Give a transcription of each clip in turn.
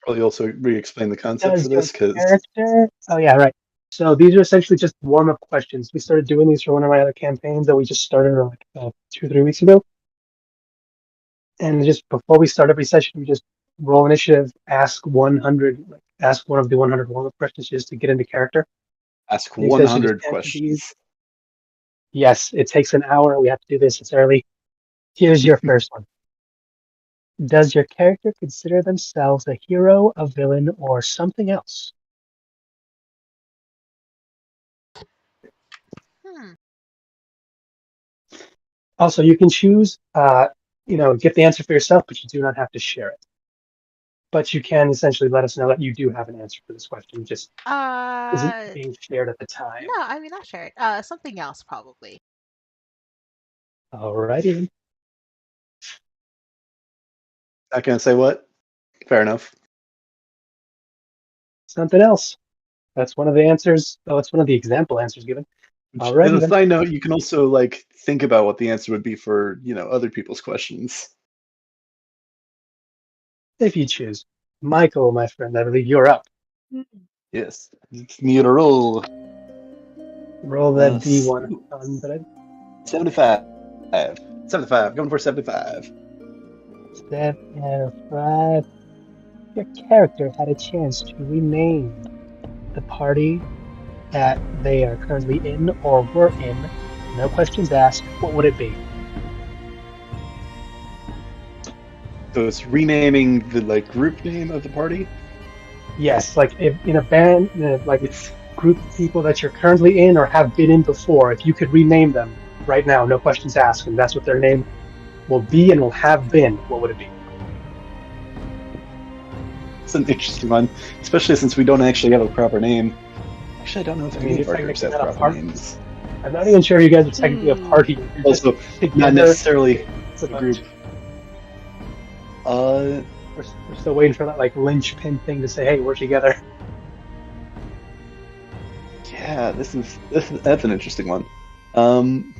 probably also re-explain the concept Does for your this because character? Oh yeah, right. So these are essentially just warm-up questions. We started doing these for one of my other campaigns that we just started like 2 or 3 weeks ago. And just before we start every session, we just roll initiative, ask 100, ask one of the 100 warm-up questions just to get into character. ask You essentially just 100 answer these. questions. Yes, it takes an hour. We have to do this. It's early. Here's your first one. Does your character consider themselves a hero, a villain, or something else? Also, you can choose, get the answer for yourself, but you do not have to share it. But you can essentially let us know that you do have an answer for this question. Just isn't being shared at the time. No, I mean, I'll share it. Something else, probably. Alrighty. Not gonna say what? Fair enough. Something else. That's one of the answers. Oh, it's one of the example answers given. As a side note, you can also think about what the answer would be for other people's questions. If you choose. Michael, my friend, I believe you're up. Yes. It's me to roll. Roll that D100. 75. 75. Going for 75. 75. Your character had a chance to rename the party that they are currently in or were in. No questions asked. What would it be? So it's renaming the group name of the party? Yes, if in a band, it's group of people that you're currently in or have been in before, if you could rename them right now, no questions asked, and that's what their name will be and will have been, what would it be? It's an interesting one, especially since we don't actually have a proper name. Actually, I don't know if any of our groups have proper names. I'm not even sure you guys are technically a party. Also, not necessarily a group. We're still waiting for that linchpin thing to say, "Hey, we're together." Yeah, that's an interesting one. Man,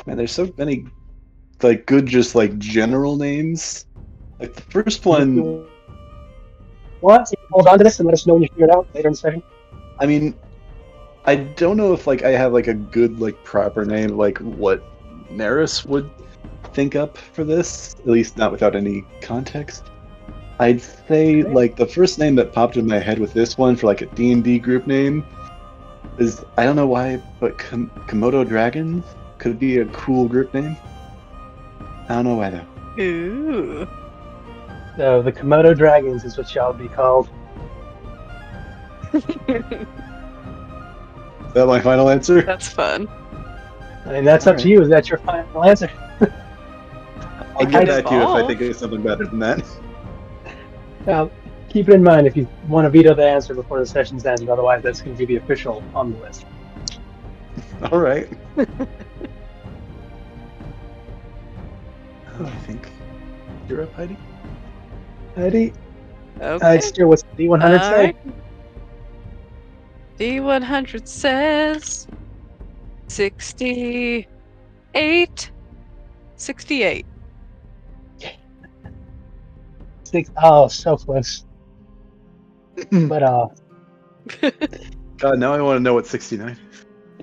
there's so many good general names. The first one. What? Hold on to this and let us know when you figure it out later in the session. I mean, I don't know if I have a good proper name what Neris would think up for this, at least not without any context. I'd say the first name that popped in my head with this one for a D&D group name is, I don't know why, but Komodo Dragons could be a cool group name. I don't know why though. Ooh. So the Komodo Dragons is what y'all be called. Is that my final answer? That's fun. I mean, that's up to you. Is that your final answer? I'll get back to you if I think of something better than that. Now, keep it in mind if you want to veto the answer before the session's ended. Otherwise, that's going to be the official on the list. All right. I think you're up, Heidi. Heidi? Okay. Still, what's the D100 say? D100 says 68. 68. Oh, so close. But God, now I want to know what 69 is.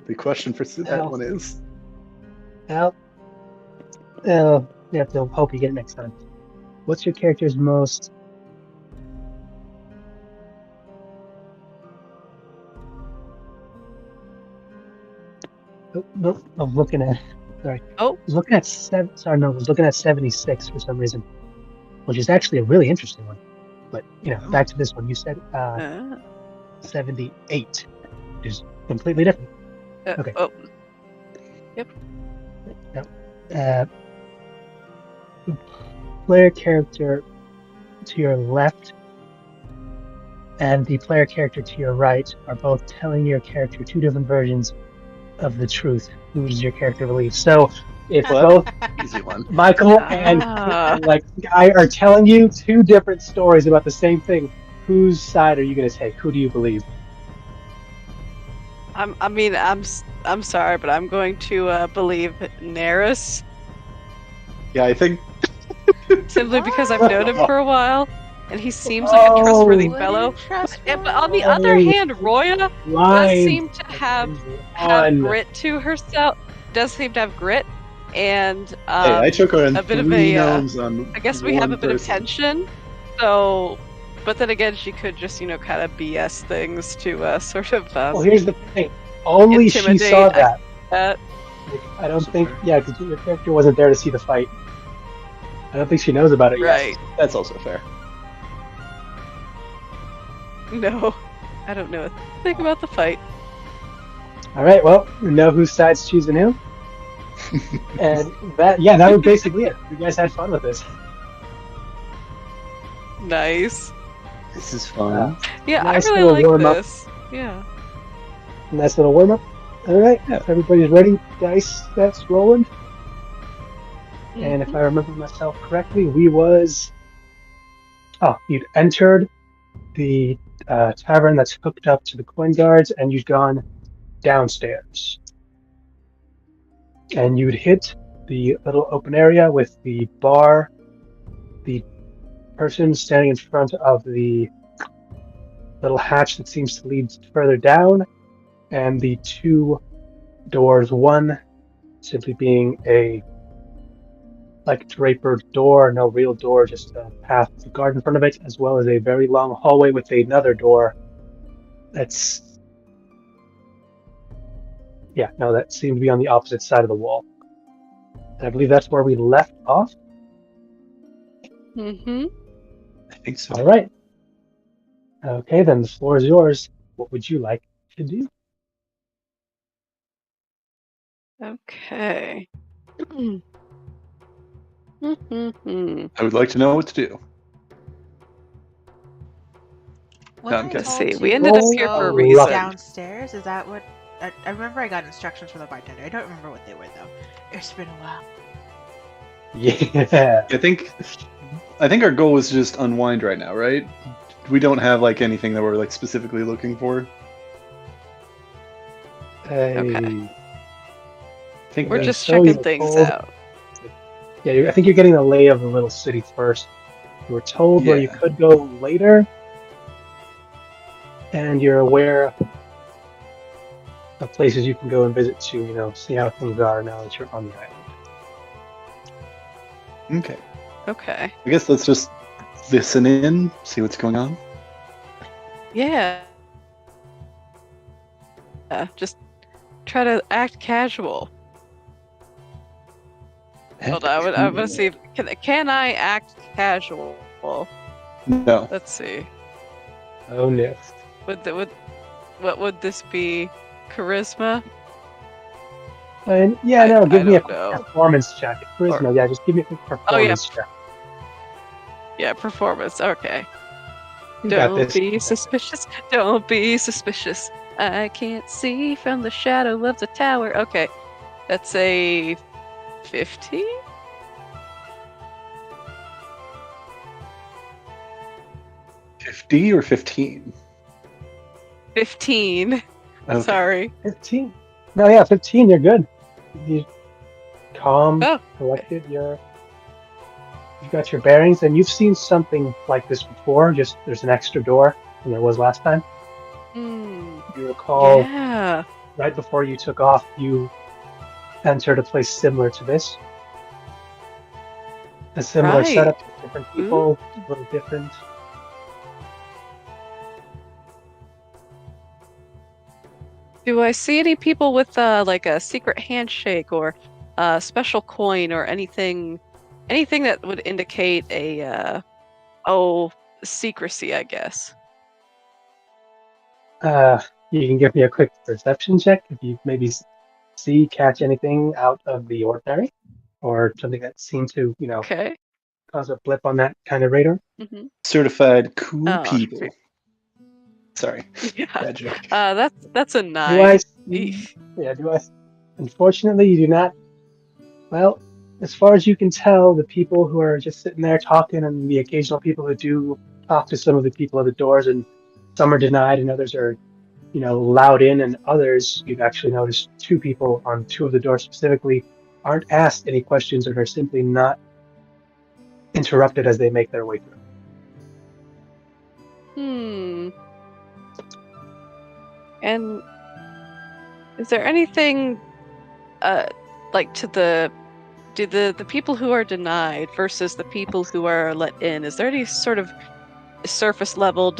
The question for that one is. Well, you have to hope you get it next time. What's your character's most... Oh, no, I'm looking at... Sorry. Oh. I was looking at 76 for some reason. Which is actually a really interesting one. But, back to this one. You said 78, which is completely different. Okay. Oh. Yep. Player character to your left and the player character to your right are both telling your character two different versions of the truth. Who does your character believe? So, if both easy one. Michael and Guy are telling you two different stories about the same thing, whose side are you going to take? Who do you believe? I'm sorry, but I'm going to believe Neris. Yeah, I think simply because I've known him for a while. and he seems like a trustworthy Oh. fellow. Trust But on the Oh. other hand, Roya does Line. seem to have On. grit to herself. Does seem to have grit, and Hey, I took her in a bit of 3 a. gnomes on I guess we have one a bit of person. tension. So, but then again, she could just kind of BS things to sort of. Well, here's the thing. Only she Intimidate, saw that. That. Like, I don't Also think, fair. yeah, because your character wasn't there to see the fight. I don't think she knows about it Right. yet. That's also fair. No, I don't know a thing about the fight. All right, well, we know whose side's choosing who. And that was basically it. You guys had fun with this. Nice. This is fun. Yeah, Nice I really little like warm-up. this. Yeah. Nice little warm up. All right, Yeah. if everybody's ready, dice that's rolling. And Mm-hmm. if I remember myself correctly, you'd entered the tavern that's hooked up to the coin guards, and you'd gone downstairs. And you'd hit the little open area with the bar, the person standing in front of the little hatch that seems to lead further down, and the 2 doors, one simply being a drapered door, no real door, just a path with a guard in front of it, as well as a very long hallway with another door that seemed to be on the opposite side of the wall. And I believe that's where we left off. Mm-hmm. I think so. All right. Okay, then the floor is yours. What would you like to do? Okay. Mm-hmm. I would like to know what to do. Was No, I'm I kidding. Let's told see. to We ended up here go for a reason. downstairs? Is that what? I remember I got instructions from the bartender. I don't remember what they were though. It's been a while. Yeah. I think our goal is to just unwind right now, right? We don't have anything that we're specifically looking for. Okay. I think We're that- just So checking you're things told- out. Yeah, I think you're getting the lay of the little city first. You were told where you Yeah. could go later, and you're aware of places you can go and visit to, see how things are now that you're on the island. Okay. Okay. I guess let's just listen in, see what's going on. Yeah. Just try to act casual. Hold on, I'm gonna see if can I act casual? No. Let's see. Oh, no. What would this be? Charisma? And give I me a don't know. performance check. Charisma, just give me a quick performance check. Yeah, performance. Okay. You got Don't this. be suspicious. Don't be suspicious. I can't see from the shadow of the tower. Okay. That's a 50? $50 or 15? 15. Okay. Sorry. 15. No, yeah, 15. You're good. You calm, Oh, collected. You've got your bearings, and you've seen something like this before. Just there's an extra door than there was last time. Hmm. You recall Yeah. right before you took off, you entered a place similar to this. A similar Right. setup with different people, a little different. Do I see any people with a secret handshake or a special coin or anything that would indicate a secrecy, I guess? You can give me a quick perception check if you maybe catch anything out of the ordinary, or something that seemed to, Okay. cause a blip on that kind of radar. Mm-hmm. Certified cool Oh, people. shoot. Sorry. Yeah. Bad joke. That's a Do 9. I? Eesh. Yeah, do I? Unfortunately, you do not. Well, as far as you can tell, the people who are just sitting there talking, and the occasional people who do talk to some of the people at the doors, and some are denied, and others are, allowed in, and others you've actually noticed 2 people on 2 of the doors specifically aren't asked any questions and are simply not interrupted as they make their way through. And is there anything, like do the people who are denied versus the people who are let in, is there any sort of surface level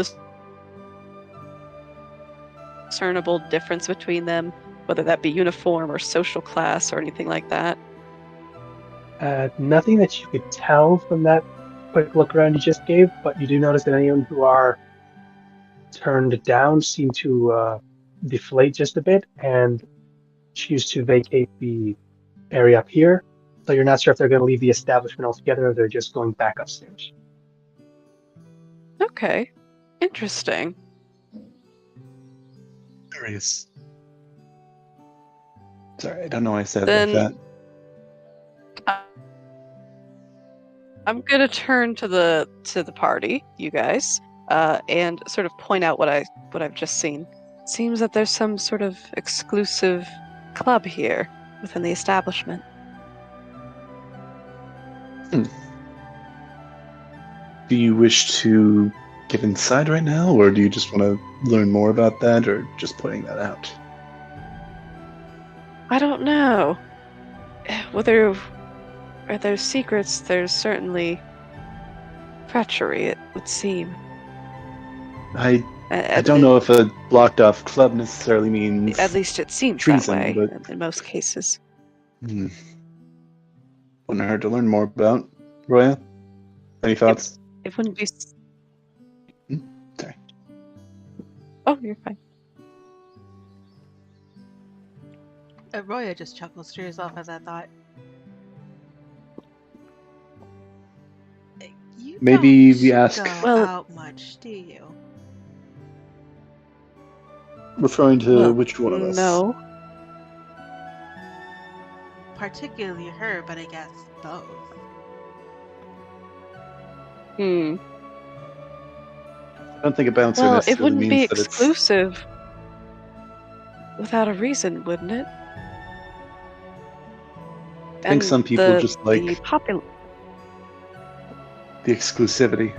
discernible difference between them, whether that be uniform or social class or anything like that? Nothing that you could tell from that quick look around you just gave, but you do notice that anyone who are turned down seem to deflate just a bit and choose to vacate the area up here. So you're not sure if they're going to leave the establishment altogether or they're just going back upstairs. Okay, interesting. Curious. Sorry, I don't know why I said it Then- like that. I'm gonna turn to the party, you guys, and sort of point out what I've just seen. It seems that there's some sort of exclusive club here within the establishment. Do you wish to get inside right now, or do you just want to learn more about that, or just pointing that out? I don't know. Whether are there secrets, there's certainly treachery, it would seem. I don't know if a blocked off club necessarily means At least it seems treason, that way but- in most cases. Wouldn't hurt to learn more about. Roya, any thoughts? It wouldn't be. Sorry. Oh, you're fine. Roya just chuckles to herself as I thought. You Maybe don't we ask- go Well- out much, do you? Referring to Well, which one of us? No. Particularly her, but I guess both. Hmm. I don't think a bouncer Well, it necessarily wouldn't means be that exclusive without a reason, wouldn't it? I think some people just like- the the exclusivity.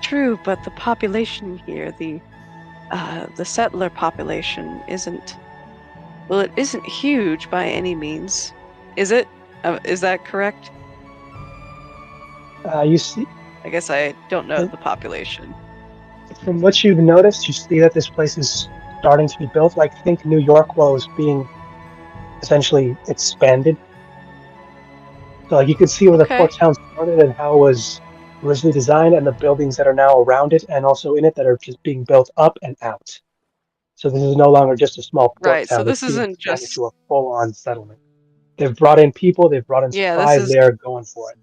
True, but the population here, the settler population, isn't. Well, it isn't huge by any means, is it? Is that correct? You see, I guess I don't know the population. from what you've noticed, you see that this place is starting to be built. Like, think New York was being essentially expanded. So, like, you could see where the Okay. port town started and how it was originally designed, and the buildings that are now around it and also in it that are just being built up and out. So this is no longer just a small port Right, town. so this It's being isn't expanded just- to a full-on settlement. They've brought in people. They've brought in Yeah, this supplies. is- They're going for it.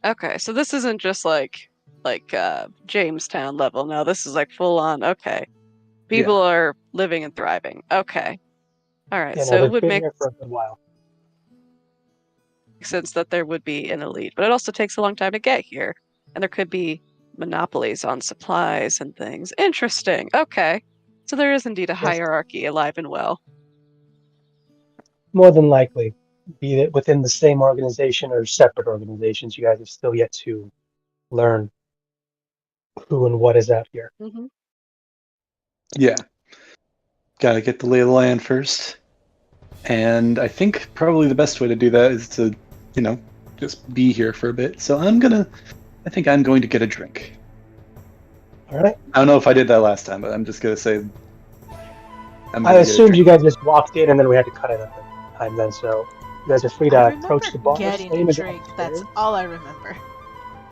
Okay, so this isn't just like Jamestown level. No, this is like full on. Okay, people are living and thriving. Okay, all right. You know, So it they've would been make here for a good while. sense that there would be an elite, but it also takes a long time to get here, and there could be monopolies on supplies and things. Interesting. Okay, so there is indeed a hierarchy alive and well. More than likely, be it within the same organization or separate organizations, you guys have still yet to learn who and what is out here. Mm-hmm. Yeah. Gotta get the lay of the land first. And I think probably the best way to do that is to, just be here for a bit. So I think I'm going to get a drink. All right. I don't know if I did that last time, but I'm just gonna say I'm I gonna get a assumed drink. you guys just walked in and then we had to cut it at the time then, so you guys are free to I approach the remember bar. getting same a as drink. upstairs. That's all I remember.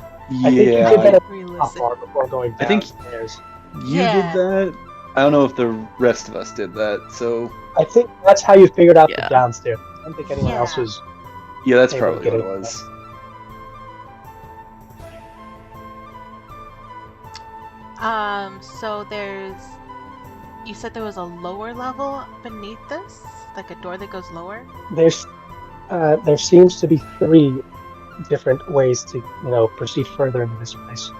I think you did Yeah, that at the top Re-listen. bar before going I think- downstairs. you Yeah. did that. I don't know if the rest of us did that, so I think that's how you figured out Yeah. the downstairs. I don't think anyone else Yeah. was. yeah, that's Able to probably get what it it. was. So you said there was a lower level beneath this? Like a door that goes lower? There seems to be 3 different ways to, proceed further into this place.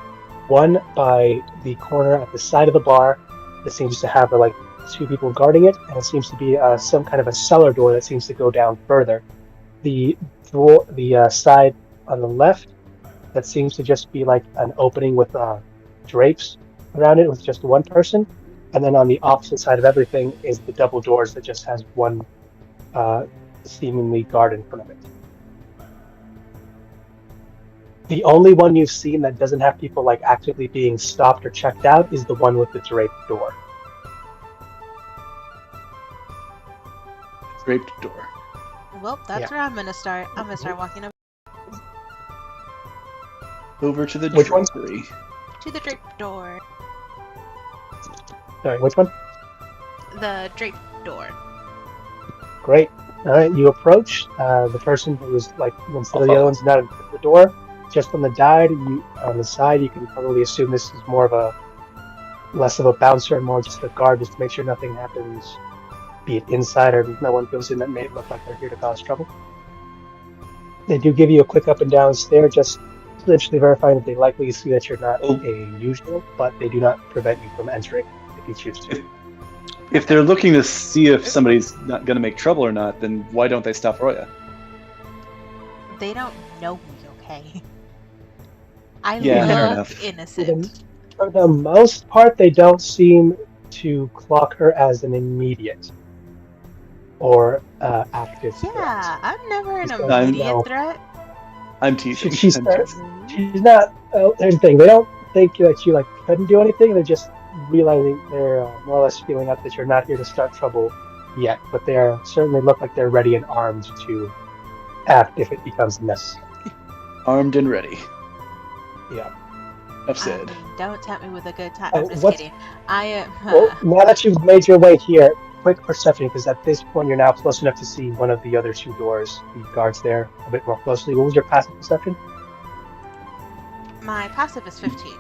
One by the corner at the side of the bar that seems to have like 2 people guarding it, and it seems to be some kind of a cellar door that seems to go down further. The side on the left that seems to just be like an opening with drapes around it with just one person. And then on the opposite side of everything is the double doors that just has one seemingly guard in front of it. The only one you've seen that doesn't have people like actively being stopped or checked out is the one with the draped door. Draped door. Well, that's where I'm gonna start. I'm gonna start walking Over to the Which one? drapery. to the draped door. Sorry, which one? The draped door. Great. All right, you approach the person who is like instead of the other one's not at the door. Just on the side, you can probably assume this is more of a less of a bouncer and more just a guard, just to make sure nothing happens, be it inside or no one goes in that may look like they're here to cause trouble. They do give you a quick up and down stare, just essentially verifying that they likely see that you're not a usual, but they do not prevent you from entering if you choose to. If they're looking to see if somebody's not going to make trouble or not, then why don't they stop Roya? They don't know me, okay? I Yeah, fair look enough. innocent. For the most part, they don't seem to clock her as an immediate or active threat. Yeah, I'm never an I'm- immediate no. threat. I'm teasing. She's I'm not- teasing. She's not. Here's the thing: they don't think that you like couldn't do anything. They're just realizing they're more or less feeling out that you're not here to start trouble yet, but they are certainly look like they're ready and armed to act if it becomes necessary. Armed and ready. Yeah. Enough said. Don't tempt me with a good time. Oh, I'm just what's- kidding. I am. Well, now that you've made your way here, quick perception, because at this point you're now close enough to see one of the other two doors, the guards there, a bit more closely. What was your passive perception? My passive is 15.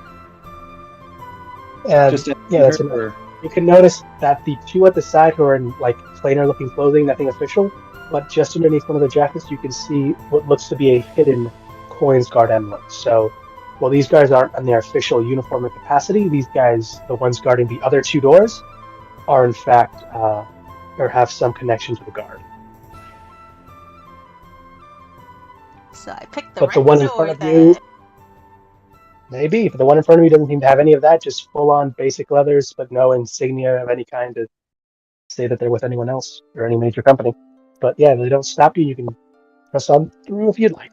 And Just yeah, that's enough. enough. You can notice that the two at the side who are in like plainer looking clothing, nothing official, but just underneath one of the jackets you can see what looks to be a hidden coins guard emblem. So while these guys aren't in their official uniform and capacity, these guys, the ones guarding the other two doors, are in fact or have some connection to the guard. So I picked the But right the one in door front of then. you, maybe, but the one in front of you doesn't seem to have any of that, just full on basic leathers, but no insignia of any kind to say that they're with anyone else or any major company. But yeah, they don't stop you. You can press on through if you'd like.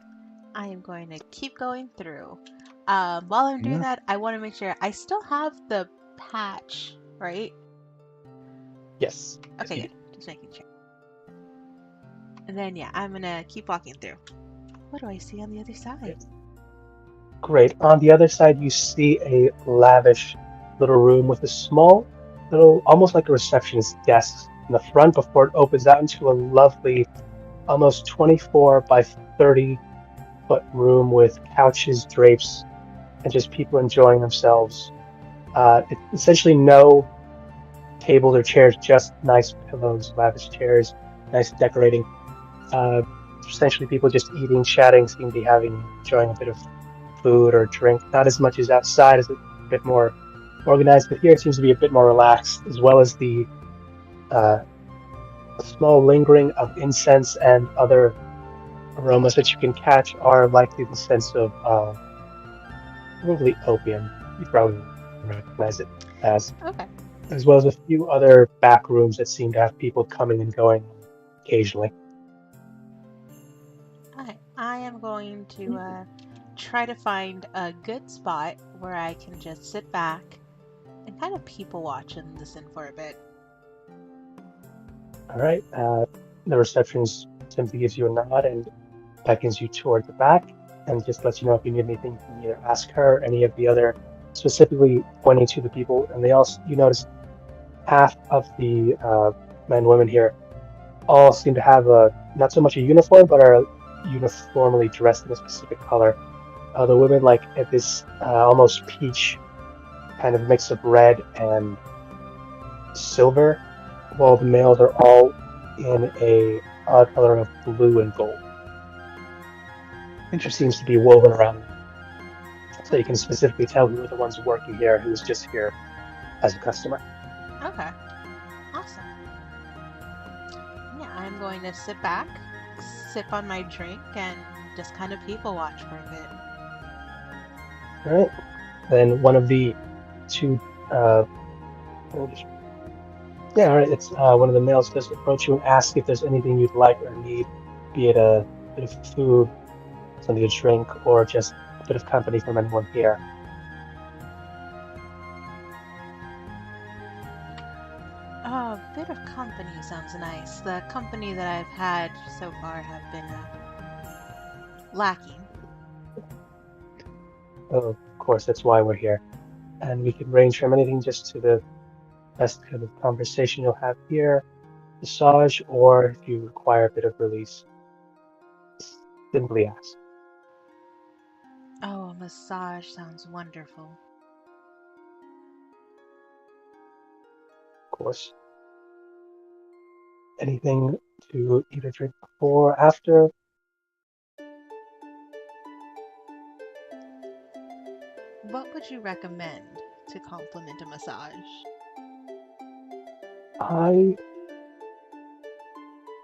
I am going to keep going through. While I'm doing that, I want to make sure I still have the patch, right? Yes. Okay, good. Just making sure. And then, yeah, I'm gonna keep walking through. What do I see on the other side? Great. On the other side, you see a lavish little room with a small, little, almost like a receptionist's desk in the front before it opens out into a lovely, almost 24 by 30 foot room with couches, drapes, and just people enjoying themselves. It's essentially no tables or chairs, just nice pillows, lavish chairs, nice decorating. Essentially, people just eating, chatting, seem to be enjoying a bit of food or drink. Not as much as outside, as it's a bit more organized, but here it seems to be a bit more relaxed, as well as the small lingering of incense and other aromas that you can catch are likely the sense of probably opium. You probably recognize it as. Okay. As well as a few other back rooms that seem to have people coming and going occasionally. I am going to try to find a good spot where I can just sit back and kind of people watch and listen for a bit. All right. The receptionist simply gives you a nod and beckons you toward the back and just lets you know if you need anything, you can either ask her or any of the other, specifically pointing to the people. And they also, you notice, half of the men and women here all seem to have not so much a uniform, but are uniformly dressed in a specific color. The women like at this almost peach kind of mix of red and silver, while the males are all in a odd color of blue and gold. It seems to be woven around, so you can specifically tell who are the ones working here, who's just here as a customer. Okay. Awesome. Yeah, I'm going to sit back, sip on my drink, and just kind of people watch for a bit. All right. Then one of the two. Yeah, all right. It's one of the males does approach you and ask if there's anything you'd like or need, be it a bit of food, something to drink, or just a bit of company from anyone here. Oh, a bit of company sounds nice. The company that I've had so far have been lacking. Of course, that's why we're here. And we can range from anything just to the best kind of conversation you'll have here, massage, or if you require a bit of release, simply ask. Oh, a massage sounds wonderful. Of course. Anything to either drink before or after? What would you recommend to complement a massage? I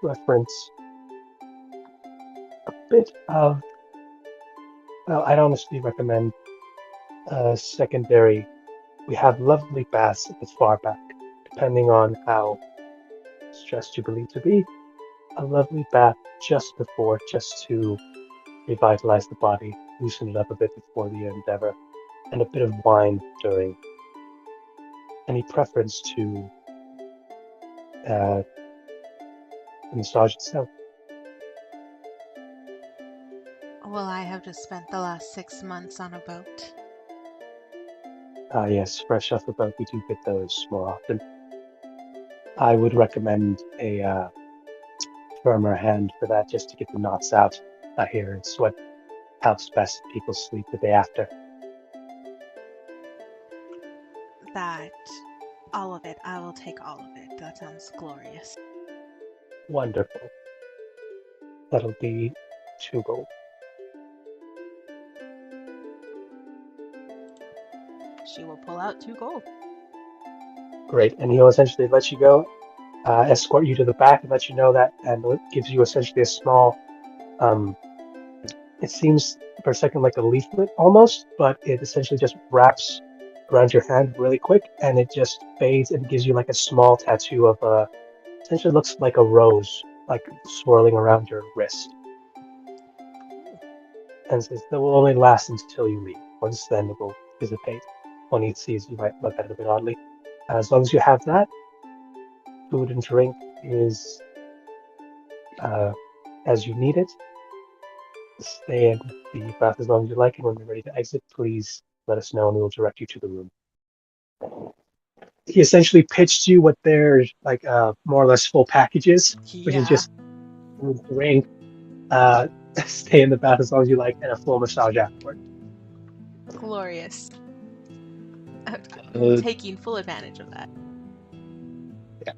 reference a bit of, well, I'd honestly recommend secondary. We have lovely baths at the far back, depending on how stressed you believe to be. A lovely bath just before, just to revitalize the body, loosen it up a bit before the endeavor, and a bit of wine during. Any preference to the massage itself? Well, I have just spent the last 6 months on a boat. Ah, yes, fresh off the boat, we do get those more often. I would recommend a firmer hand for that, just to get the knots out. I hear it's what helps best people sleep the day after. That, all of it. I will take all of it. That sounds glorious. Wonderful. That'll be 2 gold. She will pull out 2 gold. Great, and he'll essentially let you go, escort you to the back, and let you know that, and it gives you essentially a small, it seems for a second like a leaflet almost, but it essentially just wraps around your hand really quick, and it just fades and gives you like a small tattoo of essentially looks like a rose, like swirling around your wrist. And says that will only last until you leave. Once then it will dissipate. When he sees you might look at it a bit oddly. As long as you have that, food and drink is as you need it. Stay in the bath as long as you like, and when you're ready to exit, please let us know and we will direct you to the room. He essentially pitched you what their like more or less full packages, which is just food, drink, stay in the bath as long as you like, and a full massage afterward. Glorious. Uh, Taking full advantage of that.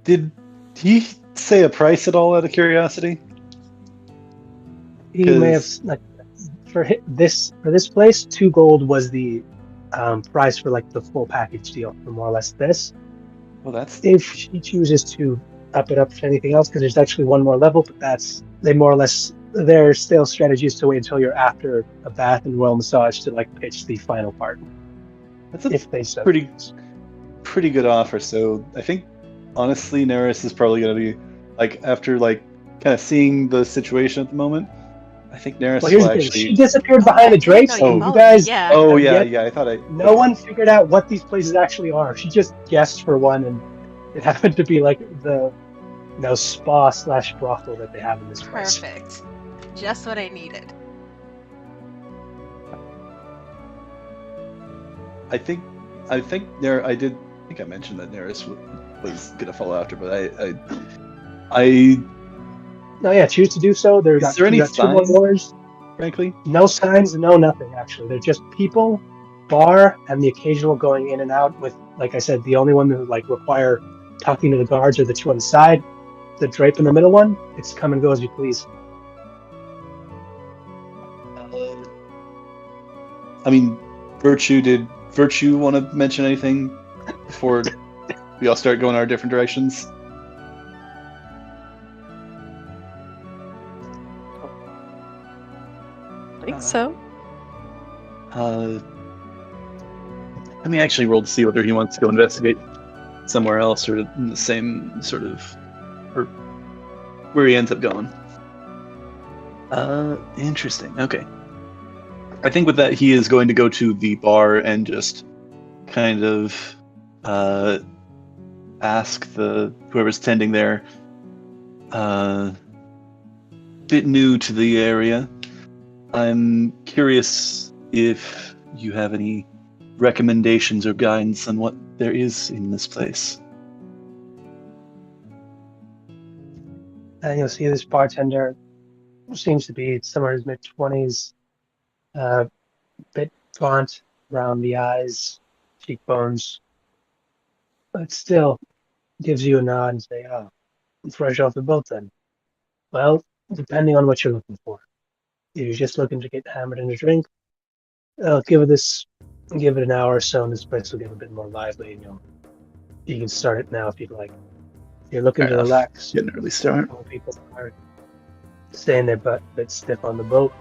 Did he say a price at all, out of curiosity? He may have like for this place, 2 gold was the price for like the full package deal for more or less this. Well, that's If she chooses to up it up to anything else, because there's actually one more level, but they more or less their sales strategy is to wait until you're after a bath and royal massage to like pitch the final part. a If they so pretty good offer. So I think honestly, Neris is probably going to be like, after like kind of seeing the situation at the moment. I think Neris Well, here's will the thing. actually. She disappeared behind the drapes. Oh. You guys. Yeah. Oh yeah, Yet, yeah. I thought I. No one figured out what these places actually are. She just guessed for one, and it happened to be like the spa / brothel that they have in this place. Perfect. Just what I needed. I think I think I mentioned that Neris was gonna follow after, but I No, yeah, choose to do so. Is there any got 2 more signs? doors. frankly. No signs, no nothing actually. They're just people, bar, and the occasional going in and out with, like I said, the only one that like require talking to the guards are the 2 on the side. The drape in the middle one, it's come and go as you please. I mean, did Virtue want to mention anything before we all start going our different directions? I think so. Let me actually roll to see whether he wants to go investigate somewhere else or in the same sort of, or where he ends up going. Interesting. Okay. I think with that, he is going to go to the bar and just kind of ask whoever's tending there. Bit new to the area. I'm curious if you have any recommendations or guidance on what there is in this place. And you'll see this bartender seems to be somewhere in his mid-20s, bit gaunt around the eyes, cheekbones, but still gives you a nod and say, "Oh, I'm fresh off the boat then." Well, depending on what you're looking for. If you're just looking to get hammered in a drink, give it an hour or so, and this place will get a bit more lively. And you can start it now if you'd like. If you're looking to relax, Get an early start. people are staying there but a bit stiff on the boat.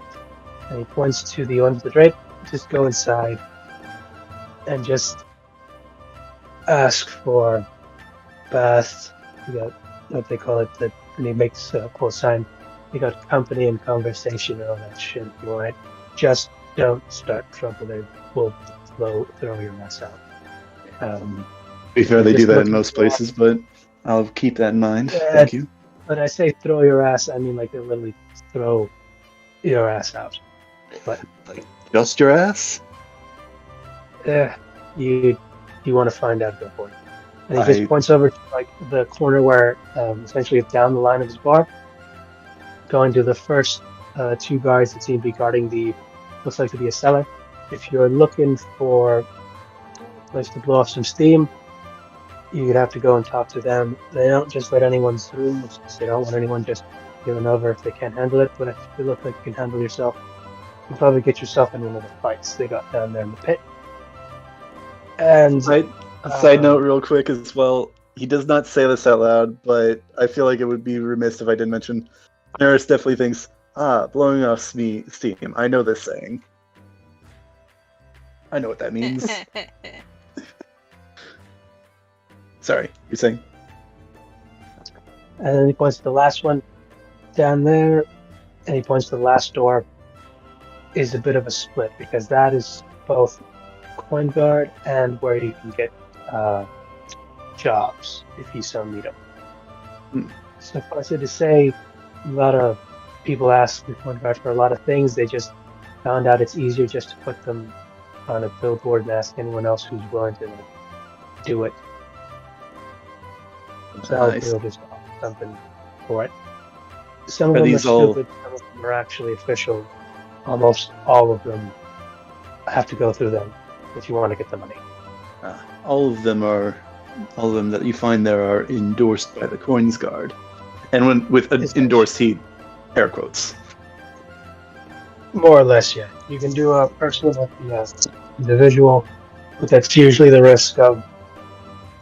And he points to the end of the drape. Just go inside and just ask for bath. You got what they call it, and he makes a cool sign. You got company and conversation and all that shit if you want it. Just don't start trouble. They will throw your mess out. To be fair, they do that in most places, but I'll keep that in mind. Thank you. When I say throw your ass, I mean like they literally throw your ass out. But Like just your ass? you want to find out, go for it. And he just points over to like the corner where essentially it's down the line of his bar, going to the first two guards that seem to be guarding looks like to be a cellar. If you're looking for a place to blow off some steam, you'd have to go and talk to them. They don't just let anyone through. They don't want anyone just going over if they can't handle it. But if you look like you can handle yourself, you'll probably get yourself in one of the fights they got down there in the pit. And Side note, real quick as well. He does not say this out loud, but I feel like it would be remiss if I didn't mention. Neris definitely thinks, blowing off steam. I know this saying. I know what that means. Sorry, you're saying? And then he points to the last one down there, and he points to the last door. Is a bit of a split because that is both coin guard and where you can get jobs if you so need them. Suffice it to say, a lot of people ask the coin guard for a lot of things. They just found out it's easier just to put them on a billboard and ask anyone else who's willing to do it. So they'll just offer something for it. Some of them are stupid, some of them are actually official. Almost all of them have to go through them if you want to get the money. All of them that you find there are endorsed by the Coins Guard. And when with endorsed, he air quotes. More or less, yeah. You can do a personal with the individual, but that's usually the risk of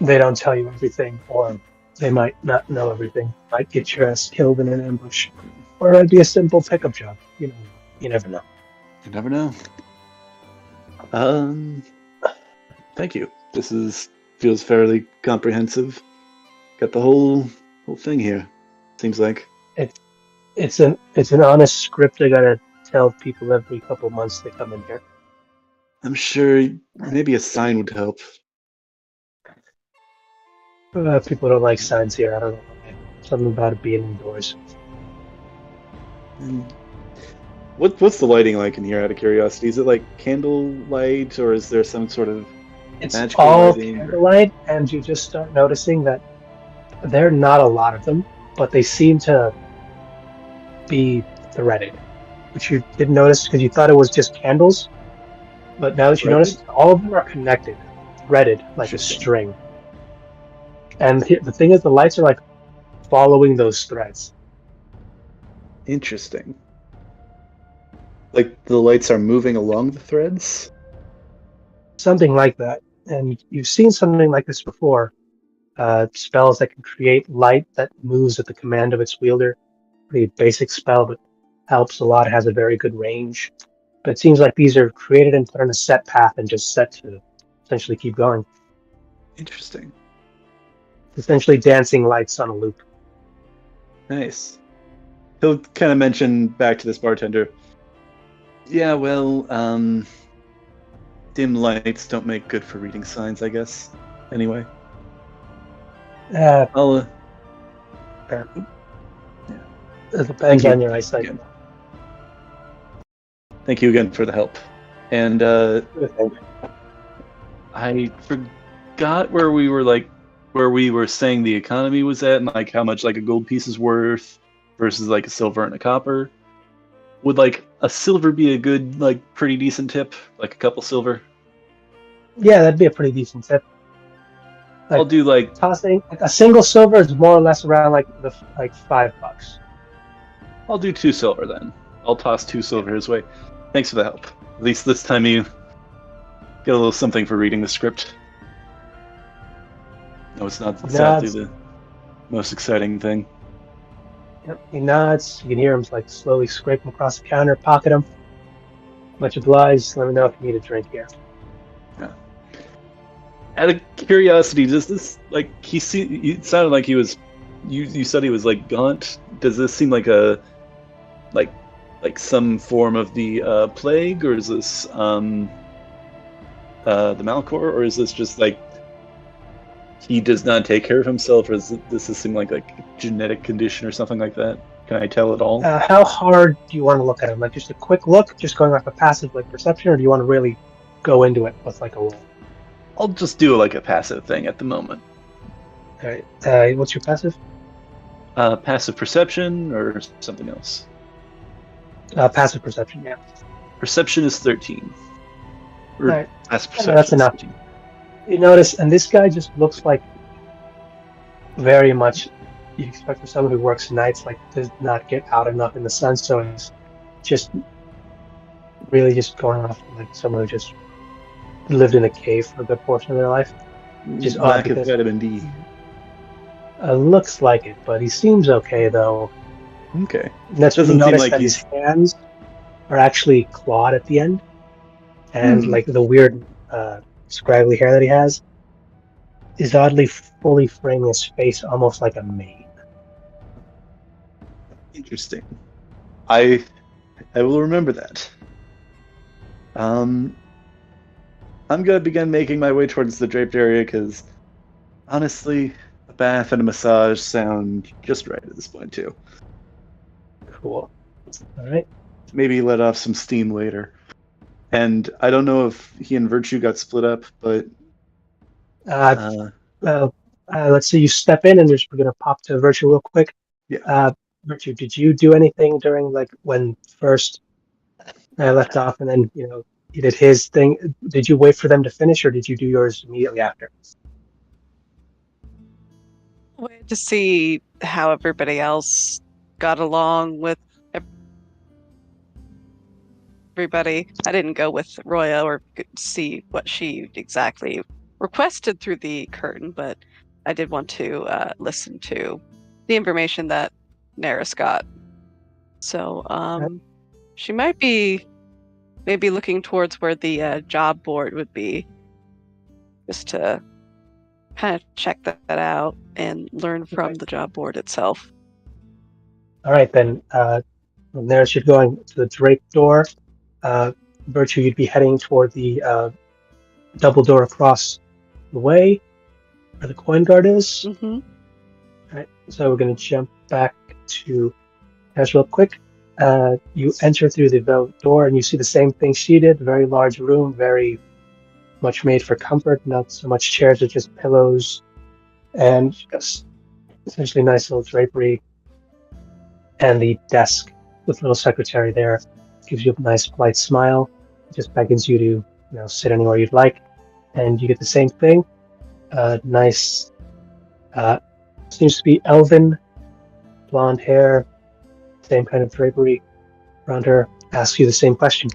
they don't tell you everything, or they might not know everything. Might get your ass killed in an ambush, or it might be a simple pickup job. You never know. You never know. Thank you. This feels fairly comprehensive. Got the whole thing here. Seems like it's an honest script I gotta tell people every couple months they come in here. I'm sure maybe a sign would help. People don't like signs here. I don't know. Something about it being indoors. What's the lighting like in here, out of curiosity? Is it like candlelight, or is there some sort of magical all lighting? Candlelight, and you just start noticing that there are not a lot of them, but they seem to be threaded, which you didn't notice because you thought it was just candles. But now that you notice, all of them are connected, threaded like a string. And the thing is, the lights are like following those threads. Interesting. Like the lights are moving along the threads? Something like that. And you've seen something like this before. Spells that can create light that moves at the command of its wielder. Pretty basic spell, but helps a lot. It has a very good range. But it seems like these are created and put on a set path and just set to essentially keep going. Interesting. Essentially dancing lights on a loop. Nice. He'll kind of mention back to this bartender. Yeah, well, dim lights don't make good for reading signs, I guess. Anyway, Uh, I'll. it depends you on your eyesight. again. Thank you again for the help. And I forgot where we were saying the economy was at, and like how much like a gold piece is worth versus like a silver and a copper. Would like a silver be a good, like pretty decent tip? Like a couple silver? Yeah, that'd be a pretty decent tip. Like, I'll do like tossing like a single silver is more or less around like $5. I'll do 2 silver then. I'll toss 2 silver his way. Thanks for the help. At least this time you get a little something for reading the script. No, it's not exactly the most exciting thing. Yep, he nods. You can hear him like slowly scrape him across the counter, pocket him. Much obliged. Let me know if you need a drink here. Yeah. Out of curiosity, does this like it sounded like he was you said he was like gaunt. Does this seem like a like some form of the plague, or is this the Malcor, or is this just like he does not take care of himself, or does this seem like a genetic condition or something like that? Can I tell at all? How hard do you want to look at him? Like just a quick look, just going off a passive like perception, or do you want to really go into it with like a roll? I'll just do like a passive thing at the moment. All right. What's your passive? Passive perception or something else? Passive perception, yeah. Perception is 13. Or All right. passive perception. That's enough. 13. You notice, and this guy just looks like very much you expect from someone who works nights, like does not get out enough in the sun, so it's just really just going off like someone who just lived in a cave for a good portion of their life. Just lack of vitamin D. Looks like it, but he seems okay though. Okay. That's when you Doesn't seem notice like that he's his hands are actually clawed at the end, and like the weird scraggly hair that he has is oddly fully framing his face, almost like a mane. interesting. I will remember that. I'm gonna begin making my way towards the draped area because honestly, a bath and a massage sound just right at this point too. Cool. All right. Maybe let off some steam later. And I don't know if he and Virtue got split up, but Let's say you step in, and we're gonna pop to Virtue real quick. Yeah. Virtue, did you do anything during like when first I left off, and then he did his thing? Did you wait for them to finish, or did you do yours immediately after? Wait to see how everybody else got along with everybody. I didn't go with Roya or see what she exactly requested through the curtain, but I did want to listen to the information that Neris got. So she might be maybe looking towards where the job board would be, just to kind of check that out and learn from the job board itself. All right, then. From there, you're going to the draped door. Virtue, you'd be heading toward the double door across the way where the coin guard is. Mm-hmm. All right, so we're going to jump back to Ash real quick. You enter through the velvet door, and you see the same thing she did. Very large room, very much made for comfort. Not so much chairs, but just pillows, and just essentially nice little drapery. And the desk with a little secretary there gives you a nice polite smile. Just beckons you to sit anywhere you'd like, and you get the same thing. Nice, seems to be elven, blonde hair, same kind of drapery around her. Asks you the same question.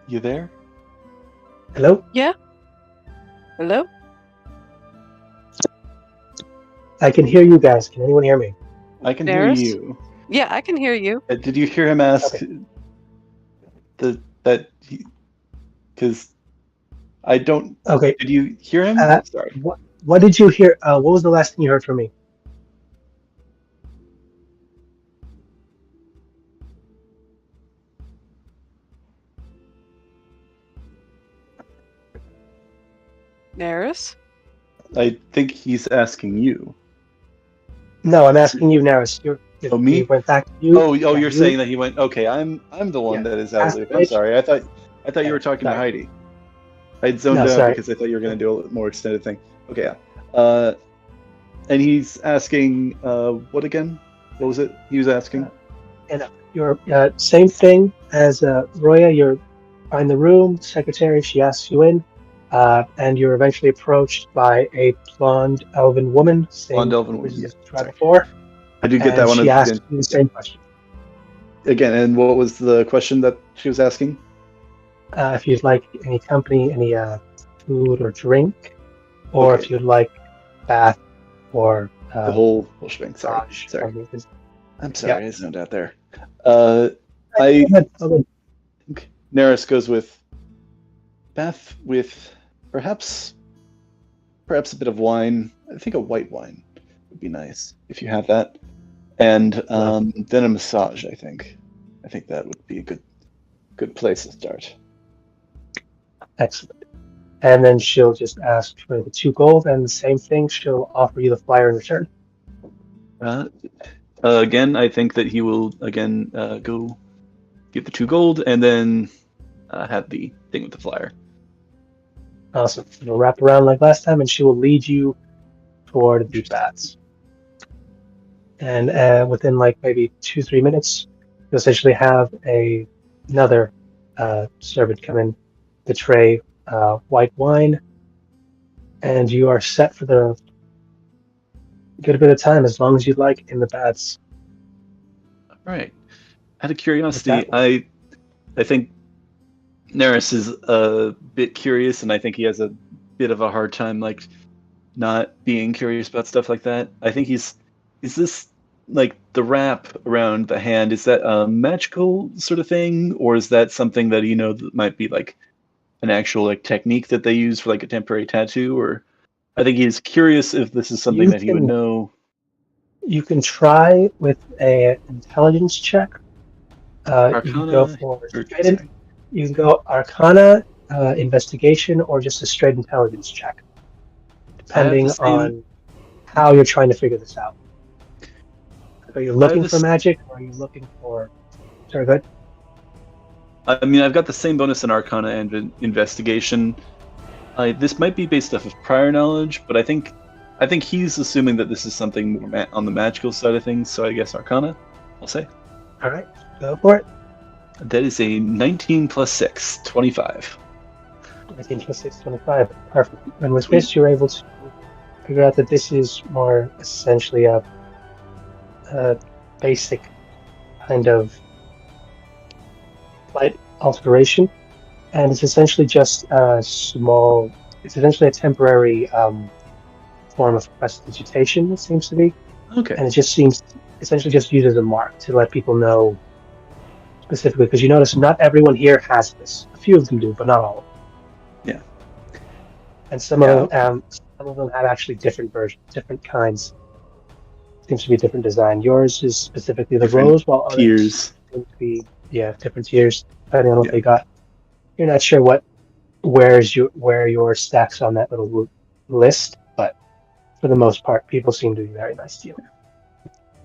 You there? Hello? Yeah. Hello? I can hear you guys. Can anyone hear me? I can hear Daris? you. Yeah, I can hear you. Did you hear him ask because I don't. Okay. Did you hear him? Sorry. What did you hear? What was the last thing you heard from me? Neris? I think he's asking you. No, I'm asking you, Naris. Oh, me? He went back to you. Oh, Yeah, you're saying that he went. Okay, I'm the one Yeah. that is out of Ask loop. the I'm sorry. I thought you were talking to sorry. Heidi. I'd zoned No, out sorry. because I thought you were going to do a more extended thing. Okay, yeah. And he's asking what again? What was it he was asking? Your same thing as Roya. You're in the room. Secretary, she asks you in, and you're eventually approached by a blonde elven woman. Blonde elven woman, As yeah. described before. I did get And that one she asked again. you the same question. Again, and what was the question that she was asking? If you'd like any company, any food or drink, or Okay. if you'd like bath or The whole shebang. Sorry. massage, Sorry. something. I'm sorry. I zoned out there. Go ahead. think Neris goes with bath with perhaps a bit of wine. I think a white wine would be nice if you have that, and then a massage. I think that would be a good place to start. Excellent. And then she'll just ask for the 2 gold, and the same thing, she'll offer you the flyer in return. Again, I think that he will go get the 2 gold and then have the thing with the flyer. Awesome. It'll wrap around like last time, and she will lead you toward the bats. And within like maybe 2-3 minutes, you'll essentially have another servant come in, the tray white wine, and you are set for the good bit of time, as long as you'd like, in the bats. All right. Out of curiosity, I think Neris is a bit curious, and I think he has a bit of a hard time like not being curious about stuff like that. I think is this like the wrap around the hand, is that a magical sort of thing, or is that something that that might be like an actual like technique that they use for like a temporary tattoo? Or I think he's curious if this is something that he would know. You can try with an intelligence check. Arcana, you can go for you can go Arcana, investigation, or just a straight intelligence check, depending on how you're trying to figure this out. Are you looking for magic, or are you looking for? Sorry, go ahead. I mean, I've got the same bonus in Arcana and investigation. This might be based off of prior knowledge, but I think he's assuming that this is something more on the magical side of things. So I guess Arcana, I'll say. All right, go for it. That is a 19 plus 6, 25. 19 plus 6, 25. Perfect. And with this, you're able to figure out that this is more essentially a basic kind of light alteration, and it's essentially just it's essentially a temporary form of prestidigitation, it seems to be. Okay. And it just seems essentially just used as a mark to let people know specifically, because you notice not everyone here has this. A few of them do, but not all of them. Yeah. And some of them have actually different versions, different kinds. Seems to be a different design. Yours is specifically the rose, while others tiers seem to be different tiers depending on what they got. You're not sure where your stacks on that little list, but for the most part, people seem to be very nice to you.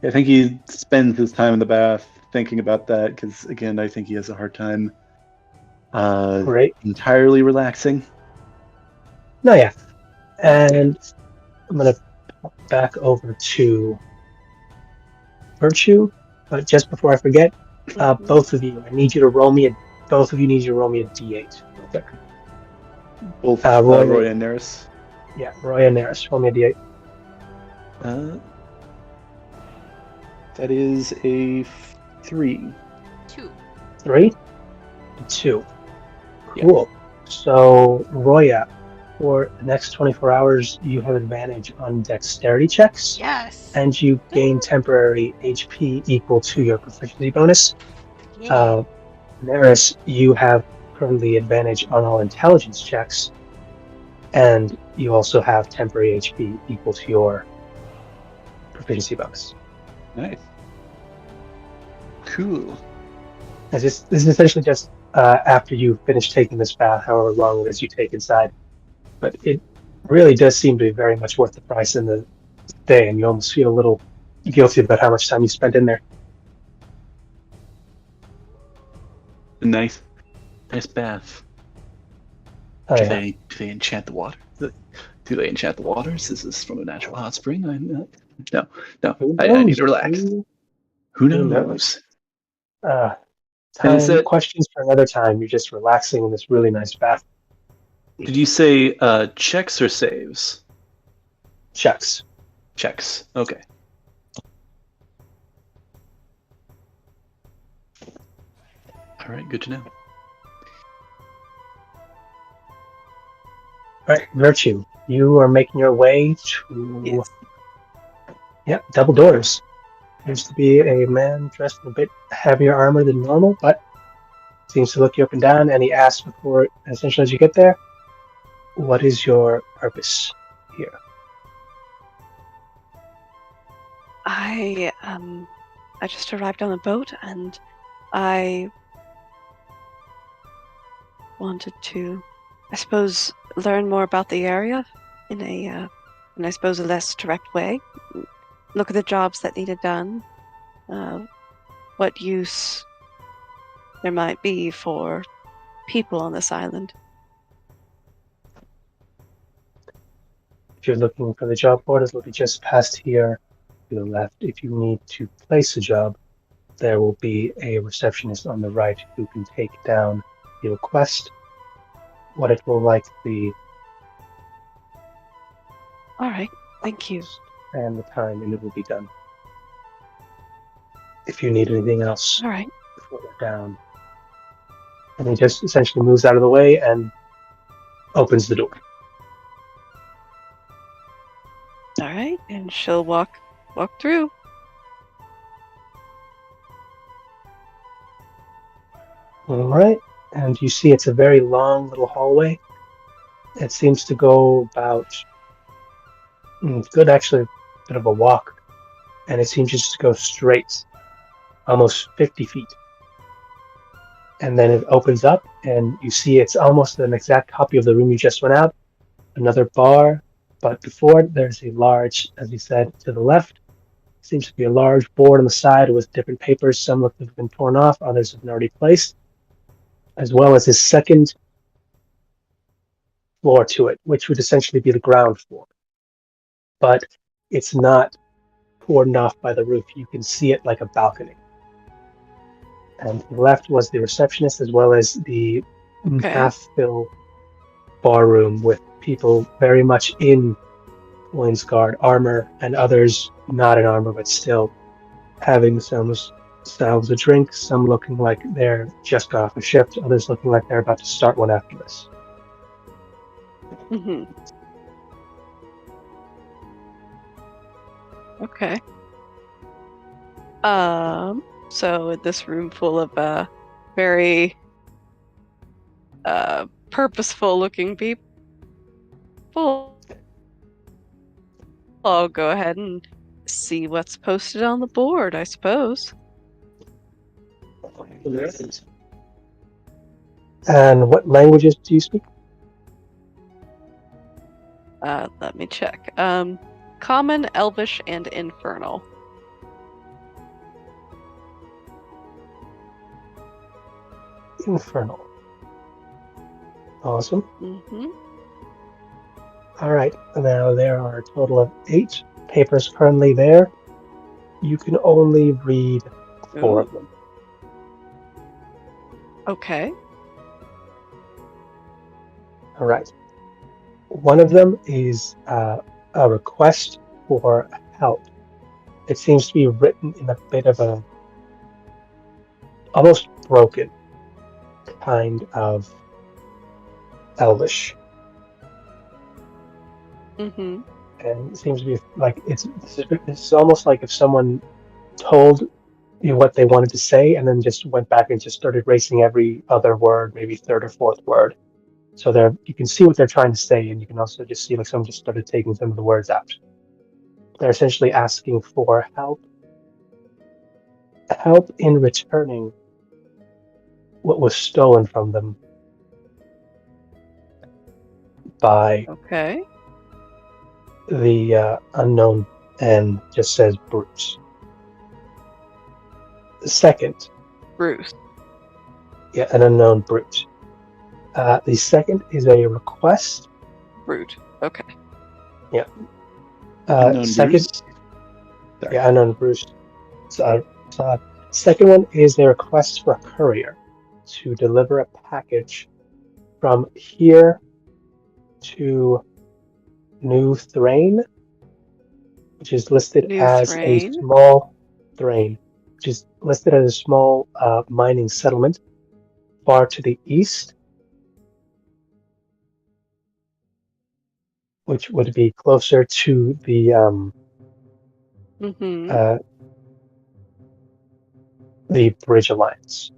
I think he spends his time in the bath thinking about that because, again, I think he has a hard time entirely relaxing. No, yeah. And I'm going to pop back over to Virtue, but just before I forget, both of you need you to roll me a D8. Okay. Both Roy and Neris? Yeah, Roy and Neris. Roll me a D8. That is a 3. 2. 3? 2. Cool. Yeah. So, Roya, For the next 24 hours, you have advantage on dexterity checks, Yes. and you gain temporary HP equal to your proficiency bonus. Yeah. Neris, you have currently advantage on all intelligence checks, and you also have temporary HP equal to your proficiency bonus. Nice. Cool. This is essentially just after you finish taking this bath, however long it is you take inside. But it really does seem to be very much worth the price in the day, and you almost feel a little guilty about how much time you spent in there. Nice bath. Oh, Do yeah. they enchant the water? Do they enchant the waters? Is this from a natural hot spring? No. Who I need knows? to relax. Who knows? And is that, Questions for another time. You're just relaxing in this really nice bath. did you say checks or saves? Checks. Checks. Okay. All right. Good to know. All right, Virtue. You are making your way to Yes. Yep, double doors. Seems to be a man dressed in a bit heavier armor than normal, but seems to look you up and down, and he asks before, essentially as you get there, what is your purpose here? I just arrived on a boat and I wanted to, I suppose, learn more about the area in a less direct way. Look at the jobs that needed done. What use there might be for people on this island. If you're looking for the job board, it'll be just past here to the left. If you need to place a job, there will be a receptionist on the right who can take down the request, what it will likely be, All right, thank you. and the time, and it will be done. If you need anything else, All right. further down. And he just essentially moves out of the way and opens the door. All right, and she'll walk through. All right, and you see it's a very long little hallway. It seems to go about good, actually, a bit of a walk, and it seems just to go straight, almost 50 feet. And then it opens up, and you see it's almost an exact copy of the room you just went out. Another bar, but before there's a large, as you said, to the left, seems to be a large board on the side with different papers. Some look to have been torn off, others have been already placed, as well as his second floor to it, which would essentially be the ground floor. But it's not cordoned off by the roof. You can see it like a balcony. And to the left was the receptionist, as well as the half-filled bar room with people very much in Coins Guard armor, and others not in armor but still having themselves a drink, some looking like they're just got off a shift, others looking like they're about to start one after this. Mm-hmm. Okay. So in this room full of very purposeful looking people, I'll go ahead and see what's posted on the board, I suppose. And what languages do you speak? Let me check. Common, Elvish, and Infernal. Infernal. Awesome. Mm-hmm. All right. Now there are a total of 8 papers currently there. You can only read 4 of them. Okay. All right. One of them is a request for help. It seems to be written in a bit of a almost broken kind of Elvish. Mm-hmm. And it seems to be like this is almost like if someone told you what they wanted to say and then just went back and just started racing every other word, maybe third or fourth word. So you can see what they're trying to say, and you can also just see like someone just started taking some of the words out. They're essentially asking for help in returning what was stolen from them by Okay. the unknown, and just says Bruce. The second, Bruce. yeah, an unknown Bruce. The second is a request. Brute. Okay. Unknown Second, Bruce. Sorry. yeah, unknown Bruce. Second one is a request for a courier to deliver a package from here to New Thrain, which is listed New as a Thrain. small Thrain, which is listed as a small mining settlement far to the east, which would be closer to Mm-hmm. the Bridge Alliance,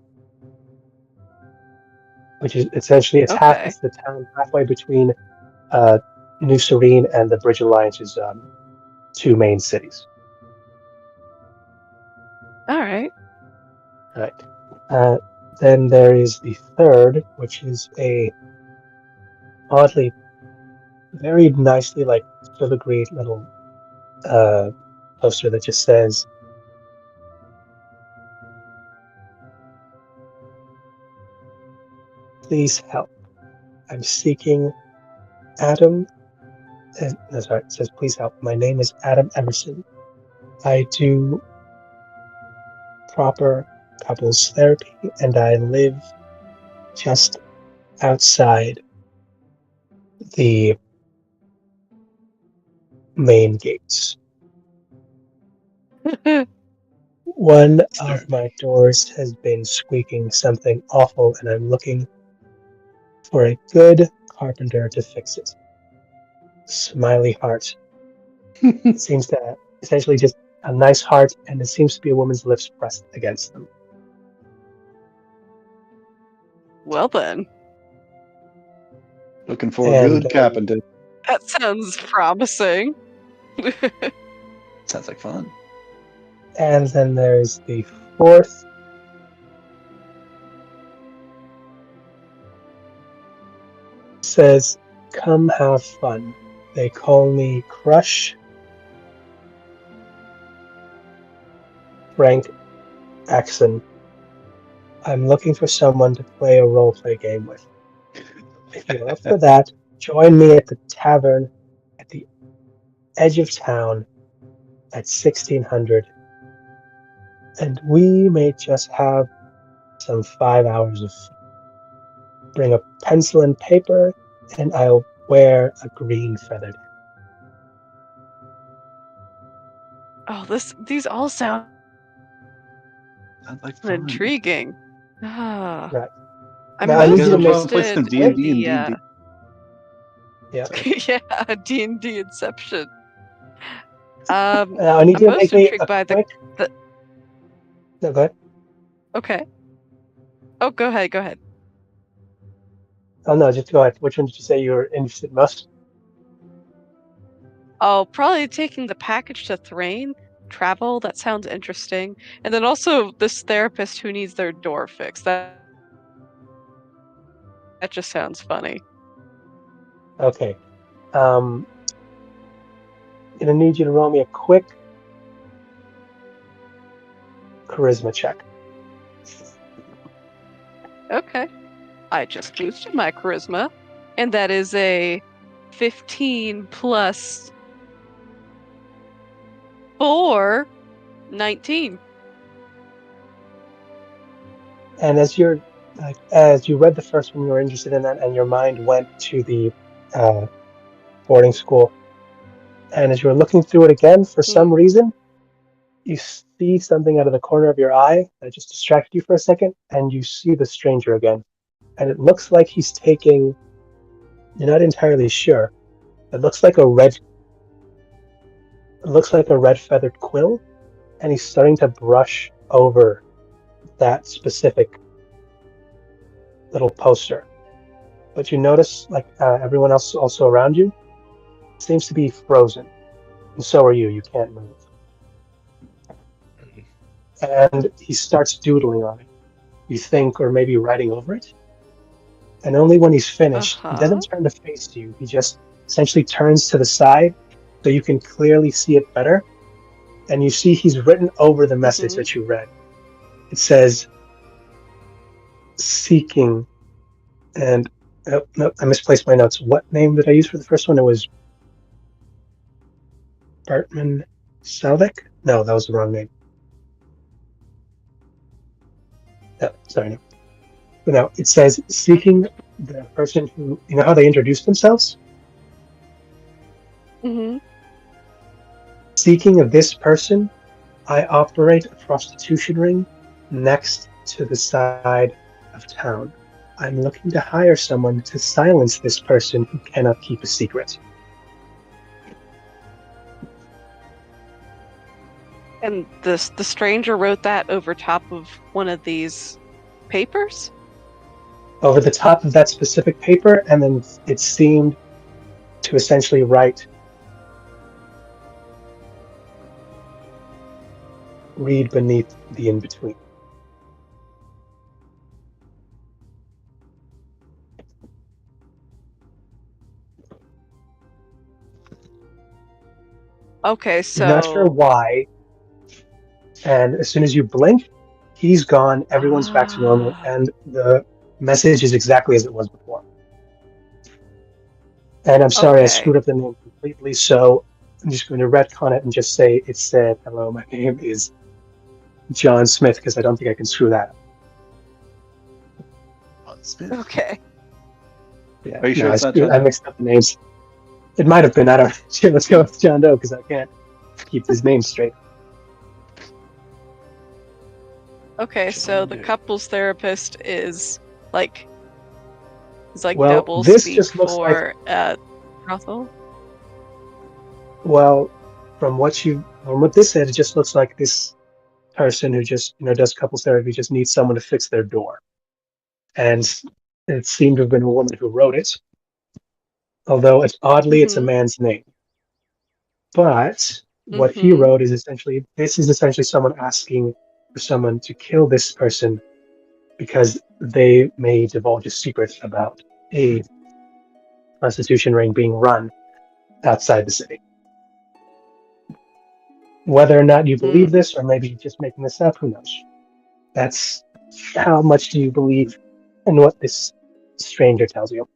which is essentially Okay. it's the town halfway between New Serene and the Bridge Alliance's two main cities. All right. Right. Then there is the third, which is a oddly, very nicely like filigreed little poster that just says, "Please help. I'm seeking Adam." No, sorry, it says, "Please help. My name is Adam Emerson. I do proper couples therapy, and I live just outside the main gates. One of my doors has been squeaking something awful, and I'm looking for a good carpenter to fix it." Smiley heart. It seems to essentially just a nice heart, and it seems to be a woman's lips pressed against them. Well then, Looking for a And good carpenter. that sounds promising. Sounds like fun. And then there's the fourth. Says, "Come have fun. They call me Crush Frank Axon. I'm looking for someone to play a roleplay game with. If you're up for that, join me at the tavern at the edge of town at 1600, and we may just have some 5 hours of fun. Bring a pencil and paper, and I'll wear a green feathered." Oh, these all sound Sounds like fun. intriguing. Ah, Right. I'm Now, I most need you to make play some interested in D&D the and D&D. Yeah. yeah, D&D Inception. Now, I need I'm you to most make me intrigued a by quick. the. No, go ahead. Okay. Oh, go ahead. Go ahead. Oh no, just go ahead. Which one did you say you were interested most? Oh, probably taking the package to Thrain. Travel. That sounds interesting. And then also this therapist who needs their door fixed. That just sounds funny. Okay. Gonna need you to roll me a quick charisma check. Okay. I just boosted my charisma, and that is a 15 plus 4, 19. And as you read the first one, you were interested in that, and your mind went to the boarding school. And as you were looking through it again, for some reason, you see something out of the corner of your eye that just distracted you for a second, and you see the stranger again. And it looks like he's taking, you're not entirely sure, It looks like a red feathered quill, and he's starting to brush over that specific little poster. But you notice, like everyone else also around you, seems to be frozen, and so are you. You can't move. And he starts doodling on it. You think, or maybe writing over it. And only when he's finished, he doesn't turn to face you. He just essentially turns to the side so you can clearly see it better. And you see he's written over the message that you read. It says, seeking, and no, I misplaced my notes. What name did I use for the first one? It was Bartman Salvik? No, that was the wrong name. No, sorry, no. But no, it says seeking the person who, you know how they introduce themselves? Mm-hmm. Seeking of this person, I operate a prostitution ring next to the side of town. I'm looking to hire someone to silence this person who cannot keep a secret. And the stranger wrote that over top of one of these papers? Over the top of that specific paper, and then it seemed to essentially write, read beneath the in-between. Okay, so... Not sure why. And as soon as you blink, he's gone, everyone's back to normal, and the message is exactly as it was before. And I'm sorry, I screwed up the name completely, so I'm just going to retcon it and just say it said, hello, my name is John Smith, because I don't think I can screw that up. John Smith. Okay. Yeah, Are you sure it's not John? I mixed up the names. It might have been, I don't know. Sure, let's go with John Doe, because I can't keep his name straight. Okay, so the couples therapist is like Well, double this speak just looks for brothel. Well, from what this said, it just looks like this person who just does couples therapy just needs someone to fix their door, and it seemed to have been a woman who wrote it. Although it's a man's name. But what he wrote is essentially someone asking for someone to kill this person because they may divulge a secret about a prostitution ring being run outside the city. Whether or not you believe this, or maybe just making this up, who knows? That's how much do you believe in what this stranger tells you.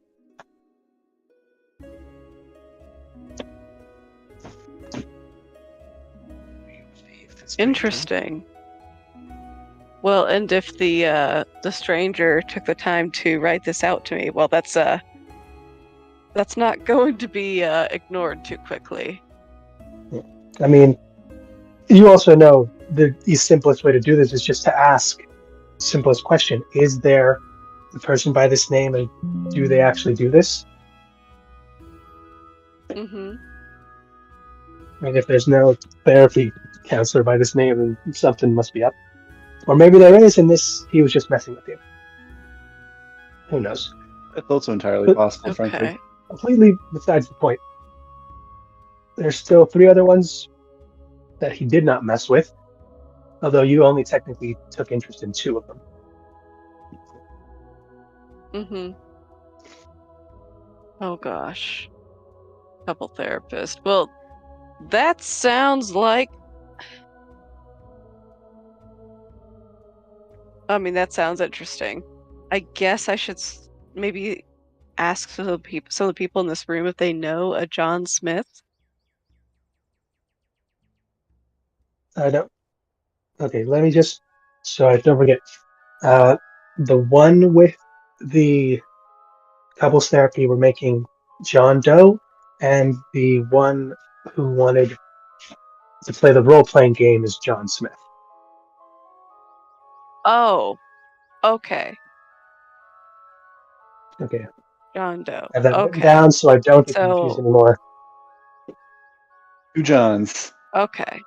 Interesting. Well, and if the stranger took the time to write this out to me, well, that's not going to be ignored too quickly. I mean, you also know the simplest way to do this is just to ask the simplest question: is there a person by this name, and do they actually do this? Mm-hmm. I mean, if there's no therapy counselor by this name, then something must be up. Or maybe there is, and he was just messing with you. Who knows? That's also entirely possible, frankly. Completely besides the point. There's still 3 other ones that he did not mess with, although you only technically took interest in 2 of them. Mm-hmm. Oh gosh. Couple therapist. Well, that sounds like... I mean, that sounds interesting. I guess I should maybe ask some of the people in this room if they know a John Smith. I don't. Okay, let me just, so I don't forget. The one with the couples therapy we're making John Doe, and the one who wanted to play the role-playing game is John Smith. Oh, okay. Okay. John Doe. I have that written down so I don't get confused anymore. Two Johns. Okay.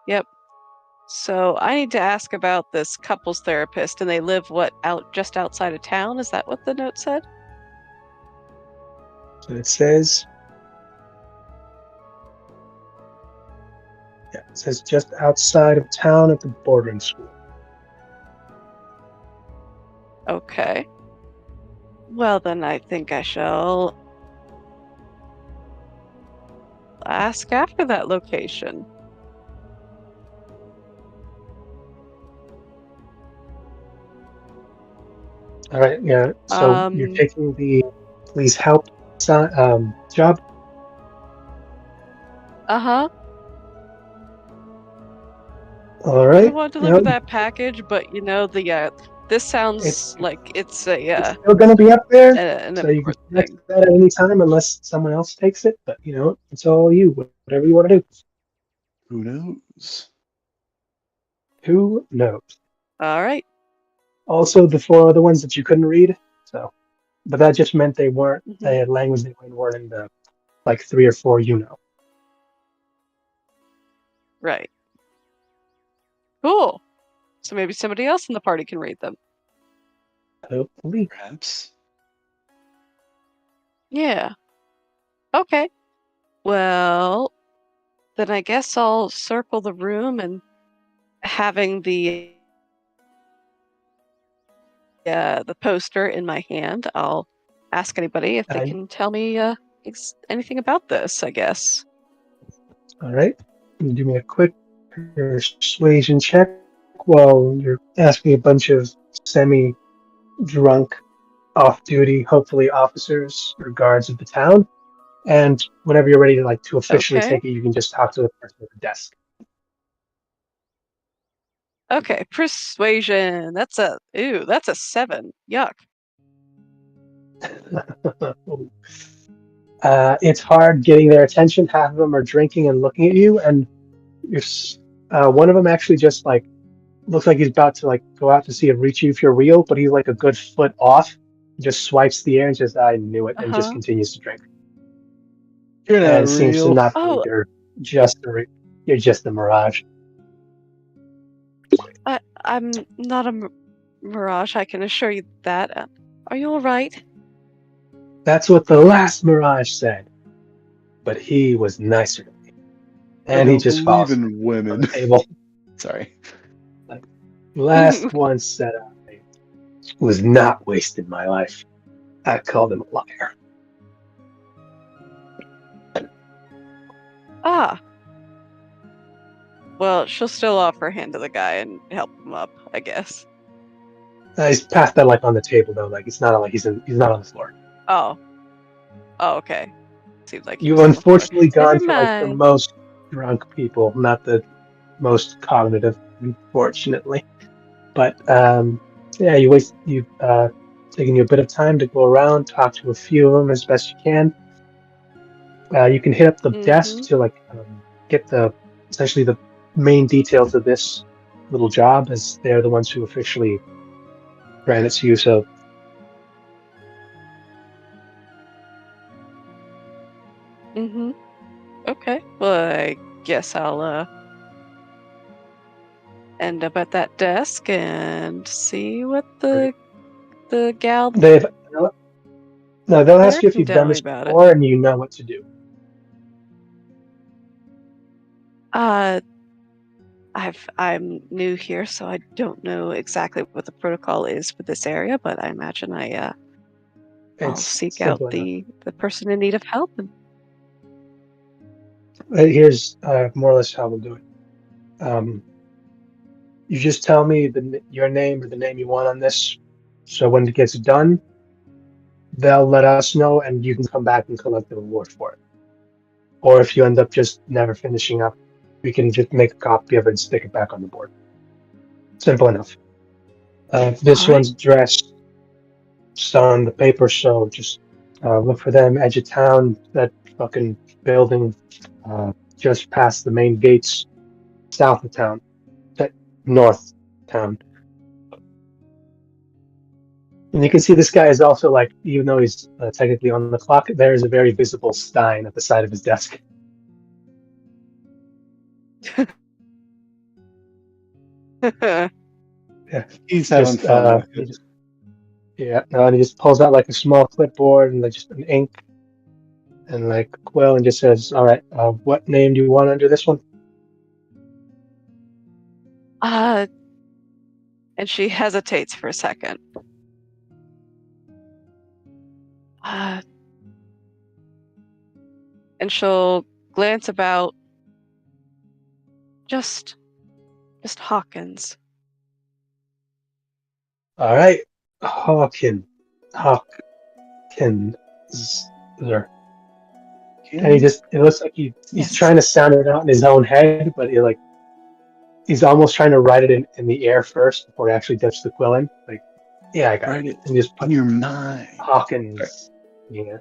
Yep. So I need to ask about this couples therapist, and they live just outside of town? Is that what the note said? So it says, just outside of town at the boarding school. Okay. Well, then I think I shall ask after that location. All right, yeah. So you're taking the please help job. Uh-huh. All right. I want to deliver that package, but this sounds like it's it's still going to be up there, so you can connect that at any time unless someone else takes it. But it's all you. Whatever you want to do. Who knows? Who knows? All right. Also, the 4 other ones that you couldn't read. So, but that just meant they weren't a language they weren't in the 3 or 4 Right. Cool. So maybe somebody else in the party can read them. Hopefully. Perhaps. Yeah. Okay. Well, then I guess I'll circle the room, and having the poster in my hand, I'll ask anybody if they can tell me anything about this, I guess. All right. Can you do me a quick persuasion check while you're asking a bunch of semi-drunk, off-duty, hopefully officers or guards of the town. And whenever you're ready to officially take it, you can just talk to the person at the desk. Okay, persuasion. That's a 7. Yuck. It's hard getting their attention. Half of them are drinking and looking at you, and one of them actually just looks like he's about to go out to see if you're real, but he's a good foot off. Just swipes the air and just I knew it, and just continues to drink. You're not real. Seems to not think you're just a mirage. I'm not a mirage, I can assure you that. Are you all right? That's what the last mirage said. But he was nicer to me. And he just falls in women on the table. Sorry. Last one said I was not wasting my life. I called him a liar. Ah. Well, she'll still offer a hand to the guy and help him up, I guess. He's passed that on the table though. It's not he's not on the floor. Oh. Oh, okay. Seems like you've unfortunately gone for the most drunk people, not the most cognitive, unfortunately. But you've taken you a bit of time to go around, talk to a few of them as best you can. You can hit up the desk to get essentially the main details of this little job, as they're the ones who officially ran it to you. So okay. Well, I guess I'll end up at that desk and see what the gal. They'll ask you if you've done this before and you know what to do. I'm new here, so I don't know exactly what the protocol is for this area, but I imagine I'll seek out the person in need of help. Here's more or less how we'll do it. You just tell me your name or the name you want on this, so when it gets done, they'll let us know and you can come back and collect the reward for it. Or if you end up just never finishing up, we can just make a copy of it and stick it back on the board. Simple enough. This one's addressed on the paper, so just look for them, edge of town, that fucking building just past the main gates, south of town, north town. And you can see this guy is also even though he's technically on the clock, there is a very visible Stein at the side of his desk. He's having Just, fun with he it. just, yeah, no, and he just pulls out like a small clipboard and like just an ink and like a quill and just says, "All right, what name do you want under this one?" And she hesitates for a second. And she'll glance about. Just Hawkins. All right, Hawkins. And he just, it looks like he's Yes. trying to sound it out in his own head, but he's almost trying to write it in the air first before he actually dips the quill in. Like, yeah, I got Write it. it And just in your mind. Hawkins. Yeah.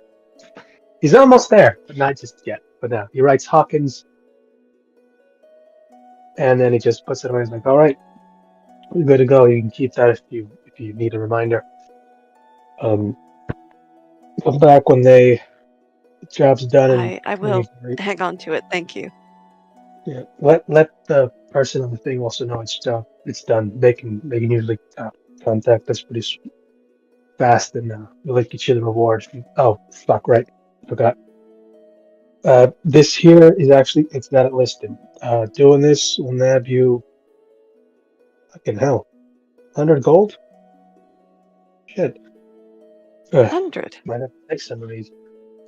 He's almost there, but not just yet. But now he writes Hawkins, and then he just puts it away. He's like, "All right, we're good to go. You can keep that if you need a reminder. Come back when the job's done." And I will hang on to it. Thank you. Yeah, let the person on the thing also know it's done. They can usually contact us pretty fast, and we'll get you the reward. Oh, fuck, right, forgot. This here is actually, it's not listed. Doing this will nab you, fucking hell, 100 gold. Shit. 100. Might have to take some of these.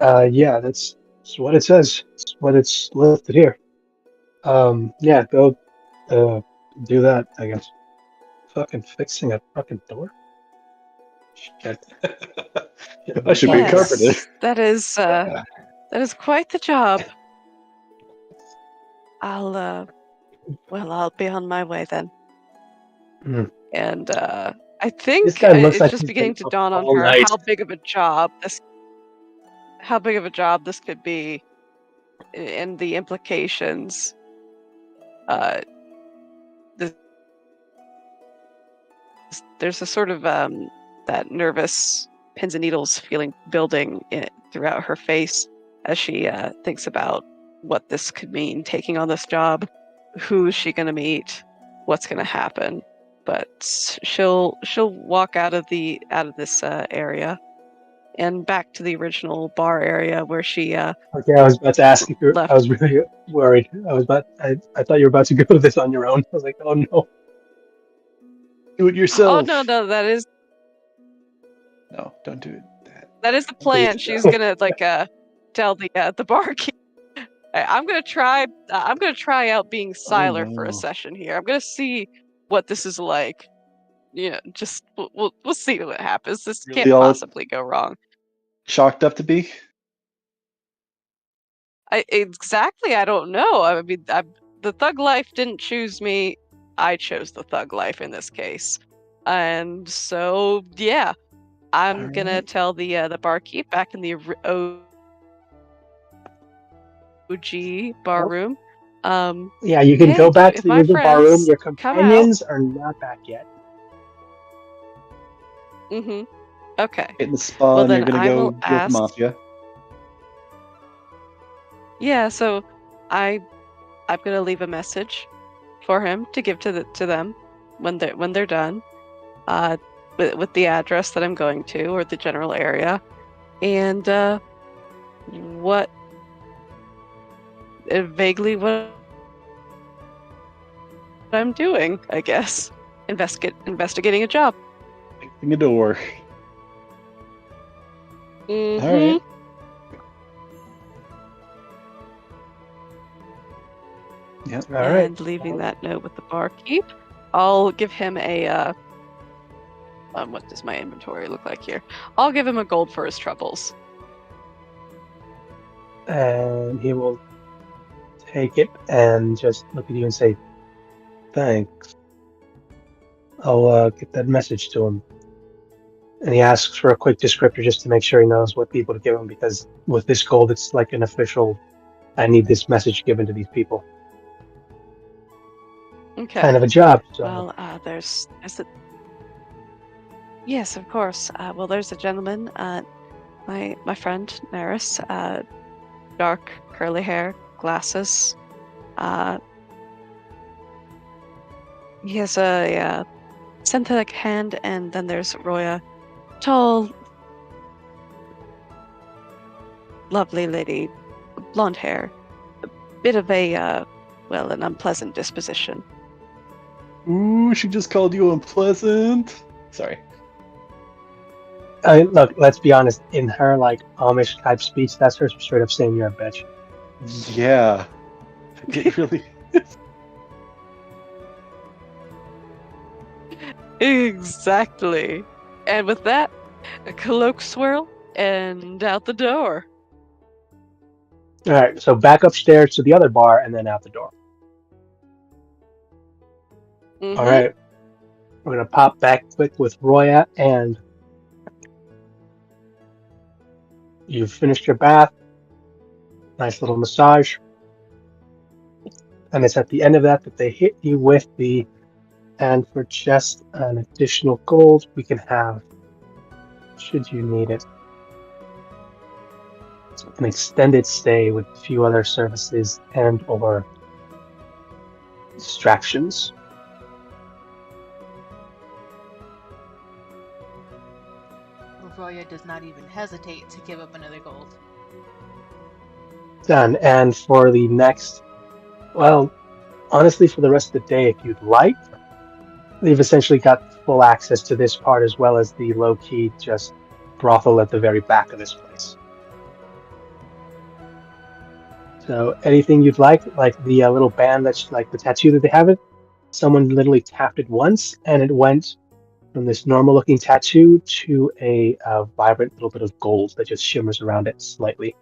Yeah, that's what it says. It's what it's listed here. Yeah, go do that, I guess. Fucking fixing a fucking door. Shit. I should be a carpenter. Yes, that is quite the job. I'll be on my way then. Mm. And I think This guy looks it's like just he's beginning been to up dawn on all her night. how big of a job this could be, and the implications. There's a sort of that nervous pins and needles feeling building throughout her face as she thinks about what this could mean, taking on this job. Who is she going to meet? What's going to happen? But she'll walk out of this area and back to the original bar area where she Okay, I was about to ask if you're. left. I was really worried. I thought you were about to go to this on your own. I was like, oh no. Do it yourself. Oh no, that is No, don't do it. that is the plan. She's gonna tell the barkeep. I'm gonna try out being Siler for a no. session here. I'm gonna see what this is like. You know, just we'll see what happens. This Really can't all- possibly go wrong. Chalked up to be? Exactly. I don't know. I mean, the thug life didn't choose me. I chose the thug life in this case, and so yeah, I'm gonna Alright. tell the barkeep back in the OG bar room. Yeah, you can Hey, go back to if the my usual bar room. friends Your come companions are not back yet. Mm-hmm. Okay. Get in the spa Well, and you're then gonna I go will deal with the ask. mafia. Yeah, so I'm gonna leave a message for him to give to them when they're done, with the address that I'm going to or the general area, and what vaguely what I'm doing, I guess. Investigating a job. Fixing a door. Mm-hmm. Alright. Yep. All right. And leaving that note with the barkeep. I'll give him a what does my inventory look like here? I'll give him a gold for his troubles. And he will take it and just look at you and say, "Thanks. I'll get that message to him." And he asks for a quick descriptor just to make sure he knows what people to give him, because with this gold, it's like an official, I need this message given to these people. Okay. Kind of a job. So. Well, there's a... Yes, of course. Well, there's a gentleman, my friend Neris, dark curly hair, glasses. He has a synthetic hand, and then there's Roya, tall, lovely lady, blonde hair, a bit of an unpleasant disposition. Ooh, she just called you unpleasant. Sorry. Look, let's be honest. In her like Amish type speech, that's her straight up saying you're a bitch. Yeah. It really is. Exactly. And with that, a cloak swirl and out the door. All right, so back upstairs to the other bar and then out the door. Mm-hmm. All right, we're gonna pop back quick with Roya, and you've finished your bath. Nice little massage, and it's at the end of that they hit you with the. And for just an additional gold, we can have, should you need it, an extended stay with a few other services and or distractions. Roya does not even hesitate to give up another gold. Done. And for the next, well, honestly, for the rest of the day, if you'd like, they've essentially got full access to this part as well as the low-key just brothel at the very back of this place. So anything you'd like the little band that's like the tattoo that they have it, someone literally tapped it once and it went from this normal looking tattoo to a vibrant little bit of gold that just shimmers around it slightly.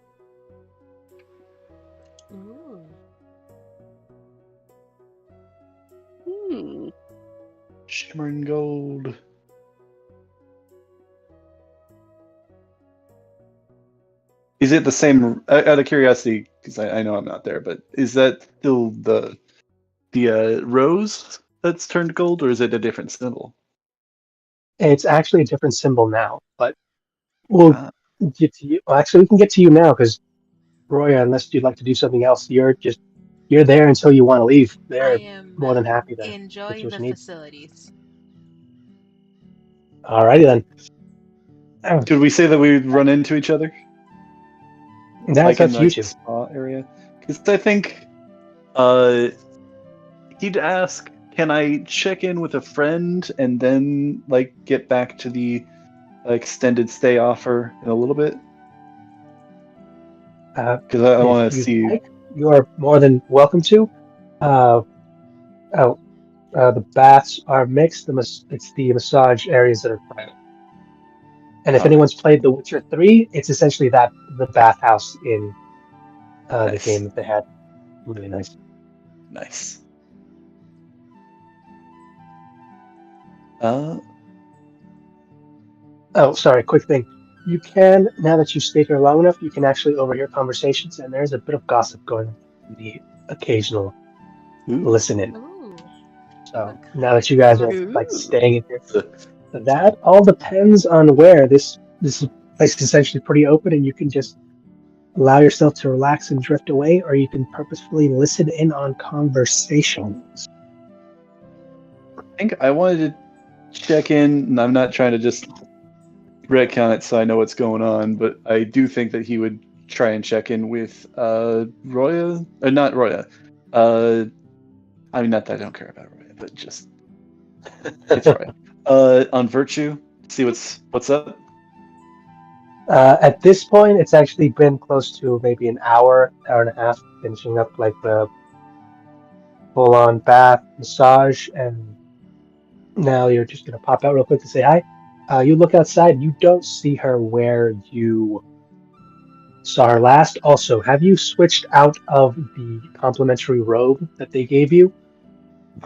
Ooh. Shimmering gold. Is it the same? Out of curiosity, because I know I'm not there, but is that still the rose that's turned gold, or is it a different symbol? It's actually a different symbol now, but we'll Ah. get to you. Well, actually, we can get to you now because Roya, unless you'd like to do something else, you're there until you want to leave. I They're am more than happy to get enjoying you what the you need. facilities. Alrighty then. Could we say that we run into each other? That's in you the two. spa area? Because I think he'd ask, can I check in with a friend and then like get back to the extended stay offer in a little bit? Because I want to see. Like, you are more than welcome to. The baths are mixed. It's the massage areas that are private. And if anyone's played The Witcher 3, it's essentially the bathhouse in the Nice. game that they had. Really nice. Nice. Oh, sorry, quick thing. You can, now that you've stayed here long enough, you can actually overhear conversations, and there's a bit of gossip going on in the occasional listen in. Ooh. So now that you guys are like Ooh. staying in here, that all depends on where this place is essentially pretty open, and you can just allow yourself to relax and drift away, or you can purposefully listen in on conversations. I think I wanted to check in, and I'm not trying to just retcon it so I know what's going on, but I do think that he would try and check in with Roya, or not Roya. I mean, not that I don't care about Roya, but just it's Roya. On Virtue, see what's up. At this point, it's actually been close to maybe an hour and a half, finishing up like the full-on bath, massage, and now you're just gonna pop out real quick to say hi. You look outside, you don't see her where you saw her last. Also, have you switched out of the complimentary robe that they gave you?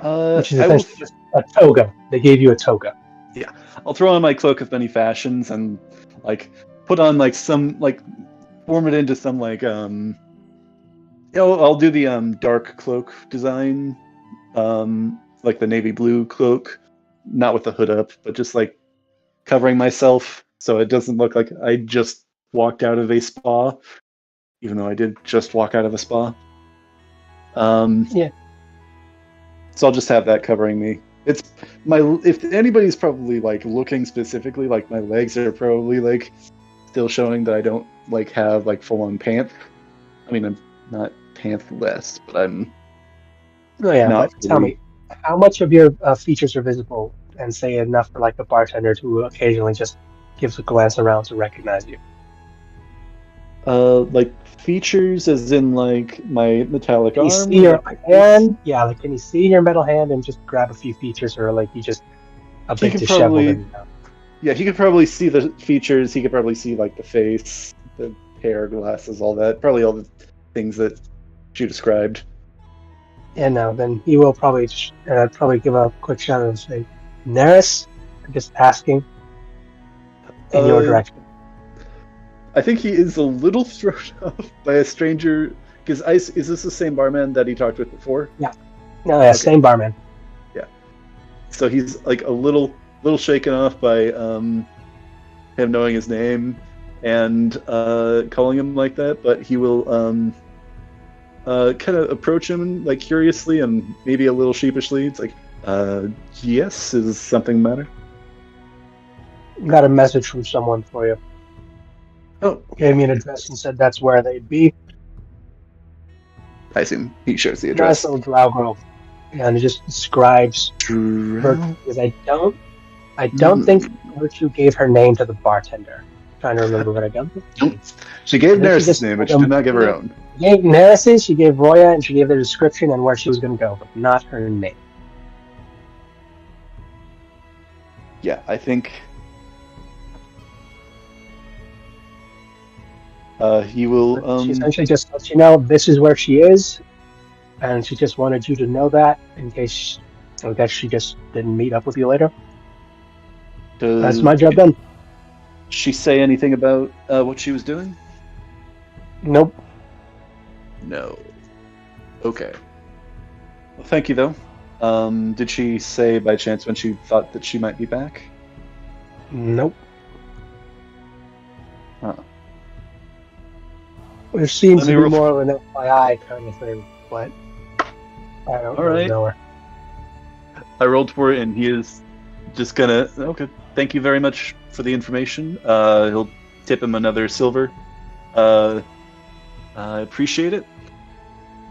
Which is essentially just a toga. They gave you a toga. Yeah, I'll throw on my cloak of many fashions and like put on like some like form it into some like I'll do the dark cloak design, like the navy blue cloak, not with the hood up, but just like covering myself so it doesn't look like I just walked out of a spa, even though I did just walk out of a spa. Yeah. So I'll just have that covering me, It's if anybody's probably like looking specifically, like my legs are probably like still showing that I don't like have like full on pants. I mean, I'm not pantsless, but I'm Oh yeah, not but tell fully. me, how much of your features are visible and say enough for like the bartender to occasionally just gives a glance around to recognize you? Like features as in like my metallic Can you arm see or your like my face. hand? Yeah, like can you see your metal hand and just grab a few features, or like you just a He bit could disheveled probably, and yeah, he could probably see the features. He could probably see like the face, the hair, glasses, all that. Probably all the things that you described. and then he will probably give a quick shout out and say, "Neris, I'm just asking in your Uh, direction." I think he is a little thrown off by a stranger. Because is this the same barman that he talked with before? Yeah, no, yeah, Okay. same barman. Yeah. So he's like a little shaken off by him knowing his name and calling him like that, but he will kind of approach him like curiously and maybe a little sheepishly. It's like, yes, is something the matter? Got a message from someone for you. Oh, Gave me an address and said that's where they'd be. I assume he shares the Nice address. little drow grove, and it just describes Virtue, because I don't think Virtue gave her name to the bartender. Trying to remember what I don't think. Nope. She gave I think she Neris' just name, but she told did not give her him- own. She gave Neris's, she gave Roya, and she gave the description and where she was going to go, but not her name. Yeah, I think he will. She essentially just lets you know this is where she is, and she just wanted you to know that in case I guess she just didn't meet up with you later. That's my job done. Did she say anything about what she was doing? Nope. No. Okay. Well, thank you, though. Did she say by chance when she thought that she might be back? Nope. Huh. There seems Let to me be roll- more of an FYI kind of thing, but I don't All really right. know her. I rolled for it, and he is just gonna. Okay, thank you very much for the information. He'll tip him another silver. I appreciate it,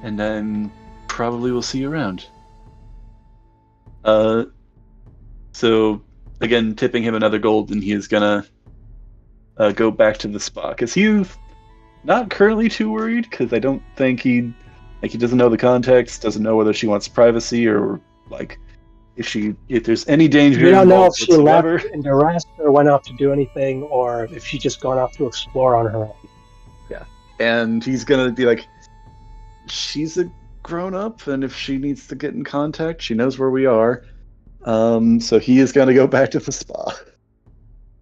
and then probably we'll see you around. So again, tipping him another gold, and he is gonna go back to the spa because he's not currently too worried because I don't think he doesn't know the context, doesn't know whether she wants privacy or like if there's any danger. We don't know if involved she whatsoever. left in duress or went off to do anything, or if she just gone off to explore on her own. And he's gonna be like, she's a grown up, and if she needs to get in contact, she knows where we are. So he is gonna go back to the spa,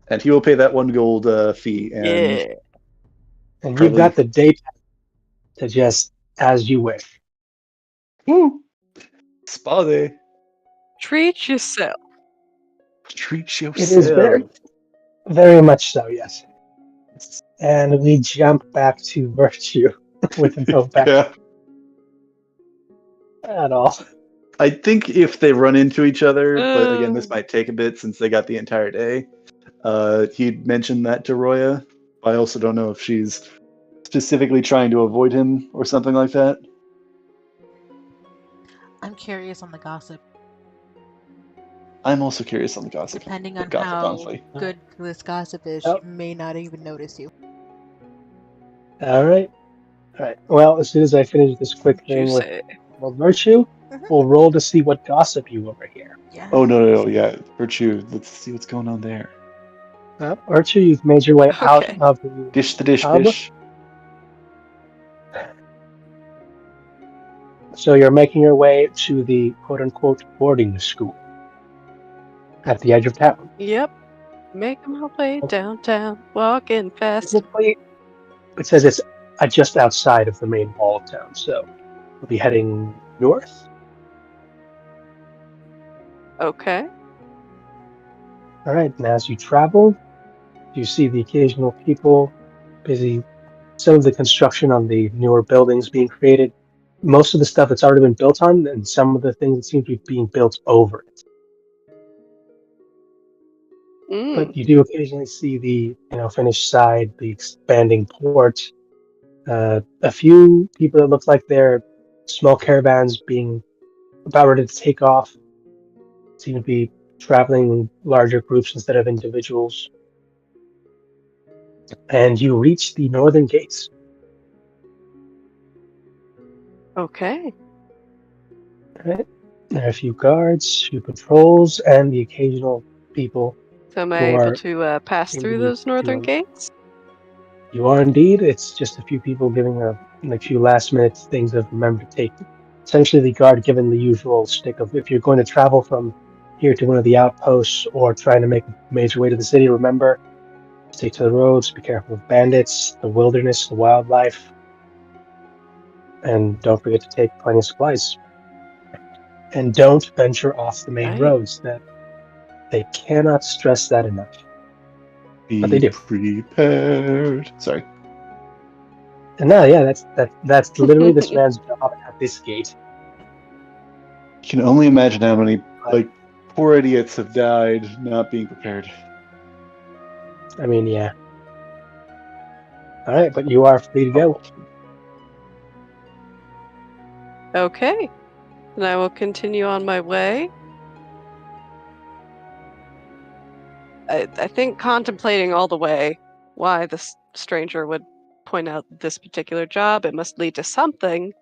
and he will pay that 1 gold fee. And Yeah. And Probably- you've got the date to just as you wish. woo, spa day. Treat yourself. Treat yourself. It is very much so, yes. And we jump back to Virtue with no back Yeah. at all. I think if they run into each other, but again, this Oh. might take a bit since they got the entire day. He'd mentioned that to Roya. I also don't know if she's specifically trying to avoid him or something like that. I'm curious on the gossip. I'm also curious on the gossip. Depending on Gossip, how honestly. good this gossip is, Oh. she may not even notice you. All right. Well, as soon as I finish this quick What'd you thing with say? Virtue, Mhm. we'll roll to see what gossip you overhear. Yeah. Oh no, yeah, Virtue. Let's see what's going on there. Virtue, you've made your way out Okay. of the Dish the dish Pub? dish. So you're making your way to the quote-unquote boarding school at the edge of town. Yep. Making my way downtown, walking fast. Basically, it says it's just outside of the main mall of town, so we'll be heading north. Okay. All right, and as you travel, you see the occasional people busy. Some of the construction on the newer buildings being created. Most of the stuff that's already been built on, and some of the things that seem to be being built over it. but you do occasionally see the finished side, the expanding port. A few people that look like they're small caravans being about ready to take off seem to be traveling in larger groups instead of individuals. And you reach the northern gates. Okay. Right? There are a few guards, a few patrols, and the occasional people So am I who able are to pass seem to through be those northern doing. gates? You are indeed. It's just a few people giving a few last minute things of remember to take. Essentially, the guard given the usual stick of if you're going to travel from here to one of the outposts or trying to make a major way to the city, remember, stay to the roads, be careful of bandits, the wilderness, the wildlife, and don't forget to take plenty of supplies. And don't venture off the main Right. roads. That they cannot stress that enough. But they Be do. prepared. Sorry. And now, yeah, that's literally this man's job at this gate. Can only imagine how many But, poor idiots have died not being prepared. I mean, yeah. All right, but you are free to go. Okay. Then I will continue on my way. I think contemplating all the way why this stranger would point out this particular job, it must lead to something.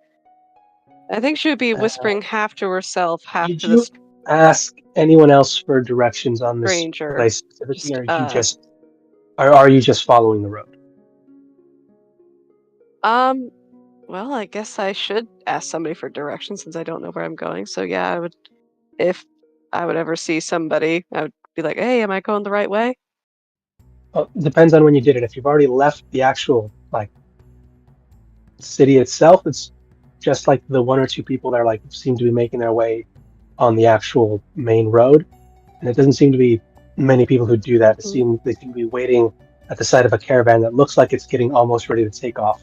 I think she would be whispering half to herself, half Did to the you ask anyone else for directions on this stranger. place specifically, Just, or are you just following the road? well, I guess I should ask somebody for directions since I don't know where I'm going. So yeah, I would, if I would ever see somebody, I would be like, hey, am I going the right way? Well, it depends on when you did it. If you've already left the actual city itself, it's just like the one or two people that are seem to be making their way on the actual main road, and it doesn't seem to be many people who do that. They seem to be waiting at the side of a caravan that looks like it's getting almost ready to take off.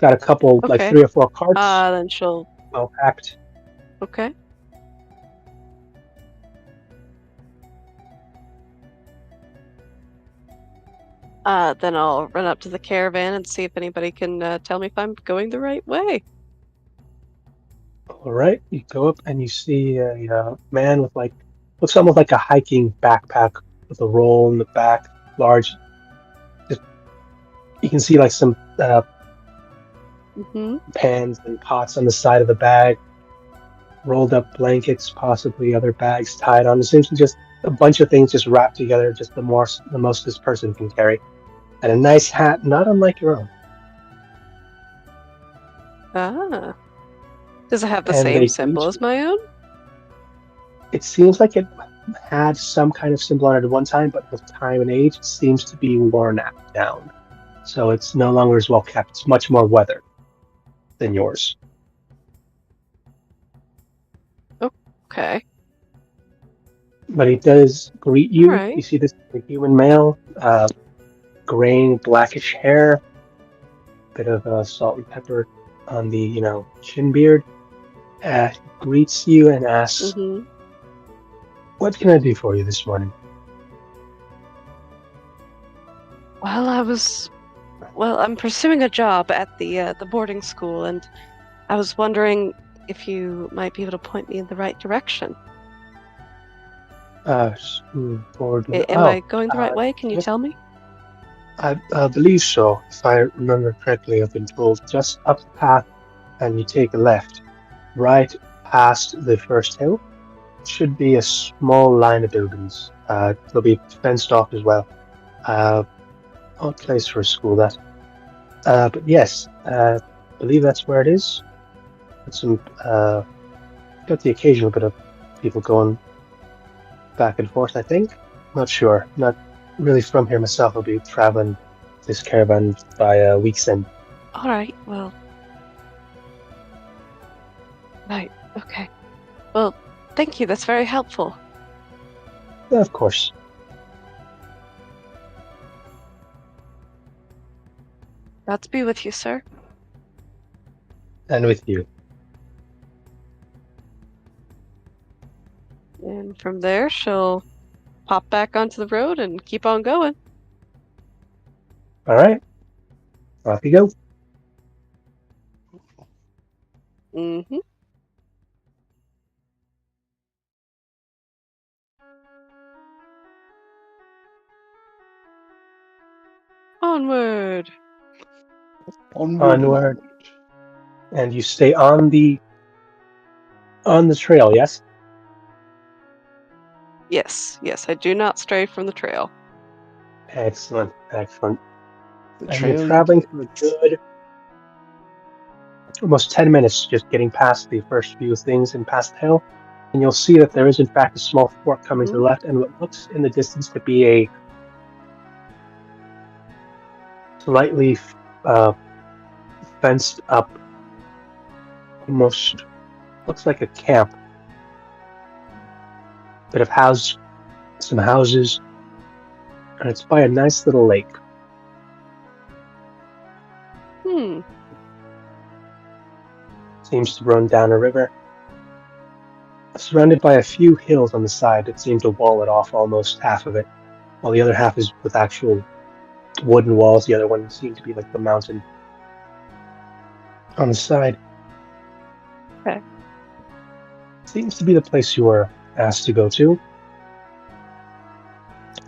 Got a couple, like Okay. 3 or 4 carts, Then she'll, well packed. okay. Then I'll run up to the caravan and see if anybody can tell me if I'm going the right way. All right, you go up and you see a man with looks almost like a hiking backpack with a roll in the back, large. Just, you can see some pans and pots on the side of the bag, rolled up blankets, possibly other bags tied on. Essentially, just a bunch of things just wrapped together, just the most this person can carry, and a nice hat, not unlike your own. Ah. Does it have the And same they symbol greet as you. my own? It seems like it had some kind of symbol on it at one time, but with time and age, it seems to be worn down. So it's no longer as well kept. It's much more weathered than yours. Okay. But he does greet you. All right. You see this human male, graying blackish hair, bit of salt and pepper on the chin beard. Greets you and asks, "What can I do for you this morning?" Well, I'm pursuing a job at the boarding school, and I was wondering if you might be able to point me in the right direction. Am I going the right way? Can you tell me? I believe so. If I remember correctly, I've been told just up the path and you take a left. Right past the first hill should be a small line of buildings. They'll be fenced off as well. Odd place for a school, that. But yes, I believe that's where it is. Got the occasional bit of people going back and forth, I think. Not sure. Not really from here myself. I'll be traveling this caravan by a week's end. All right. Well. Right. Okay. Well, thank you. That's very helpful. Yeah, of course. God be with you, sir. And with you. And from there, she'll pop back onto the road and keep on going. All right. Off you go. Mm-hmm. Onward. Onward. And you stay on the trail, yes? Yes, I do not stray from the trail. Excellent. The And you're trail traveling for a good almost 10 minutes just getting past the first few things and past the hill. And you'll see that there is, in fact, a small fork coming to the left, and what looks in the distance to be a slightly fenced up, almost looks like a camp. Bit of some houses, and it's by a nice little lake. Seems to run down a river, surrounded by a few hills on the side that seem to wall it off almost half of it, while the other half is with actual wooden walls. The other one seems to be like the mountain on the side. Okay. Seems to be the place you were asked to go to.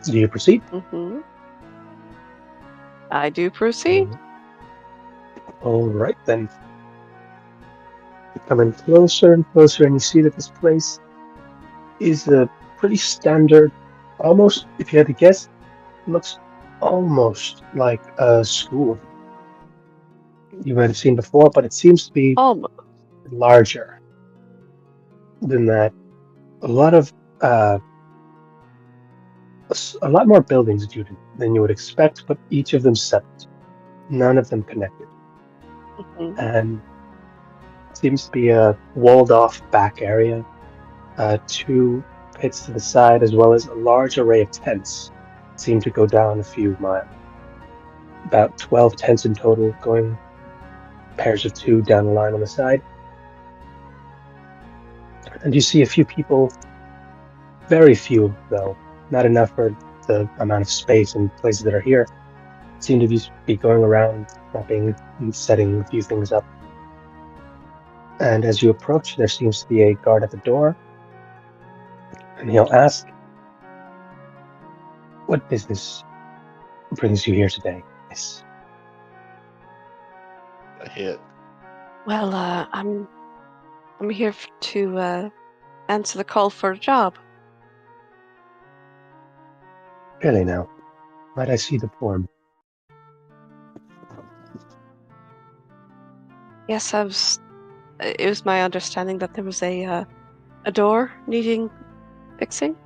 Do you proceed? Mm-hmm. I do proceed. All right, then. You're coming closer and closer, and you see that this place is a pretty standard, almost, if you had to guess, looks almost like a school you might have seen before, but it seems to be Almost. larger than that. A lot more buildings than you would expect, but each of them separate, none of them connected. Mm-hmm. And it seems to be a walled-off back area, 2 pits to the side, as well as a large array of tents seem to go down a few miles. About 12 tents in total, going pairs of 2 down the line on the side. And you see a few people, very few though, not enough for the amount of space and places that are here, seem to be going around prepping and setting a few things up. And as you approach, there seems to be a guard at the door, and he'll ask, "What business brings you here today, miss?" A hit. Well, I'm here to answer the call for a job. Really now? Might I see the form? Yes, it was my understanding that there was a door needing fixing.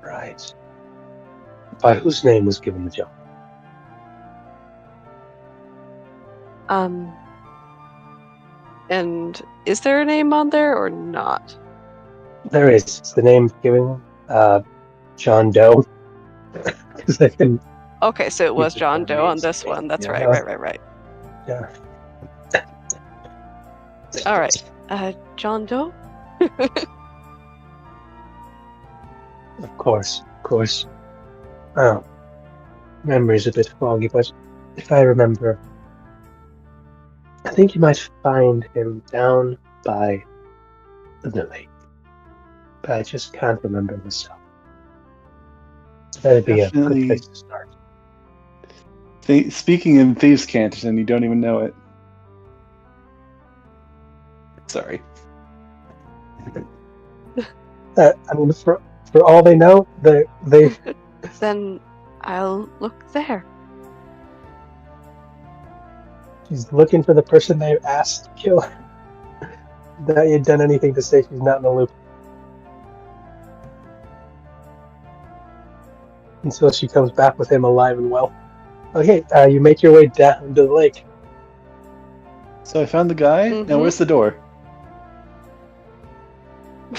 Right. By whose name was given the job? And is there a name on there or not? There is. It's the name given, John Doe. Because I can. Okay, so it was Keep the John Doe on names this straight. one. That's Yeah, right. Yeah. All right. John Doe? Of course. Oh, memory's a bit foggy, but if I remember, I think you might find him down by the lake. But I just can't remember myself. That'd be a Definitely. good place to start. Speaking in Thieves' Cant, and you don't even know it. Sorry. I mean, for all they know, they Then I'll look there. she's looking for the person they asked to kill. That you'd done anything to say she's not in the loop. And so she comes back with him alive and well. Okay, you make your way down to the lake. So I found the guy. Now Mhm. where's the door?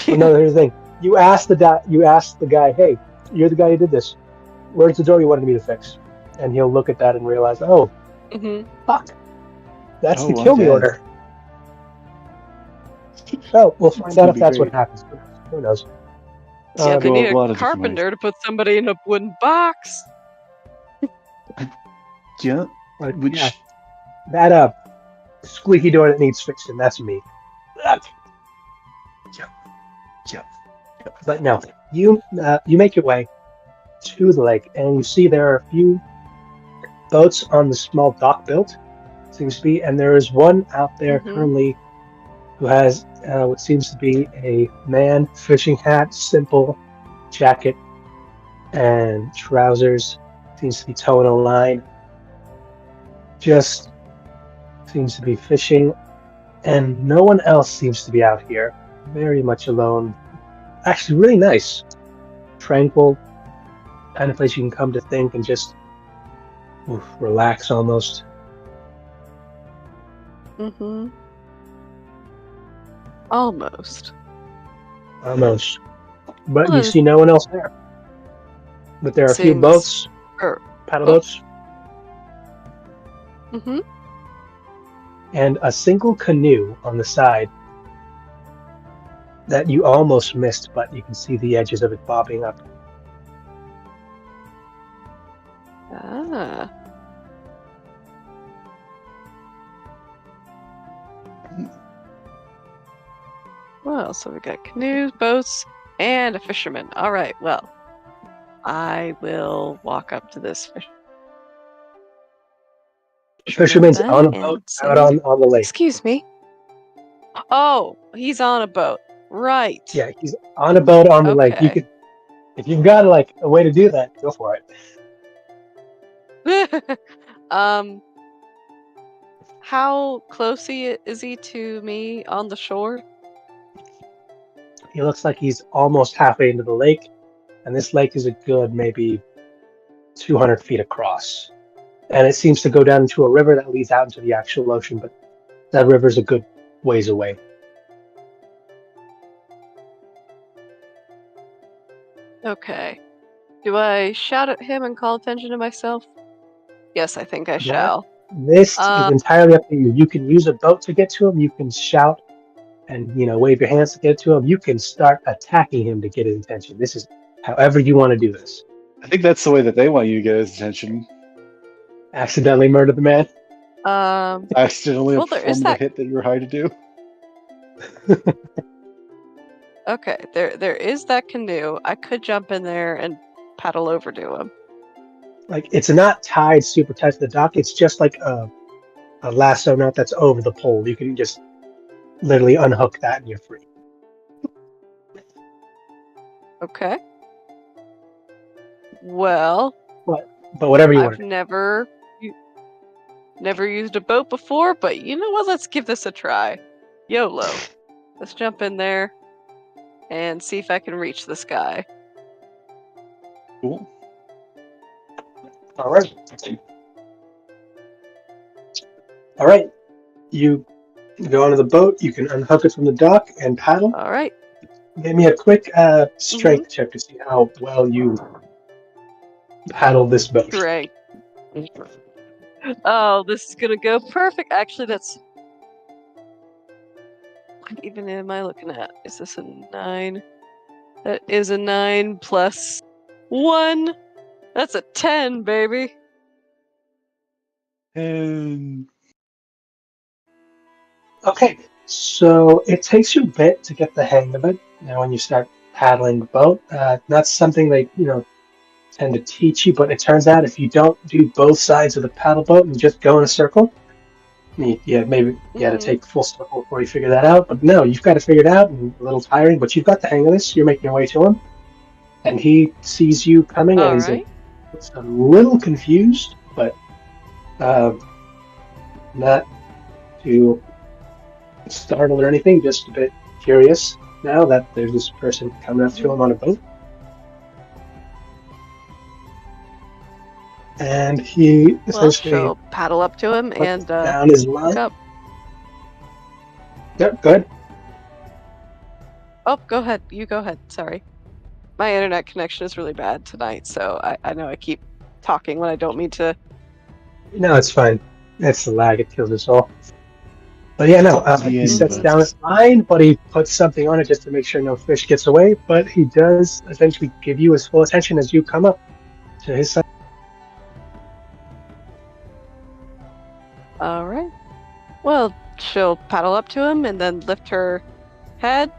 Well, no, here's the thing. You asked the guy, "Hey, you're the guy who did this. Where's the door you wanted me to fix?" And he'll look at that and realize, "Oh, Mm-hmm. fuck, that's Oh, the I'm kill me dead. order." Oh, we'll find It's out gonna if be that's what great. happens. Who knows? Yeah, they go need a lot a of different ways. carpenter to put somebody in a wooden box. Yeah. Like, Which yeah, that squeaky door that needs fixing. That's me. yeah. But no, you make your way to the lake, and you see there are a few boats on the small dock built, seems to be, and there is one out there Mhm. currently who has what seems to be a man fishing hat, simple jacket, and trousers. Seems to be towing a line. Just seems to be fishing, and no one else seems to be out here. Very much alone. Actually, really nice, tranquil, kind of place you can come to think and just relax almost. Mhm. Almost. Almost. But Well, you see no one else there. But there are a few seems- boats, Or paddle oh. boats, Mhm. and a single canoe on the side that you almost missed, but you can see the edges of it bobbing up. Ah. Well, so we got canoes, boats, and a fisherman. All right. Well, I will walk up to this Fisherman's then on a and boat say, out on the lake. Excuse me. Oh, he's on a boat. Right. Yeah, he's on a boat on the lake. You Okay. could, if you've got like a way to do that, go for it. How close is he to me on the shore? He looks like he's almost halfway into the lake, and this lake is a good maybe 200 feet across. And it seems to go down into a river that leads out into the actual ocean, but that river's a good ways away. Okay. Do I shout at him and call attention to myself? Yes, I think I shall. This is entirely up to you. You can use a boat to get to him. You can shout and wave your hands to get to him. You can start attacking him to get his attention. This is however you want to do this. I think that's the way that they want you to get his attention. Accidentally murder the man. Accidentally Well, there is perform the that- hit that you were hired to do. Okay, there is that canoe. I could jump in there and paddle over to him. Like, it's not tied super tight to the dock. It's just like a lasso knot that's over the pole. You can just literally unhook that and you're free. Okay. Well, But whatever you want I've to do. never used a boat before, but you know what? Let's give this a try. YOLO. Let's jump in there and see if I can reach this guy. Cool. All right. All right. You go onto the boat. You can unhook it from the dock and paddle. All right. Give me a quick strength check to see how well you paddle this boat. Great. Oh, this is gonna go perfect. Actually, that's. What even am I looking at? Is this a 9? That is a 9 plus 1. That's a 10, baby. And Okay, so it takes you a bit to get the hang of it. Now, when you start paddling the boat, that's something they tend to teach you. But it turns out if you don't do both sides of the paddle boat and just go in a circle, maybe you had to take full circle before you figure that out. But no, you've got to figure it out, and a little tiring. But you've got the hang of this. You're making your way to him, and he sees you coming, and he's a little confused, but not too startled or anything, just a bit curious now that there's this person coming up to him on a boat. And he essentially she'll paddle up to him and down his line. look up. Yep, go ahead. Oh, go ahead. You go ahead. Sorry. My internet connection is really bad tonight, so I know I keep talking when I don't mean to. No, it's fine. It's the lag. It kills us all. But yeah, no, The he sets down invoice. his line, but he puts something on it just to make sure no fish gets away. But he does eventually give you his full attention as you come up to his side. All right. Well, she'll paddle up to him and then lift her head,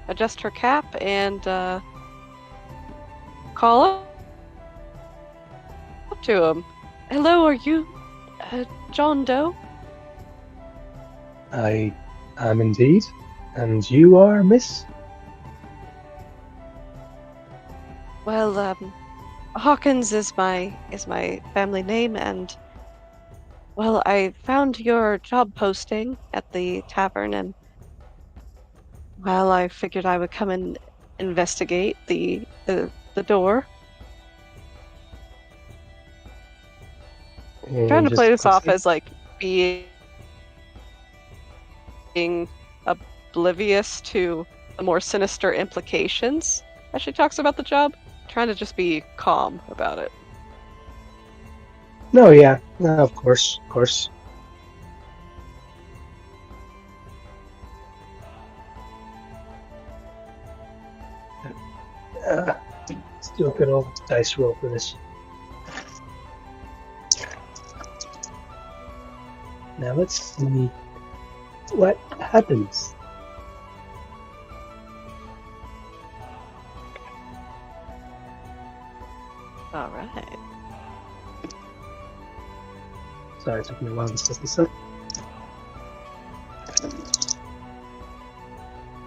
adjust her cap, and call up to him. Hello, are you John Doe? I am indeed. And you are, miss? Well, Hawkins is my family name, and well, I found your job posting at the tavern, and well, I figured I would come and investigate the door. Trying And to play just this off proceed. as like being oblivious to the more sinister implications as she talks about the job. Trying to just be calm about it. No, yeah. No, of course, of course. Let's do a good old dice roll for this. Now let's see what happens. All right. Sorry, it took me a while to set this up.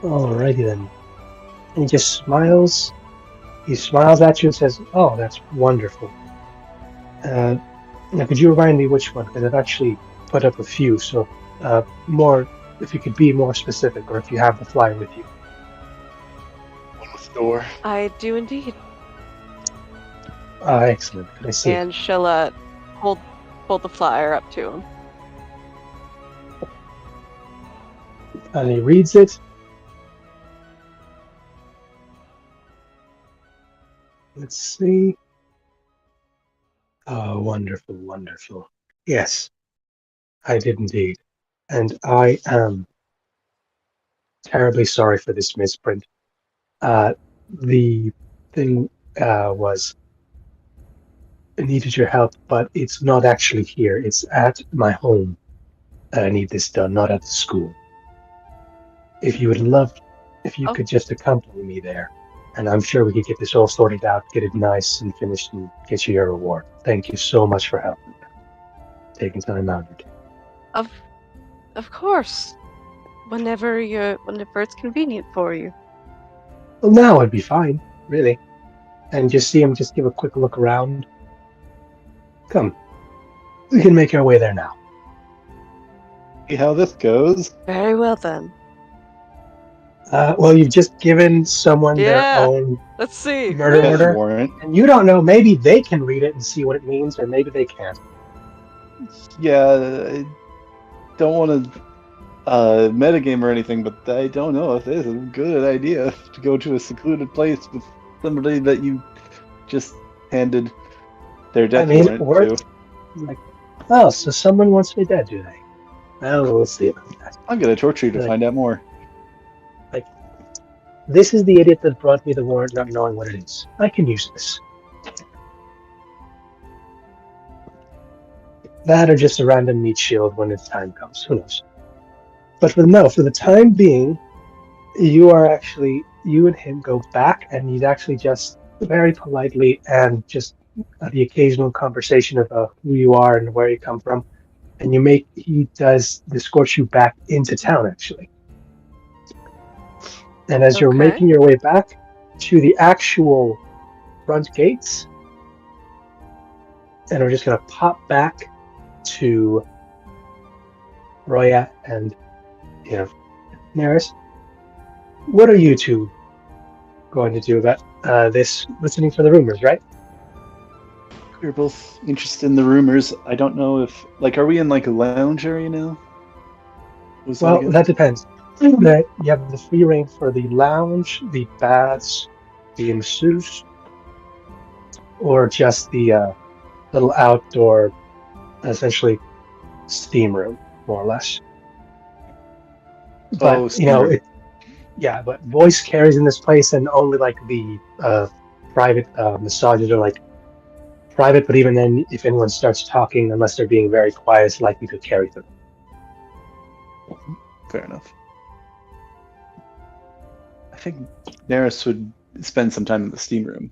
Alrighty then. And he just smiles. He smiles at you and says, "Oh, that's wonderful. Now, could you remind me which one? Because I've actually put up a few. So, more, if you could be more specific, or if you have the flyer with you." One with the door. I do indeed. Excellent. Can I see it? And she'll hold the flyer up to him. And he reads it. Let's see. Oh, wonderful, wonderful. Yes, I did indeed. And I am terribly sorry for this misprint. The thing was, I needed your help, but it's not actually here. It's at my home that I need this done, not at the school. If you Oh. could just accompany me there, and I'm sure we could get this all sorted out, get it nice and finished, and get you your reward. Thank you so much for helping, taking time out of your day. Of course. Whenever it's convenient for you. Well, now I'd be fine, really. And just see him just give a quick look around. Come, we can make our way there now. See how this goes. Very well then. Well, you've just given someone their Yeah. own Let's see. murder Death order, warrant. and you don't know. Maybe they can read it and see what it means, or maybe they can't. Yeah, I don't want to metagame or anything, but I don't know if this is a good idea to go to a secluded place with somebody that you just handed their death warrant worth. to. Like, oh, so someone wants me dead, do they? Well, we'll see about that. I'm gonna torture you to Like- find out more. This is the idiot that brought me the warrant, not knowing what it is. I can use this. That or just a random meat shield when its time comes. Who knows? But for the time being, you and him go back, and he's actually just very politely and just the occasional conversation about who you are and where you come from, and he does escort you back into town, actually. And as you're Okay. making your way back to the actual front gates, and we're just going to pop back to Roya and Neris. What are you two going to do about this? Listening for the rumors, right? We're both interested in the rumors. I don't know if, are we in a lounge area now? Was Well, again? that depends. You have the free reign for the lounge, the baths, the masseuse, or just the little outdoor, essentially, steam room, more or less. But Oh, you know, steam but voice carries in this place, and only like the private massages are like private. But even then, if anyone starts talking, unless they're being very quiet, it's likely to carry through. Fair enough. I think Neris would spend some time in the steam room.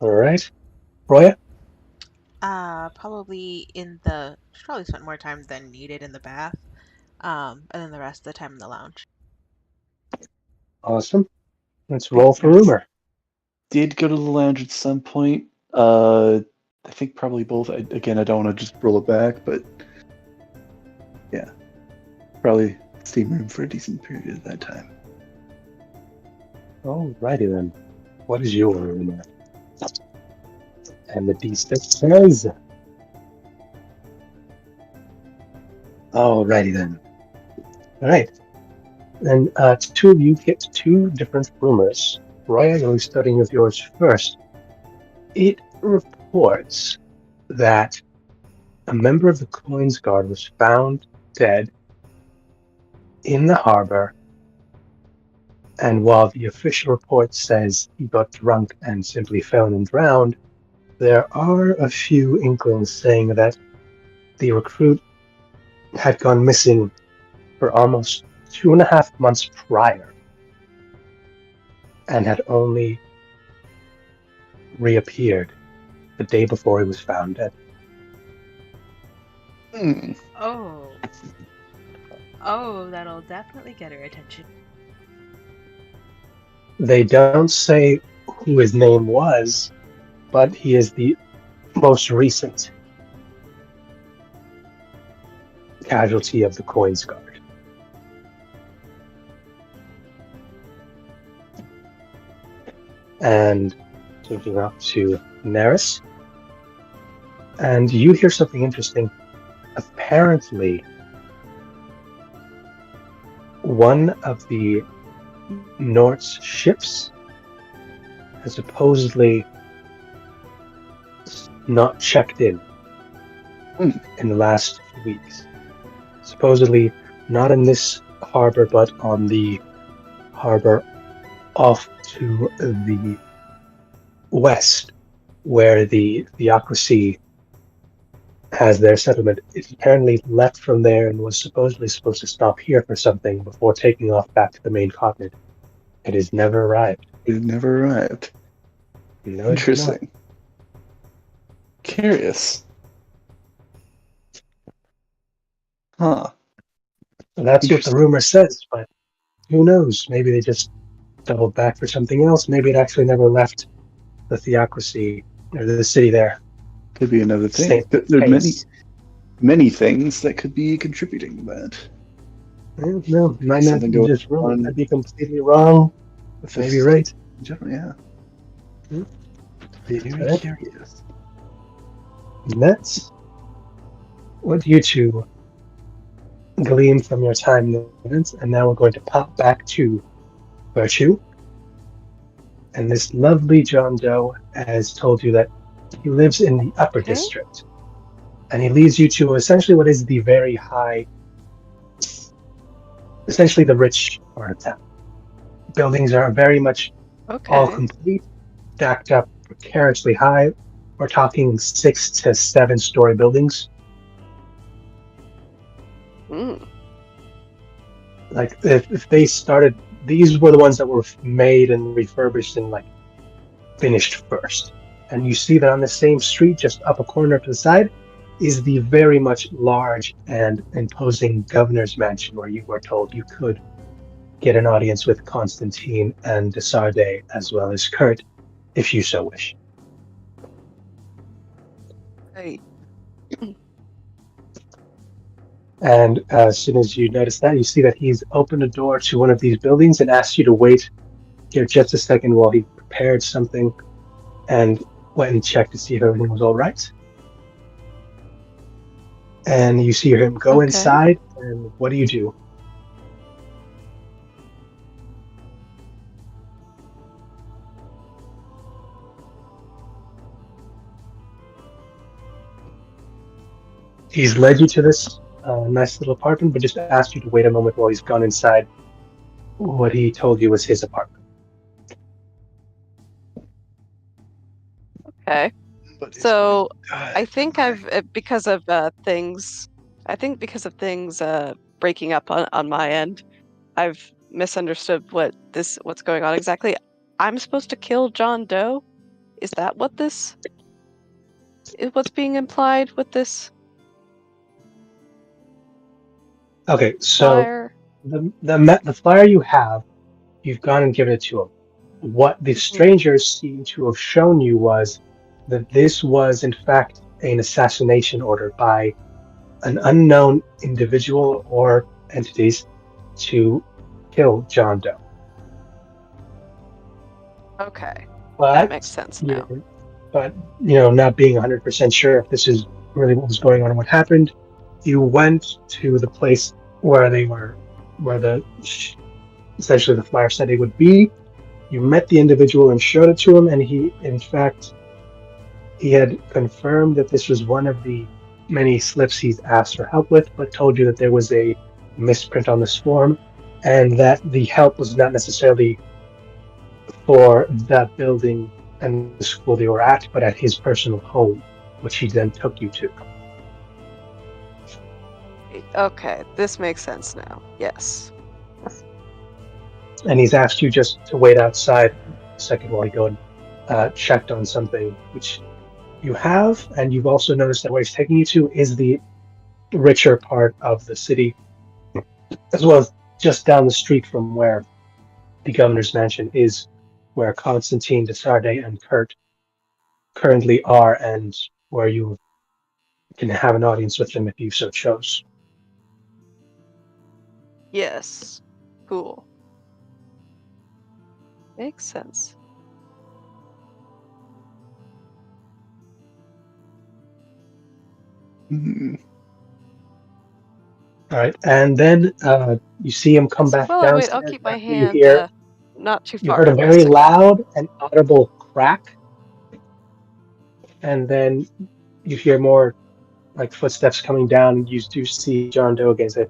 All right, Roya. Probably in the. Should probably spend more time than needed in the bath. And then the rest of the time in the lounge. Awesome. Let's roll for rumor. Did go to the lounge at some point. I think probably both. Again, I don't want to just roll it back, but yeah, probably steam room for a decent period of that time. Alrighty then. What is your rumor? And the D6 says. Alrighty then. Alright. Then two of you get two different rumors. Roya, you'll be starting with yours first. It reports that a member of the Coins Guard was found dead in the harbor, and while the official report says he got drunk and simply fell and drowned, there are a few inklings saying that the recruit had gone missing for almost 2.5 months prior and had only reappeared the day before he was found dead. Oh. Oh, that'll definitely get her attention. They don't say who his name was, but he is the most recent casualty of the Coins Guard. And moving up to Neris. And you hear something interesting. Apparently, one of the Nort's ships has supposedly not checked in the last few weeks. Supposedly not in this harbor, but on the harbor off to the west, where the theocracy has their settlement. It apparently left from there and was supposedly supposed to stop here for something before taking off back to the main continent. It has never arrived. It never arrived. No, interesting. Curious. Huh. That's what the rumor says, but who knows? Maybe they just doubled back for something else. Maybe it actually never left the theocracy or the city there. Could be another thing. There are many things that could be contributing to that. No, might not be just wrong. I'd be completely wrong. Maybe right. Yeah. Very curious. That's what you two glean from your time moments, and now we're going to pop back to Virtue. And this lovely John Doe has told you that he lives in the upper district. And he leads you to essentially what is the very high, essentially the rich part of town. Buildings are very much all complete, stacked up precariously high. We're talking 6 to 7 story buildings. Like if they started, these were the ones that were made and refurbished and like finished first. And you see that on the same street, just up a corner to the side, is the very much large and imposing governor's mansion where you were told you could get an audience with Constantine and Desarde as well as Kurt, if you so wish. Right. And as soon as you notice that, you see that he's opened a door to one of these buildings and asked you to wait here just a second while he prepared something and went and checked to see if everything was all right. And you see him go inside, and what do you do? He's led you to this nice little apartment, but just asked you to wait a moment while he's gone inside what he told you was his apartment. Okay. But it's So God, I think I've because of things. I think because of things breaking up on my end, I've misunderstood what's going on exactly. I'm supposed to kill John Doe? Is that what this is? What's being implied with this Okay, so flyer? the flyer you have, you've gone and given it to him. What the Mhm. strangers seem to have shown you was that this was in fact an assassination order by an unknown individual or entities to kill John Doe. Okay, that makes But sense you now. but not being 100% sure if this is really what was going on and what happened, you went to the place where the essentially the flyer said it would be. You met the individual and showed it to him, and in fact, he had confirmed that this was one of the many slips he's asked for help with, but told you that there was a misprint on this form, and that the help was not necessarily for that building and the school they were at, but at his personal home, which he then took you to. Okay, this makes sense now. Yes. And he's asked you just to wait outside a second while he go and checked on something, which you have, and you've also noticed that where he's taking you to is the richer part of the city, as well as just down the street from where the governor's mansion is, where Constantine, Desarde, and Kurt currently are, and where you can have an audience with them if you so chose. Yes. Cool. Makes sense. Hmm. All right, and then you see him come Yes. back While I wait, I'll downstairs keep my after hand not too you far heard a from the very sickle. loud and audible crack, and then you hear more like footsteps coming down, and you do see John Doe again. Say,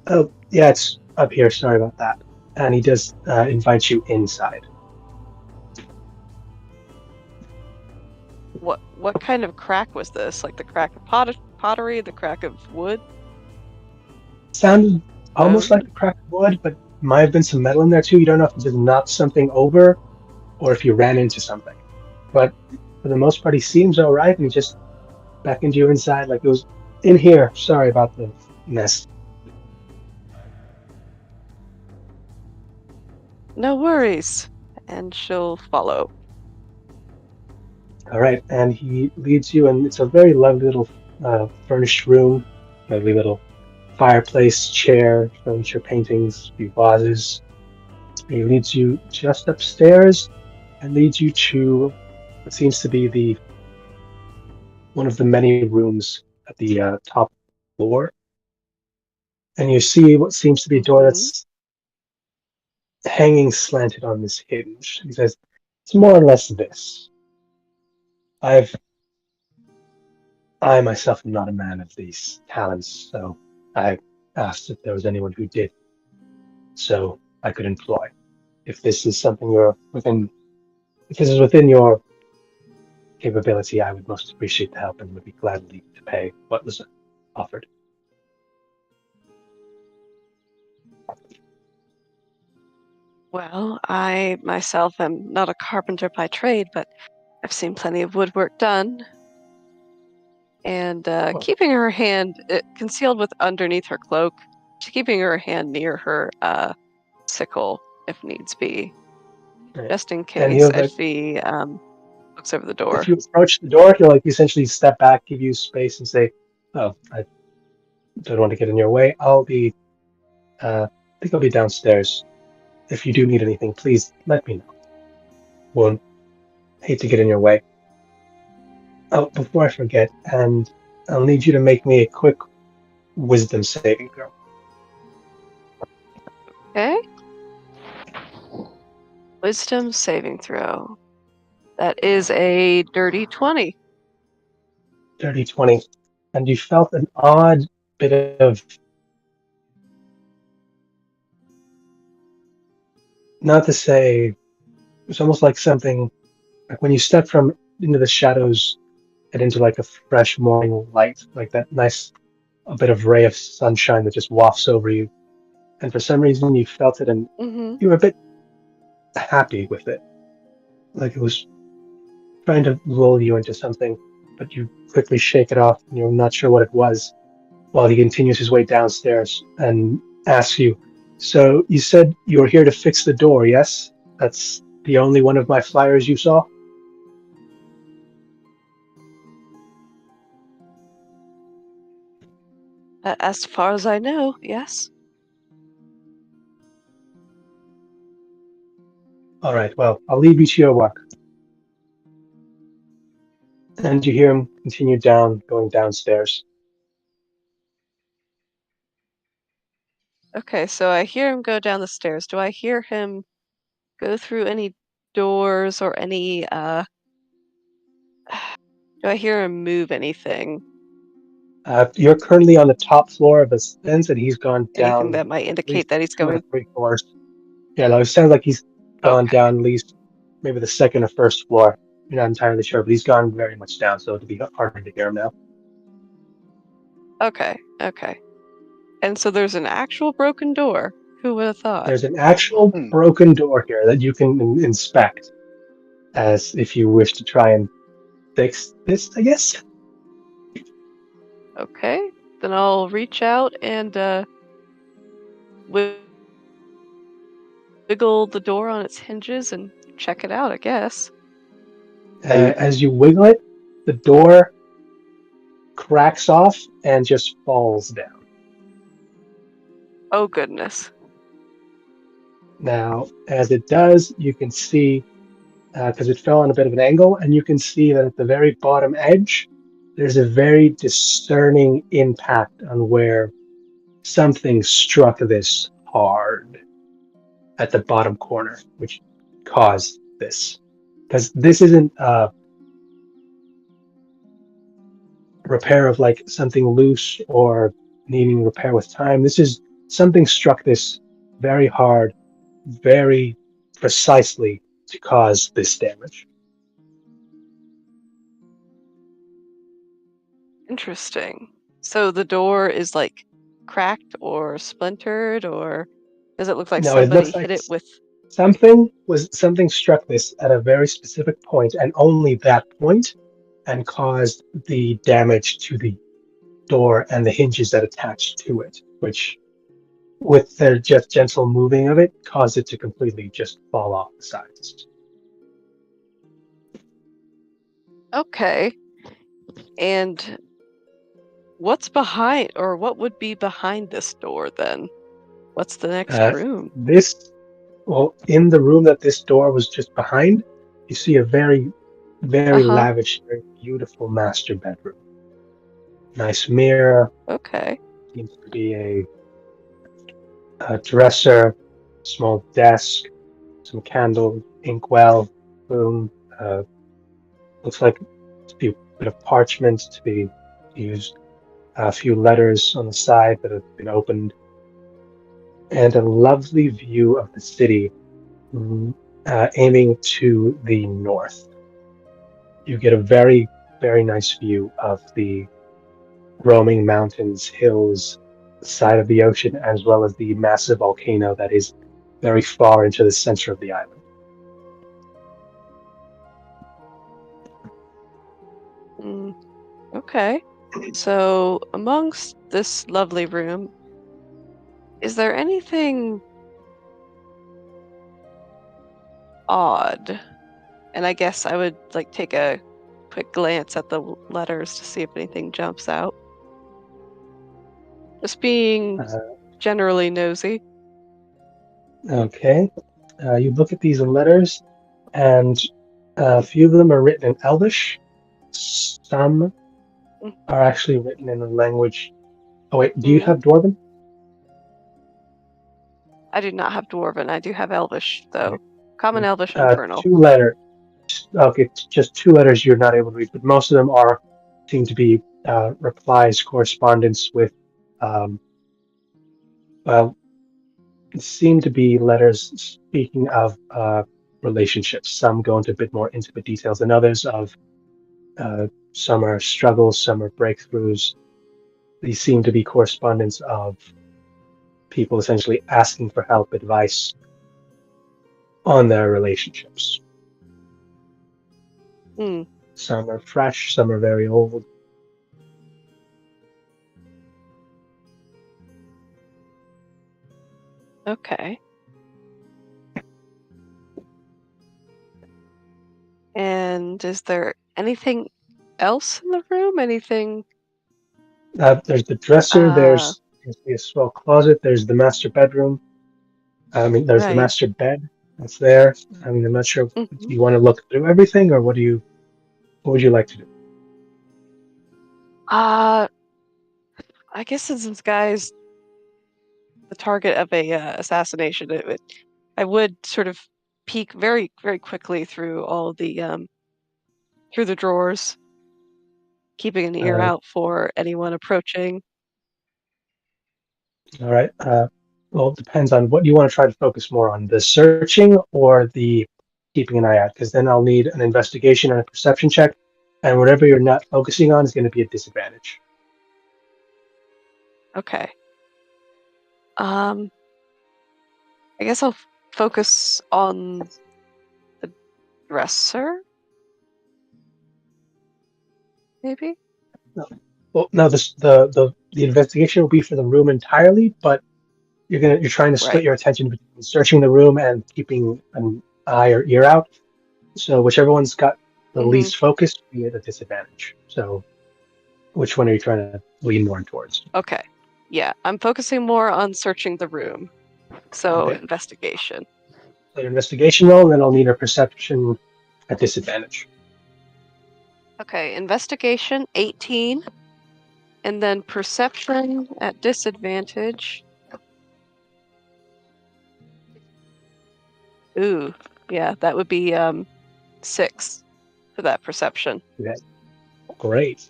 "Oh, yeah, it's up here. Sorry about that." And he does invite you inside. What kind of crack was this? Like the crack of pottery, the crack of wood, Sounded almost like bone? the crack of wood, but might have been some metal in there too. You don't know if he just knocked something over or if you ran into something. But for the most part, he seems all right, and he just beckoned you inside like it was in here. Sorry about the mess. No worries. And she'll follow. All right, and he leads you, and it's a very lovely little furnished room, lovely little fireplace, chair, furniture, paintings, few vases. He leads you just upstairs and leads you to what seems to be the one of the many rooms at the top floor. And you see what seems to be a door Mm-hmm. that's hanging slanted on this hinge. He says, "It's more or less this. I've I myself am not a man of these talents, so I asked if there was anyone who did, so I could employ. If this is something if this is within your capability, I would most appreciate the help and would be gladly to pay what was offered." Well, I myself am not a carpenter by trade, but I've seen plenty of woodwork done. And Well, keeping her hand concealed with underneath her cloak, she's keeping her hand near her sickle if needs be, right. just in And case if he looks over the if door. you approach the door, he'll like essentially step back, give you space, and say, "Oh, I don't want to get in your way. I think I'll be downstairs. If you do need anything, please let me know. Won't hate to get in your way. Oh, before I forget, and I'll need you to make me a quick wisdom saving throw. Okay. Wisdom saving throw. That is a dirty 20. Dirty 20. and you felt an odd bit of, not to say, it's almost like something, like when you step from into the shadows and into like a fresh morning light, like that nice a bit of ray of sunshine that just wafts over you. And for some reason you felt it and Mm-hmm. you were a bit happy with it. Like it was trying to lull you into something, but you quickly shake it off and you're not sure what it was, while he continues his way downstairs and asks you, "So you said you were here to fix the door, yes? That's the only one of my flyers you saw?" As far as I know, yes. All right, well, I'll leave you to your work. And you hear him continue going downstairs. Okay, so I hear him go down the stairs. Do I hear him go through any doors or any do I hear him move anything? You're currently on the top floor of his fence, and he's gone Anything down that might at least indicate that he's 2 or going? 3 floors. Yeah, no, it sounds like he's gone Okay. down at least maybe the second or first floor. You're not entirely sure, but he's gone very much down, so it'd be harder to hear him now. Okay. Okay. And so there's an actual broken door. Who would have thought? There's an actual Hmm. broken door here that you can inspect, as if you wish to try and fix this, I guess. Okay. Then I'll reach out and wiggle the door on its hinges and check it out, I guess. As you wiggle it, the door cracks off and just falls down. Oh goodness. Now, as it does, you can see, because it fell on a bit of an angle, and you can see that at the very bottom edge, there's a very discerning impact on where something struck this hard at the bottom corner, which caused this. Because this isn't a repair of like something loose or needing repair with time. This is something struck this very hard, very precisely to cause this damage. Interesting. So the door is like cracked or splintered, or does it look like No, it somebody looks hit like it with? something struck this at a very specific point and only that point, and caused the damage to the door and the hinges that attach to it, which with their just gentle moving of it caused it to completely just fall off the sides. Okay. And what's behind, or what would be behind this door then? What's the next room? In the room that this door was just behind, you see a very, very Uh-huh. lavish, very beautiful master bedroom. Nice mirror, Okay. seems to be a dresser, small desk, some candles, inkwell, boom. Looks like to be a bit of parchment to be used, a few letters on the side that have been opened, and a lovely view of the city aiming to the north. You get a very, very nice view of the roaming mountains, hills, side of the ocean, as well as the massive volcano that is very far into the center of the island. Okay. So amongst this lovely room, is there anything odd? And I guess I would like take a quick glance at the letters to see if anything jumps out. Just being generally nosy. Okay. You look at these letters, and a few of them are written in Elvish. Some are actually written in a language. Oh, wait, do you have Dwarven? I do not have Dwarven. I do have Elvish, though. Okay. Common Elvish and Infernal. 2 letters. Okay, just 2 letters you're not able to read, but most of them are seem to be replies, correspondence with, well, seem to be letters speaking of relationships. Some go into a bit more intimate details than others. Some are struggles, some are breakthroughs. These seem to be correspondence of people essentially asking for help, advice on their relationships. Hmm. Some are fresh, some are very old. Okay. And is there anything else in the room? Anything? There's the dresser, there's a small closet, there's the master bedroom. There's the Right. master bed that's there. I'm not sure if Mhm. you want to look through everything or what would you like to do? I guess since this guy's the target of a assassination, I would sort of peek very, very quickly through all the through the drawers, keeping an ear Uh, out for anyone approaching. all right. Well, it depends on what you want to try to focus more on, the searching or the keeping an eye out, because then I'll need an investigation and a perception check, and whatever you're not focusing on is going to be a disadvantage. Okay. Um, I guess I'll focus on the dresser, maybe? Well, no, the investigation will be for the room entirely, but you're trying to split Right. your attention between searching the room and keeping an eye or ear out. So whichever one's got the Mm-hmm. least focus will be at a disadvantage. So which one are you trying to lean more towards? Okay. Yeah, I'm focusing more on searching the room. So Okay. investigation. So your investigation roll, then I'll need a perception at disadvantage. Okay, investigation 18, and then perception at disadvantage. Ooh, yeah, that would be 6 for that perception. Okay. Great.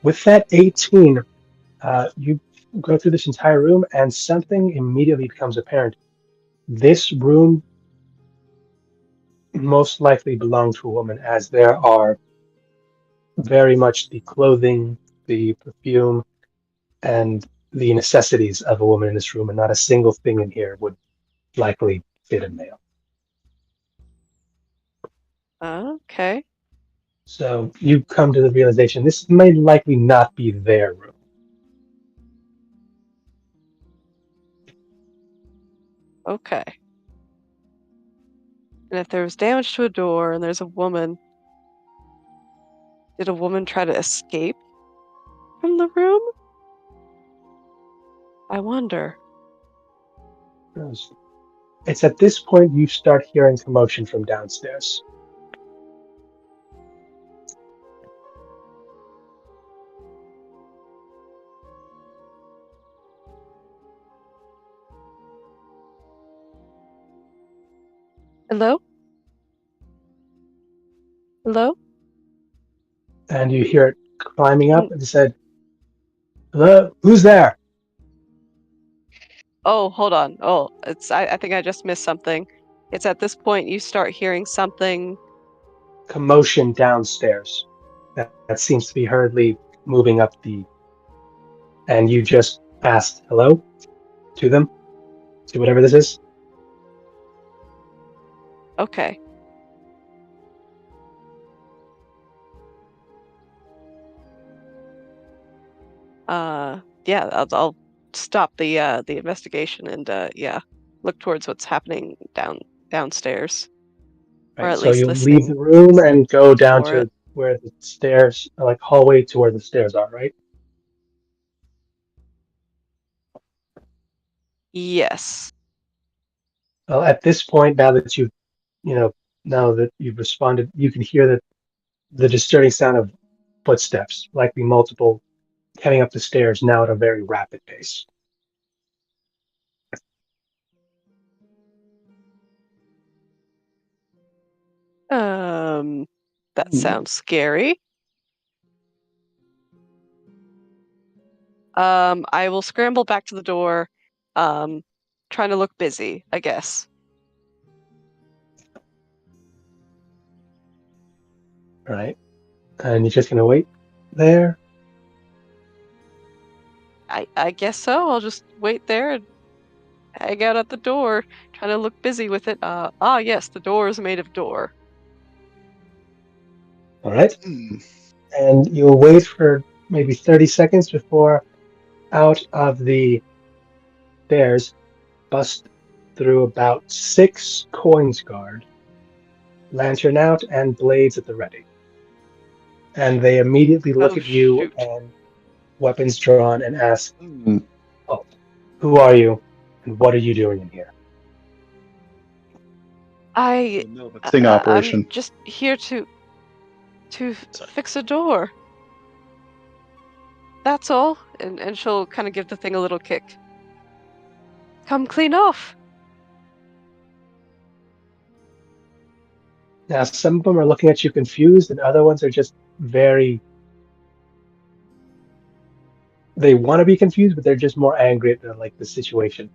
With that 18, you go through this entire room, and something immediately becomes apparent. This room most likely belonged to a woman, as there are very much the clothing, the perfume, and the necessities of a woman in this room, and not a single thing in here would likely fit a male. Okay. So you come to the realization this may likely not be their room. Okay. And if there was damage to a door and there's a woman, did a woman try to escape from the room? I wonder. It's at this point you start hearing commotion from downstairs. Hello? Hello? And you hear it climbing up Mm. and said, "Hello, who's there?" Oh, hold on. Oh, I think I just missed something. It's at this point you start hearing something. Commotion downstairs. That seems to be hurriedly moving up and you just asked hello to them, to whatever this is. Okay. Yeah, I'll stop the investigation and yeah, look towards what's happening downstairs, or Right. at So least you leave the listening room and go down for it. to where the stairs, like hallway to where the stairs are, right? Yes. Well, at this point, you know, now that you've responded, you can hear the disturbing sound of footsteps, likely multiple, heading up the stairs now at a very rapid pace. That sounds scary. I will scramble back to the door, trying to look busy, I guess. Right? And you're just gonna wait there? I guess so. I'll just wait there and hang out at the door, trying to look busy with it. Yes, the door is made of door. Alright. Hmm. And you'll wait for maybe 30 seconds before out of the stairs bust through about 6 coins guard, lantern out, and blades at the ready. And they immediately look Oh, at you shoot. and weapons drawn and ask, Hmm. "Oh, who are you and what are you doing in here?" I No, but sting I'm operation. just here to Sorry. fix a door. That's all. And she'll kind of give the thing a little kick. Come clean off. Now, some of them are looking at you confused, and other ones are just very. They want to be confused, but they're just more angry at the situation.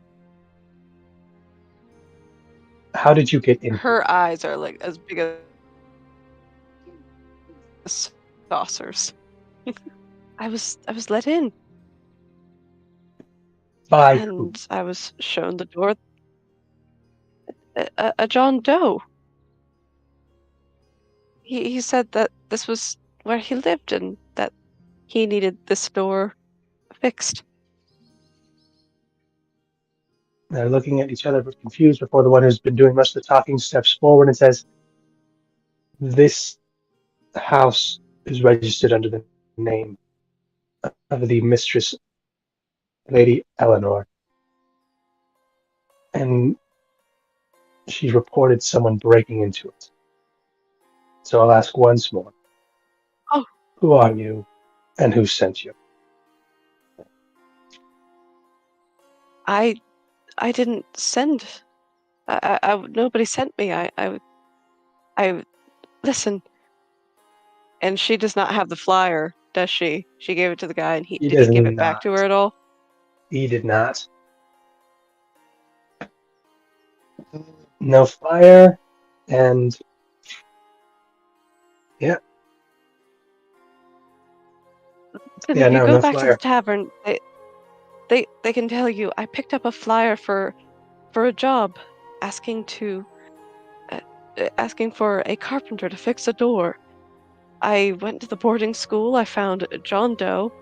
How did you get in here? Her eyes are like as big as saucers. I was let in, By who? and I was shown the door. A John Doe. He said that this was where he lived and that he needed this door fixed. They're looking at each other, but confused before the one who's been doing most of the talking steps forward and says, "This house is registered under the name of the mistress, Lady Eleanor, and she reported someone breaking into it. So I'll ask once more, Oh. who are you and who sent you?" I didn't send. Nobody sent me. I listen. And she does not have the flyer, does she? She gave it to the guy, and He did he does give it back to not. her at all? He did not. No fire, and yeah. Then Yeah, if you no, go no back to the flyer. tavern, they can tell you I picked up a flyer for a job, asking to asking for a carpenter to fix a door. I went to the boarding school. I found John Doe,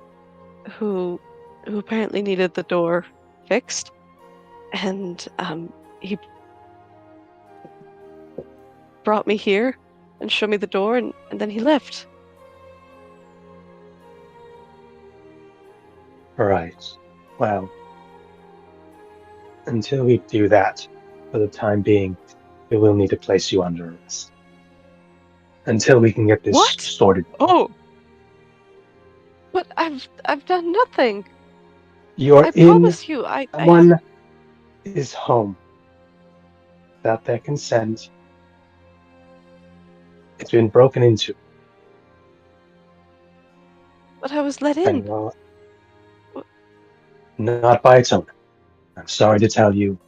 who apparently needed the door fixed, and he brought me here and showed me the door, and then he left. Right. Well, until we do that, for the time being, we will need to place you under arrest. Until we can get this What? sorted. Oh, but I've done nothing. You're I in, promise you. I someone is home. Without their consent. It's been broken into. but I was let And in. well, not by its owner. I'm sorry to tell you.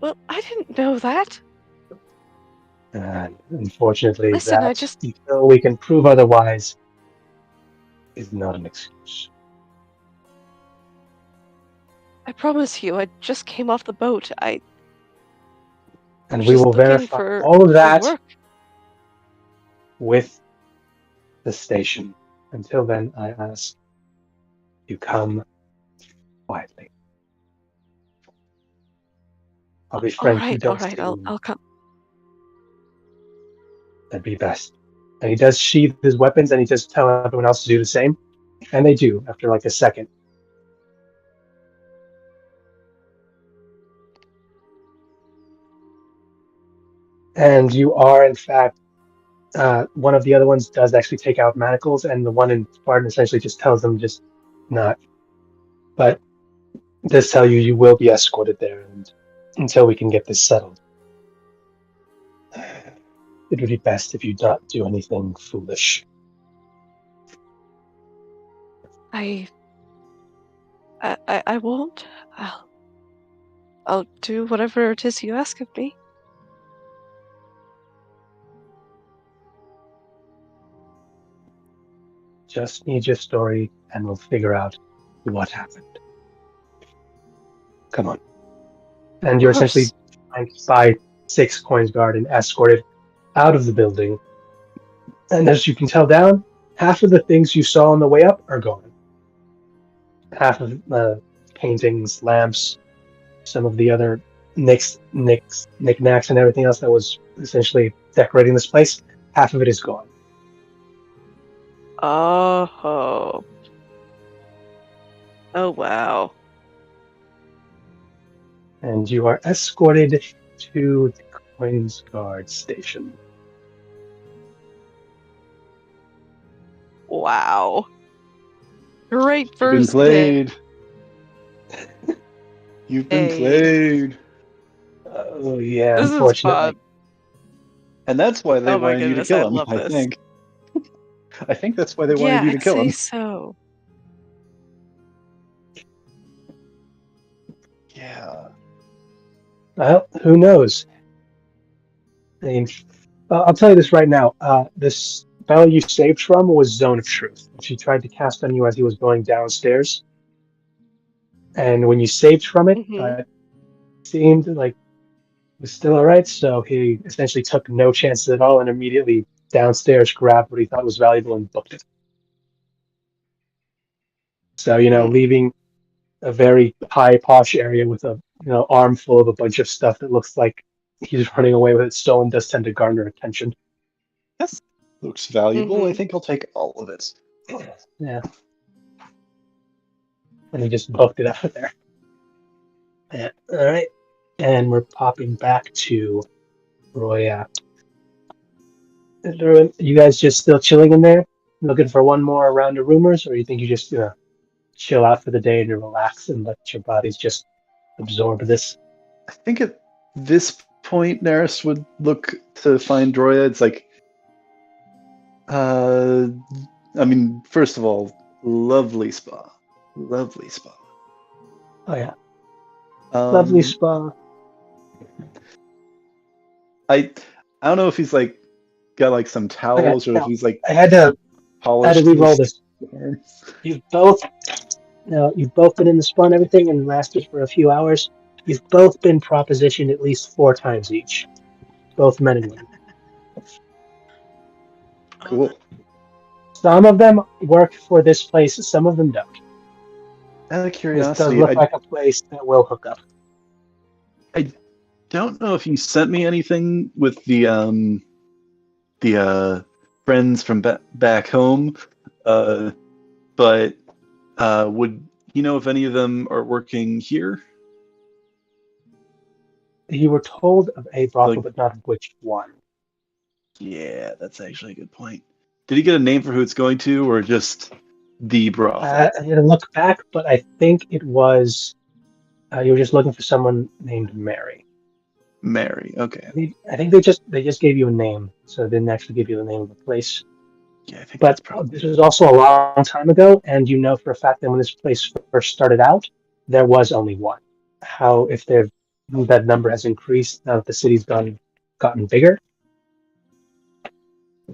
Well, I didn't know that. Unfortunately, Listen, I that, just until we can prove otherwise, is not an excuse. I promise you, I just came off the boat. I And was we just will looking verify for all of that work. with the station. Until then, I ask you come quietly. I'll be frank, you All don't right. seem. I'll come. That'd be best. And he does sheathe his weapons and he just tell everyone else to do the same. And they do after like a second. And you are, in fact, one of the other ones does actually take out manacles, and the one in Spartan essentially just tells them just not. But does tell you you will be escorted there, and until we can get this settled, it would be best if you don't do anything foolish. I won't. I'll do whatever it is you ask of me. Just need your story, and we'll figure out what happened. Come on. And you're essentially flanked by 6 coins guard and escorted out of the building. And as you can tell down, half of the things you saw on the way up are gone. Half of the paintings, lamps, some of the other knickknacks and everything else that was essentially decorating this place, half of it is gone. Oh. Oh, wow. And you are escorted to the Coins Guard station. Wow. Great You've been first day. played. You've been played. Oh yeah, This is unfortunately. fun. And that's why they Oh my wanted you to goodness, kill I him, love I this. think. I think that's why they Yeah, wanted you to I'd kill say him. so. Yeah. Well, who knows? I mean, I'll tell you this right now. The spell you saved from was Zone of Truth, which he tried to cast on you as he was going downstairs. And when you saved from it, Mhm. it seemed like it was still alright, so he essentially took no chances at all and immediately downstairs grabbed what he thought was valuable and booked it. So, leaving a very high posh area with a armful of a bunch of stuff that looks like he's running away with it stolen does tend to garner attention. Yes. Looks valuable. I Mhm. think I'll take all of it. Yeah. And he just booked it out of there. Yeah. All right. And we're popping back to Roya. You guys just still chilling in there? Looking for one more round of rumors? Or you think you just chill out for the day and you relax and let your bodies just absorb this? I think at this point, Neris would look to find Droya. It's like, first of all, lovely spa. Lovely spa. Oh, yeah. Lovely spa. I don't know if he's like got like some towels or if he's like I had to polished re-roll his this. arms. You've both been in the spa and everything and lasted for a few hours. You've both been propositioned at least 4 times each. Both men and women. Cool. Some of them work for this place, some of them don't. Out of This curiosity, does look like a place that will hook up. I don't know if you sent me anything with the friends from back home, but would you know if any of them are working here? You were told of a brothel, but not which one. Yeah, that's actually a good point. Did he get a name for who it's going to, or just the brothel? I had to look back, but I think it was you were just looking for someone named Mary. Mary, okay. I think they just gave you a name, so they didn't actually give you the name of the place. Yeah, I think But that's probably. this was also a long time ago, and you know for a fact that when this place first started out, there was only one. How if that number has increased now that the city's gotten bigger.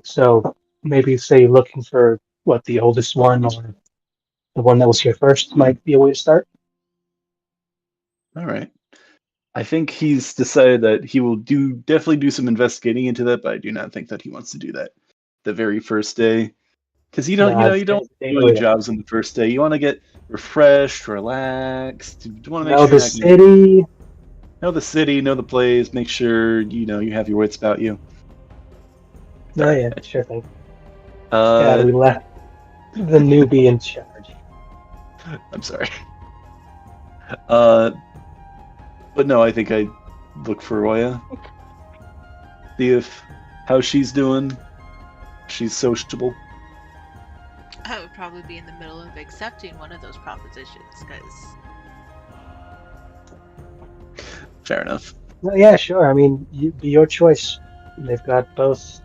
So maybe say looking for the oldest one or the one that was here first might be a way to start. All right. I think he's decided that he will definitely do some investigating into that, but I do not think that he wants to do that the very first day, because you don't do any jobs on the first day. You want to get refreshed, relaxed. You want to make know sure the city, know the city, know the place. Make sure you have your wits about you. Oh yeah, sure thing. God, we left the newbie in charge. I'm sorry. But no, I think I look for Roya. See how she's doing. She's sociable. I would probably be in the middle of accepting one of those propositions, because... Fair enough. Well, yeah, sure. I mean, be your choice. They've got both.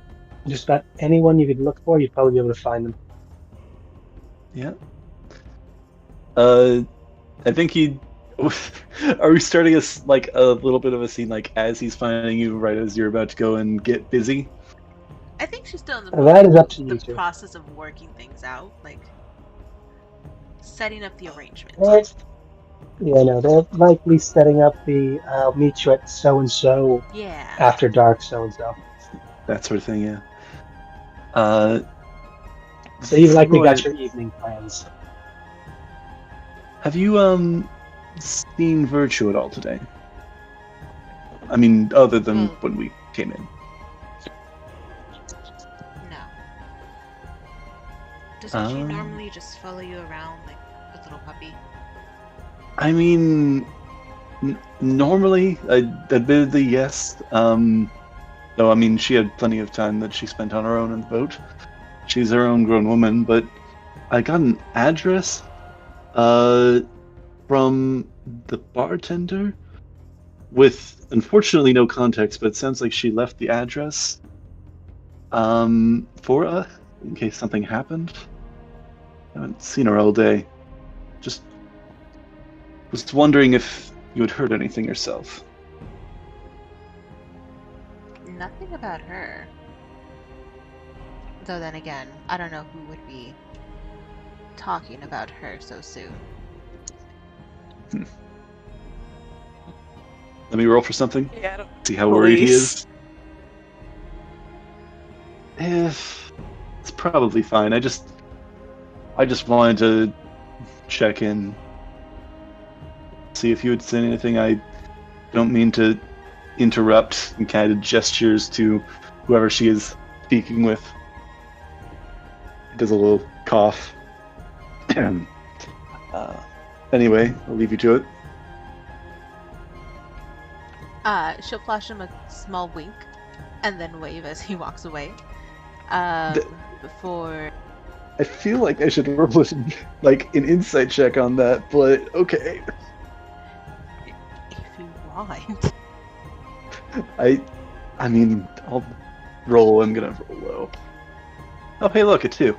Just about anyone you could look for, you'd probably be able to find them. Yeah. I think he. Are we starting like a little bit of a scene, like as he's finding you, right as you're about to go and get busy? I think she's still in That is up to the you two. process of working things out, like setting up the arrangements. Yeah, no, they're likely setting up the I'll meet you at so and so Yeah. after dark, so and so. That sort of thing, yeah. So you've likely Roy, got your evening plans. have you seen Virtue at all today? I mean, other than Well- when we came in. No. Doesn't she normally just follow you around like a little puppy? I mean, normally, admittedly, yes. Though, I mean, she had plenty of time that she spent on her own in the boat. She's her own grown woman, but I got an address from the bartender with, unfortunately, no context, but it sounds like she left the address for us in case something happened. I haven't seen her all day. Just was wondering if you had heard anything yourself. Nothing about her. Though then again, I don't know who would be talking about her so soon. Let me roll for something. Yeah, I don't... See how worried he Police. is. It's probably fine. I just wanted to check in, see if you had seen anything. I don't mean to interrupt, and kind of gestures to whoever she is speaking with. He does a little cough. Anyway, I'll leave you to it. She'll flash him a small wink and then wave as he walks away. Before I feel like I should roll like an insight check on that, but okay. if you want. I mean, I'll roll. I'm gonna roll low. Oh, hey, look, a 2.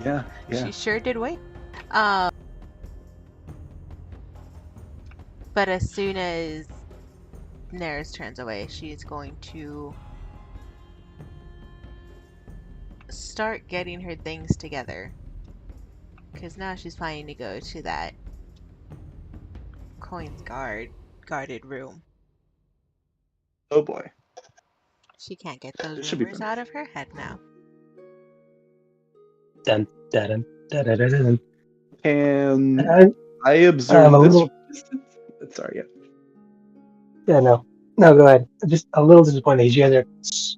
Yeah. Yeah. She sure did wait. But as soon as Neris turns away, she's going to start getting her things together. Because now she's planning to go to that coins guarded room. Oh boy. She can't get those It should be rumors fun. out of her head now. Dun, dun, dun, dun, dun, dun. Can I, I I'm observe a this little. from distance? Sorry, yeah. Yeah, no, go ahead. I'm just a little disappointed. You guys are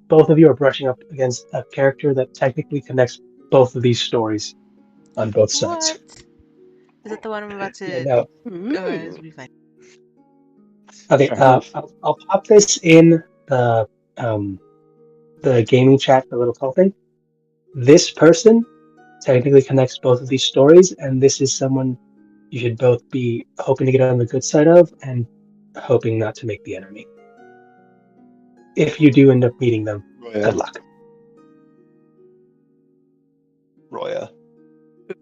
both of you are brushing up against a character that technically connects both of these stories on both sides. What? Is it the one I'm about to? Yeah, no. This will be fine. Okay, Fair enough. I'll pop this in the gaming chat, the little call thing. This person technically connects both of these stories, and this is someone you should both be hoping to get on the good side of and hoping not to make the enemy. If you do end up meeting them, good luck. Roya.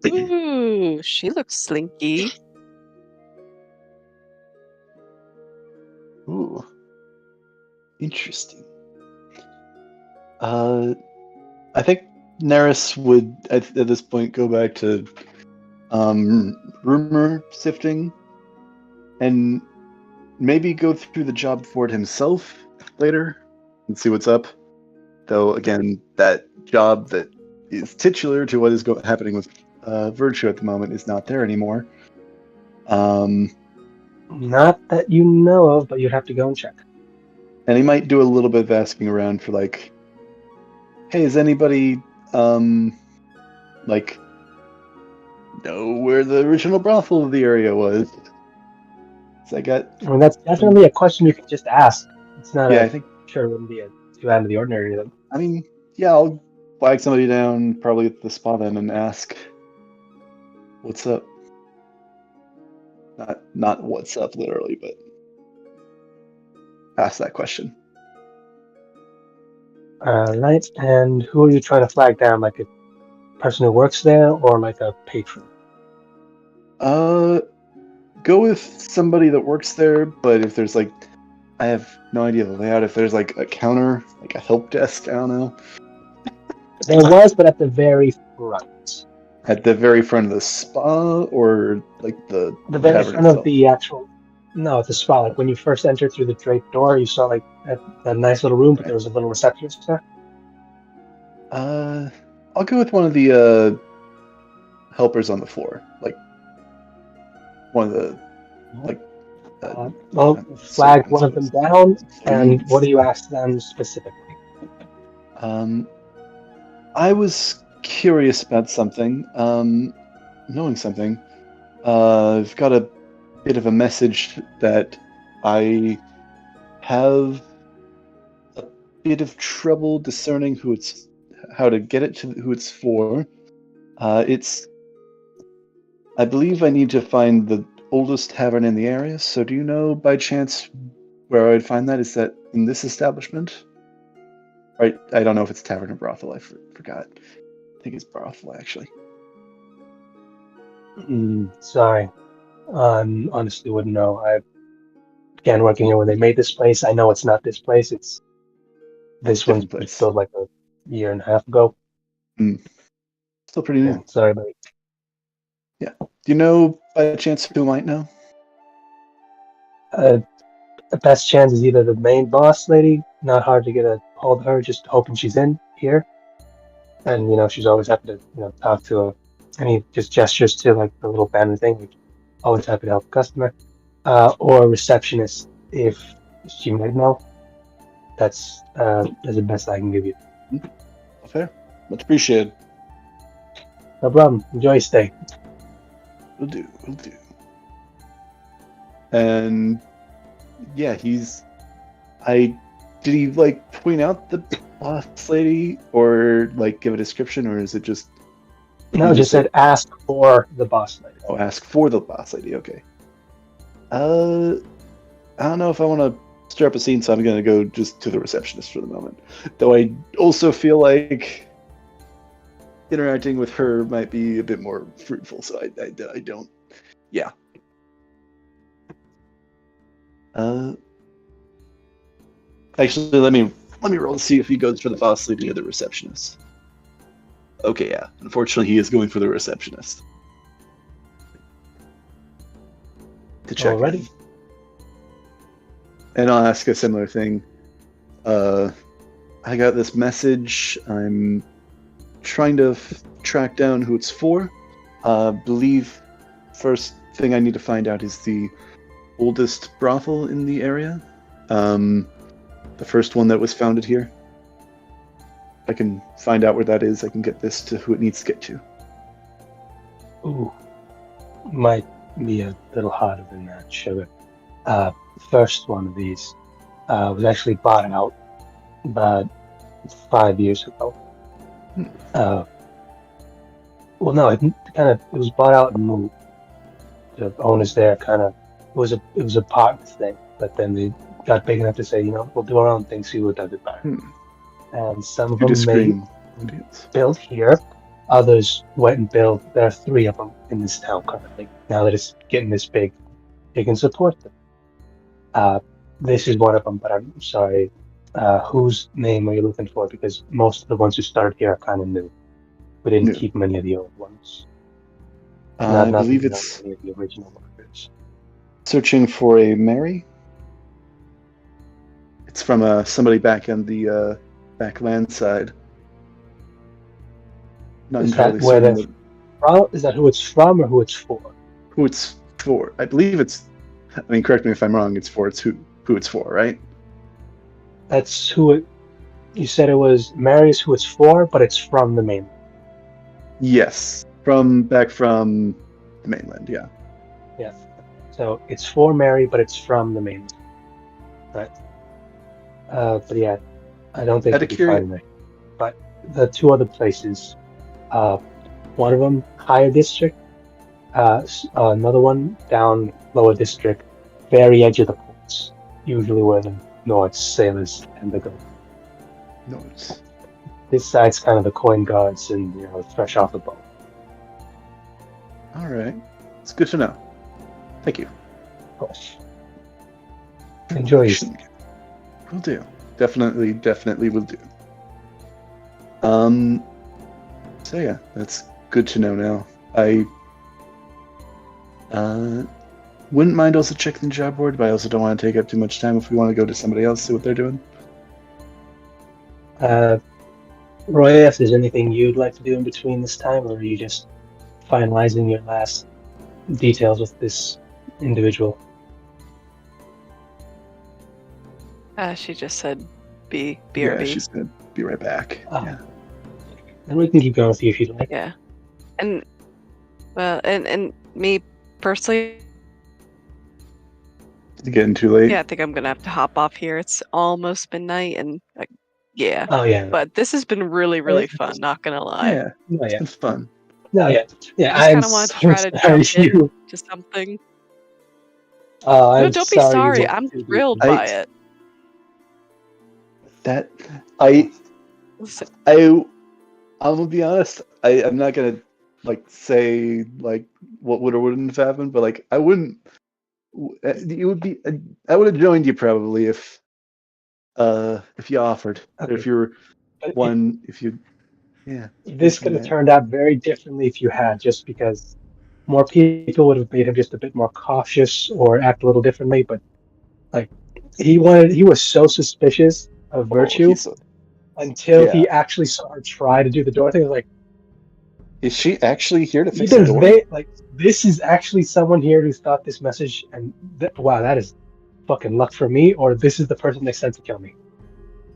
Ooh, she looks slinky. Ooh. Interesting. I think Neris would at this point go back to rumor sifting and maybe go through the job board himself later and see what's up. Though again, that job that is titular to what is happening with Virtue at the moment is not there anymore. Not that you know of, but you'd have to go and check. And he might do a little bit of asking around for like, hey, is anybody like know where the original brothel of the area was? So I got. I mean, that's definitely a question you could just ask. It's not. Yeah, I think. Sure, it wouldn't be too out of the ordinary. Then. I mean, yeah, I'll flag somebody down probably at the spot then and ask, "What's up?" Not what's up literally, but ask that question. Right. And who are you trying to flag down? Like a person who works there, or like a patron? Go with somebody that works there, but if there's like, I have no idea the layout. If there's like a counter, like a help desk, I don't know. There was, but at the very front. At the very front of the spa, or like the very tavern front itself? of the actual. No, at the spa. Like when you first entered through the draped door, you saw like that nice little room, but there was a little receptionist there. I'll go with one of the helpers on the floor, like one of the like. Well, flag one of them down, and what do you ask them specifically? I was curious about something, knowing something. I've got a bit of a message that I have a bit of trouble discerning how to get it to who it's for. I believe I need to find the oldest tavern in the area, so do you know by chance where I'd find that? Is that in this establishment? Right, I don't know if it's tavern or brothel, I forgot. I think it's brothel, actually. Sorry. Honestly wouldn't know. I began working here when they made this place. I know it's not this place. It's this Different one's place. built like a year and a half ago. Still pretty new. Yeah, sorry, buddy. Yeah. Do you know by chance who might know? The best chance is either the main boss lady. Not hard to get a hold of her. Just hoping she's in here, and she's always happy to talk to her. And he just gestures to like the little banner thing. Like, always happy to help a customer. Or a receptionist if she might know. That's the best I can give you. Fair. Much appreciated. No problem. Enjoy your stay. Will do. And yeah, did he like point out the boss lady or like give a description, or is it just? No, just said ask for the boss lady. Oh, ask for the boss lady. Okay. I don't know if I want to stir up a scene, so I'm gonna go just to the receptionist for the moment. Though I also feel like interacting with her might be a bit more fruitful, so I don't. Yeah. Actually, let me roll to see if he goes for the boss lady or the receptionist. Okay, yeah. Unfortunately, he is going for the receptionist. To check. Already. And I'll ask a similar thing. I got this message. I'm trying to track down who it's for. Believe first thing I need to find out is the oldest brothel in the area. The first one that was founded here. I can find out where that is. I can get this to who it needs to get to. Ooh, might be a little harder than that, sugar. First one of these was actually bought out about 5 years ago. Well, no, it was bought out and moved. The owners there it was a partner thing, but then they got big enough to say, we'll do our own thing, see who does it better. And some of them built here, others went and built. There are 3 of them in this town currently. Now that it's getting this big, they can support them. This is one of them, but I'm sorry. Whose name are you looking for? Because most of the ones who started here are kind of new. We didn't keep many of the old ones. I believe it's any of the original workers. Searching for a Mary. It's from somebody back on the backland side. Not Is entirely that where certain. Is that who it's from or who it's for? Who it's for? I believe it's. I mean, correct me if I'm wrong. It's who it's for, right? That's who it. You said it was Mary's who it's for, but it's from the mainland. Yes, back from the mainland. Yeah. Yeah. So it's for Mary, but it's from the mainland. Right. But yeah, I don't think you can find it. But the 2 other places, one of them higher district, another one down lower district, very edge of the ports, usually where the North sailors tend to go. Notes. This side's kind of the coin gods and, fresh off the boat. All right. It's good to know. Thank you. Of course. Enjoy it. Will do. Definitely will do. So yeah, that's good to know now. I wouldn't mind also checking the job board, but I also don't want to take up too much time if we want to go to somebody else, see what they're doing. Roy, if there's anything you'd like to do in between this time, or are you just finalizing your last details with this individual? She just said BRB. Yeah, she said be right back. Oh. Yeah. And we can keep going with you if you'd like. Yeah. And well, and me personally, It's getting too late. yeah, I think I'm gonna have to hop off here. It's almost midnight, and yeah. Oh yeah. But this has been really, really fun. Not gonna lie. Yeah, No, it's yeah. been fun. No, yeah. Yeah. I just kind of wanted to try to jump into something. I'm No, don't be sorry. sorry. I'm thrilled by it. That I Listen, I'm gonna be honest. I'm not gonna say what would or wouldn't have happened, but I wouldn't. It would be. I would have joined you probably if you offered, or if you're one. If you, yeah. This could have turned out very differently if you had, just because more people would have made him just a bit more cautious or act a little differently. But he was so suspicious of Virtue until he actually saw her try to do the door thing. I was like, is she actually here to fix the door? This is actually someone here who thought this message, and wow, that is fucking luck for me, or this is the person they sent to kill me.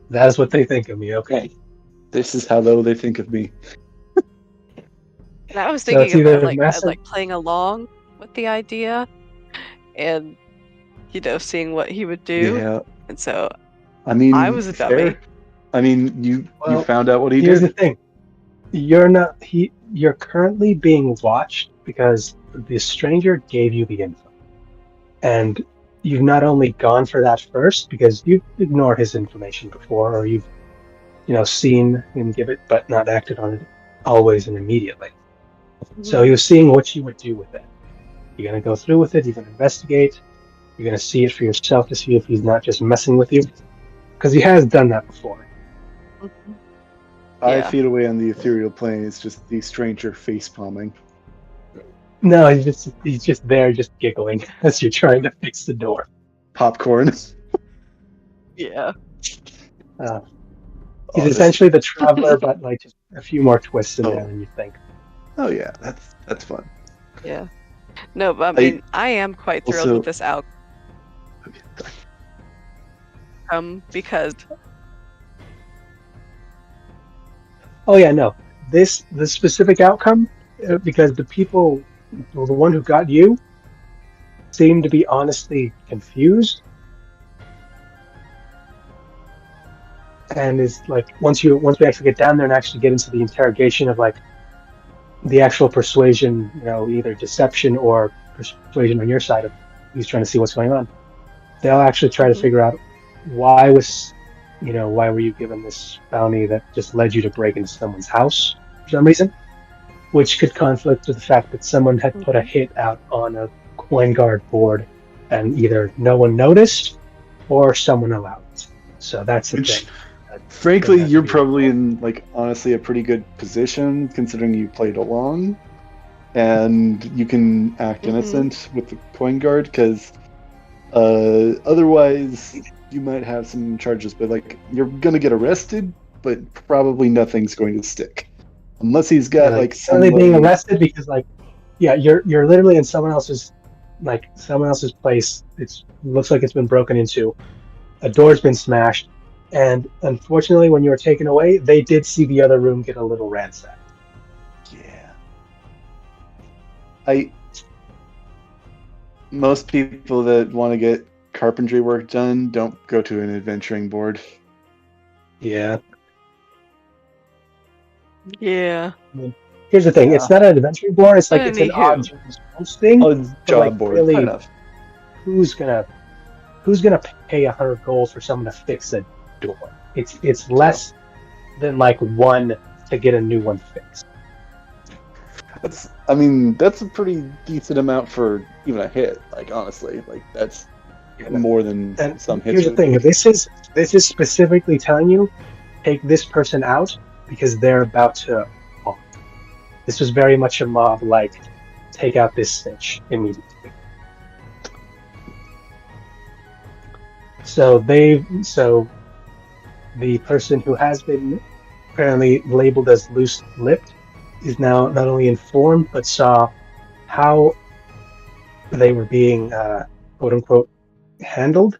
That is what they think of me, okay? This is how low they think of me. and I was thinking about playing along with the idea, and seeing what he would do. Yeah. And so, I mean, I was a dummy. I mean, you found out what he did. Here's the thing: you're currently being watched because the stranger gave you the info, and you've not only gone for that first because you've ignored his information before, or you've seen him give it but not acted on it always and immediately. Mm-hmm. So he was seeing what you would do with it. You're gonna go through with it. You're gonna investigate. You're gonna see it for yourself to see if he's not just messing with you, because he has done that before. Mm-hmm. 5 feet away on the ethereal plane is just the stranger face palming. No, he's just there, just giggling as you're trying to fix the door. Popcorn. Yeah. He's essentially the traveler, but just a few more twists in there than you think. Oh yeah, that's fun. Yeah. No, but I mean, I am quite thrilled with this outcome. Because. Oh yeah, no. The specific outcome, because the people, the one who got you, seemed to be honestly confused, and is once we actually get down there and actually get into the interrogation of the actual persuasion, either deception or persuasion on your side of who's trying to see what's going on, they'll actually try to figure out why were you given this bounty that just led you to break into someone's house for some reason, which could conflict with the fact that someone had put a hit out on a coin guard board and either no one noticed or someone allowed it. So that's the thing. Frankly, you're probably in honestly a pretty good position considering you played along, and you can act innocent with the coin guard, because otherwise you might have some charges, but you're gonna get arrested, but probably nothing's going to stick unless he's got somebody being arrested, because you're literally in someone else's place. It looks like it's been broken into, a door's been smashed, and unfortunately when you were taken away, they did see the other room get a little ransacked. Yeah. Most people that want to get carpentry work done don't go to an adventuring board. Yeah. Yeah. Here's the thing: it's not an adventuring board. It's it's an odd thing. Oh, job board. Really, fair enough. Who's gonna pay 100 gold for someone to fix a door? It's less than like one to get a new one fixed. That's a pretty decent amount for even a hit. Like honestly, like that's more than And some hits. here's the thing: this is specifically telling you take this person out because they're about to. Fall. This was very much a mob like take out this snitch immediately. So the person who has been apparently labeled as loose-lipped is now not only informed but saw how they were being quote unquote handled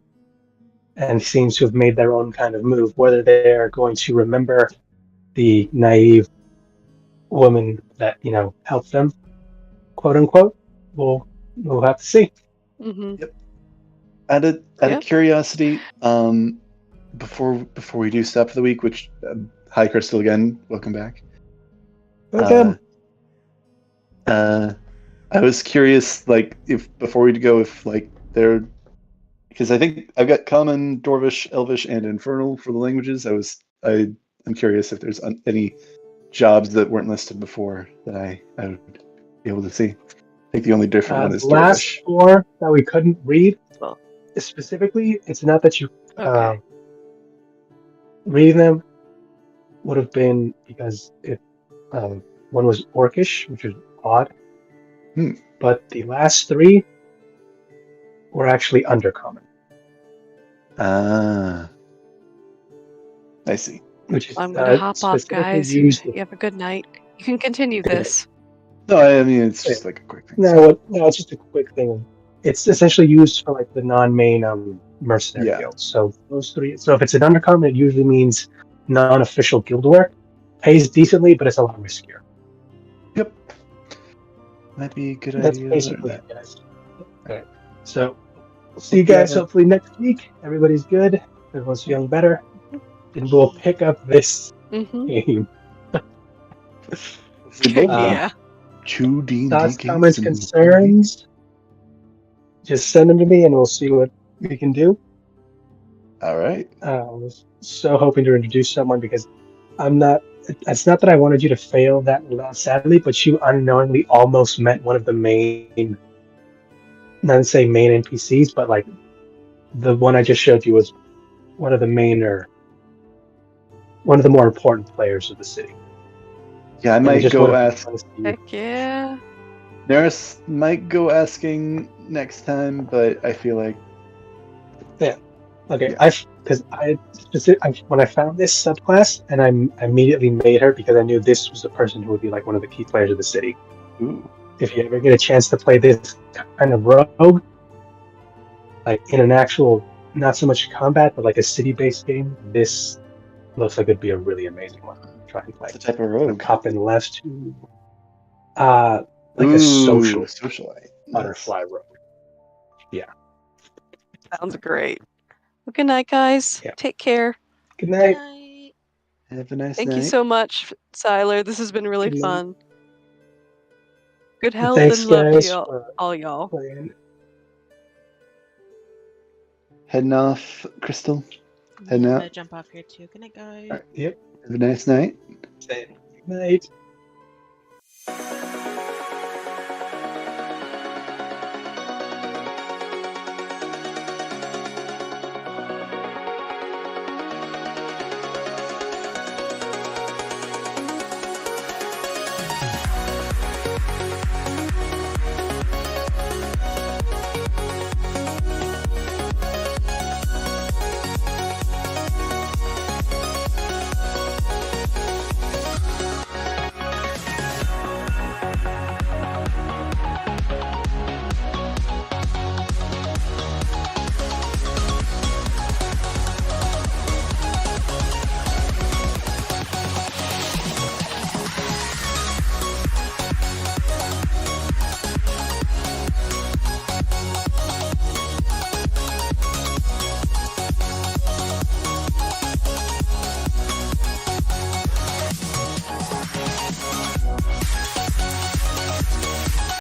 and seems to have made their own kind of move. Whether they're going to remember the naive woman that helped them, quote unquote, we'll have to see. Mm-hmm. Yep. Out of curiosity, before we do stop for the week, which hi Crystal again, welcome back. Welcome. I was curious, like, if before we go, if like they're, because I think I've got Common, Dwarvish, Elvish, and Infernal for the languages. I'm curious if there's any jobs that weren't listed before that I would be able to see. I think the only different one is the last Dwarvish. 4 that we couldn't read Well, specifically. It's not that you okay. reading them would have been because one was Orcish, which is odd. But the last 3 were actually undercommon. Ah, I see. Which is I'm gonna hop off, specifically guys. used. You have a good night. You can continue this. No, I mean it's just like a quick thing. No, it's just a quick thing. It's essentially used for like the non-main mercenary guilds. So those 3. So if it's an undercommon, it usually means non-official guild work. Pays decently, but it's a lot riskier. Yep. Might be a good That's idea. basically it, guys. Okay. So we'll see you guys hopefully next week. Everybody's good. Everyone's feeling better. And we'll pick up this game. Yeah. 2D Thoughts, comments, concerns, just send them to me and we'll see what we can do. All right. I was so hoping to introduce someone because it's not that I wanted you to fail that sadly, but you unknowingly almost met one of the main, not to say main NPCs, but like the one I just showed you was one of the main or one of the more important players of the city. Yeah, I might go ask. Heck yeah. Neris might go asking next time, but I feel like. Yeah. Okay. Yeah. When I found this subclass, and I immediately made her because I knew this was the person who would be like one of the key players of the city. Ooh. If you ever get a chance to play this kind of rogue, like in an actual, not so much combat, but like a city-based game, this looks like it'd be a really amazing one to try and play. What's the type of rogue? Hop in less to, like a socialite butterfly rogue. Yeah. Sounds great. Well, good night, guys. Yeah. Take care. Good night. Have a nice night. Thank you so much, Siler. This has been really fun. Good health Thanks, and love guys, to all y'all. Playing. Heading off, Crystal. Heading I'm out. gonna jump off here too. Good night, guys. Yep. Have a nice night. Good night.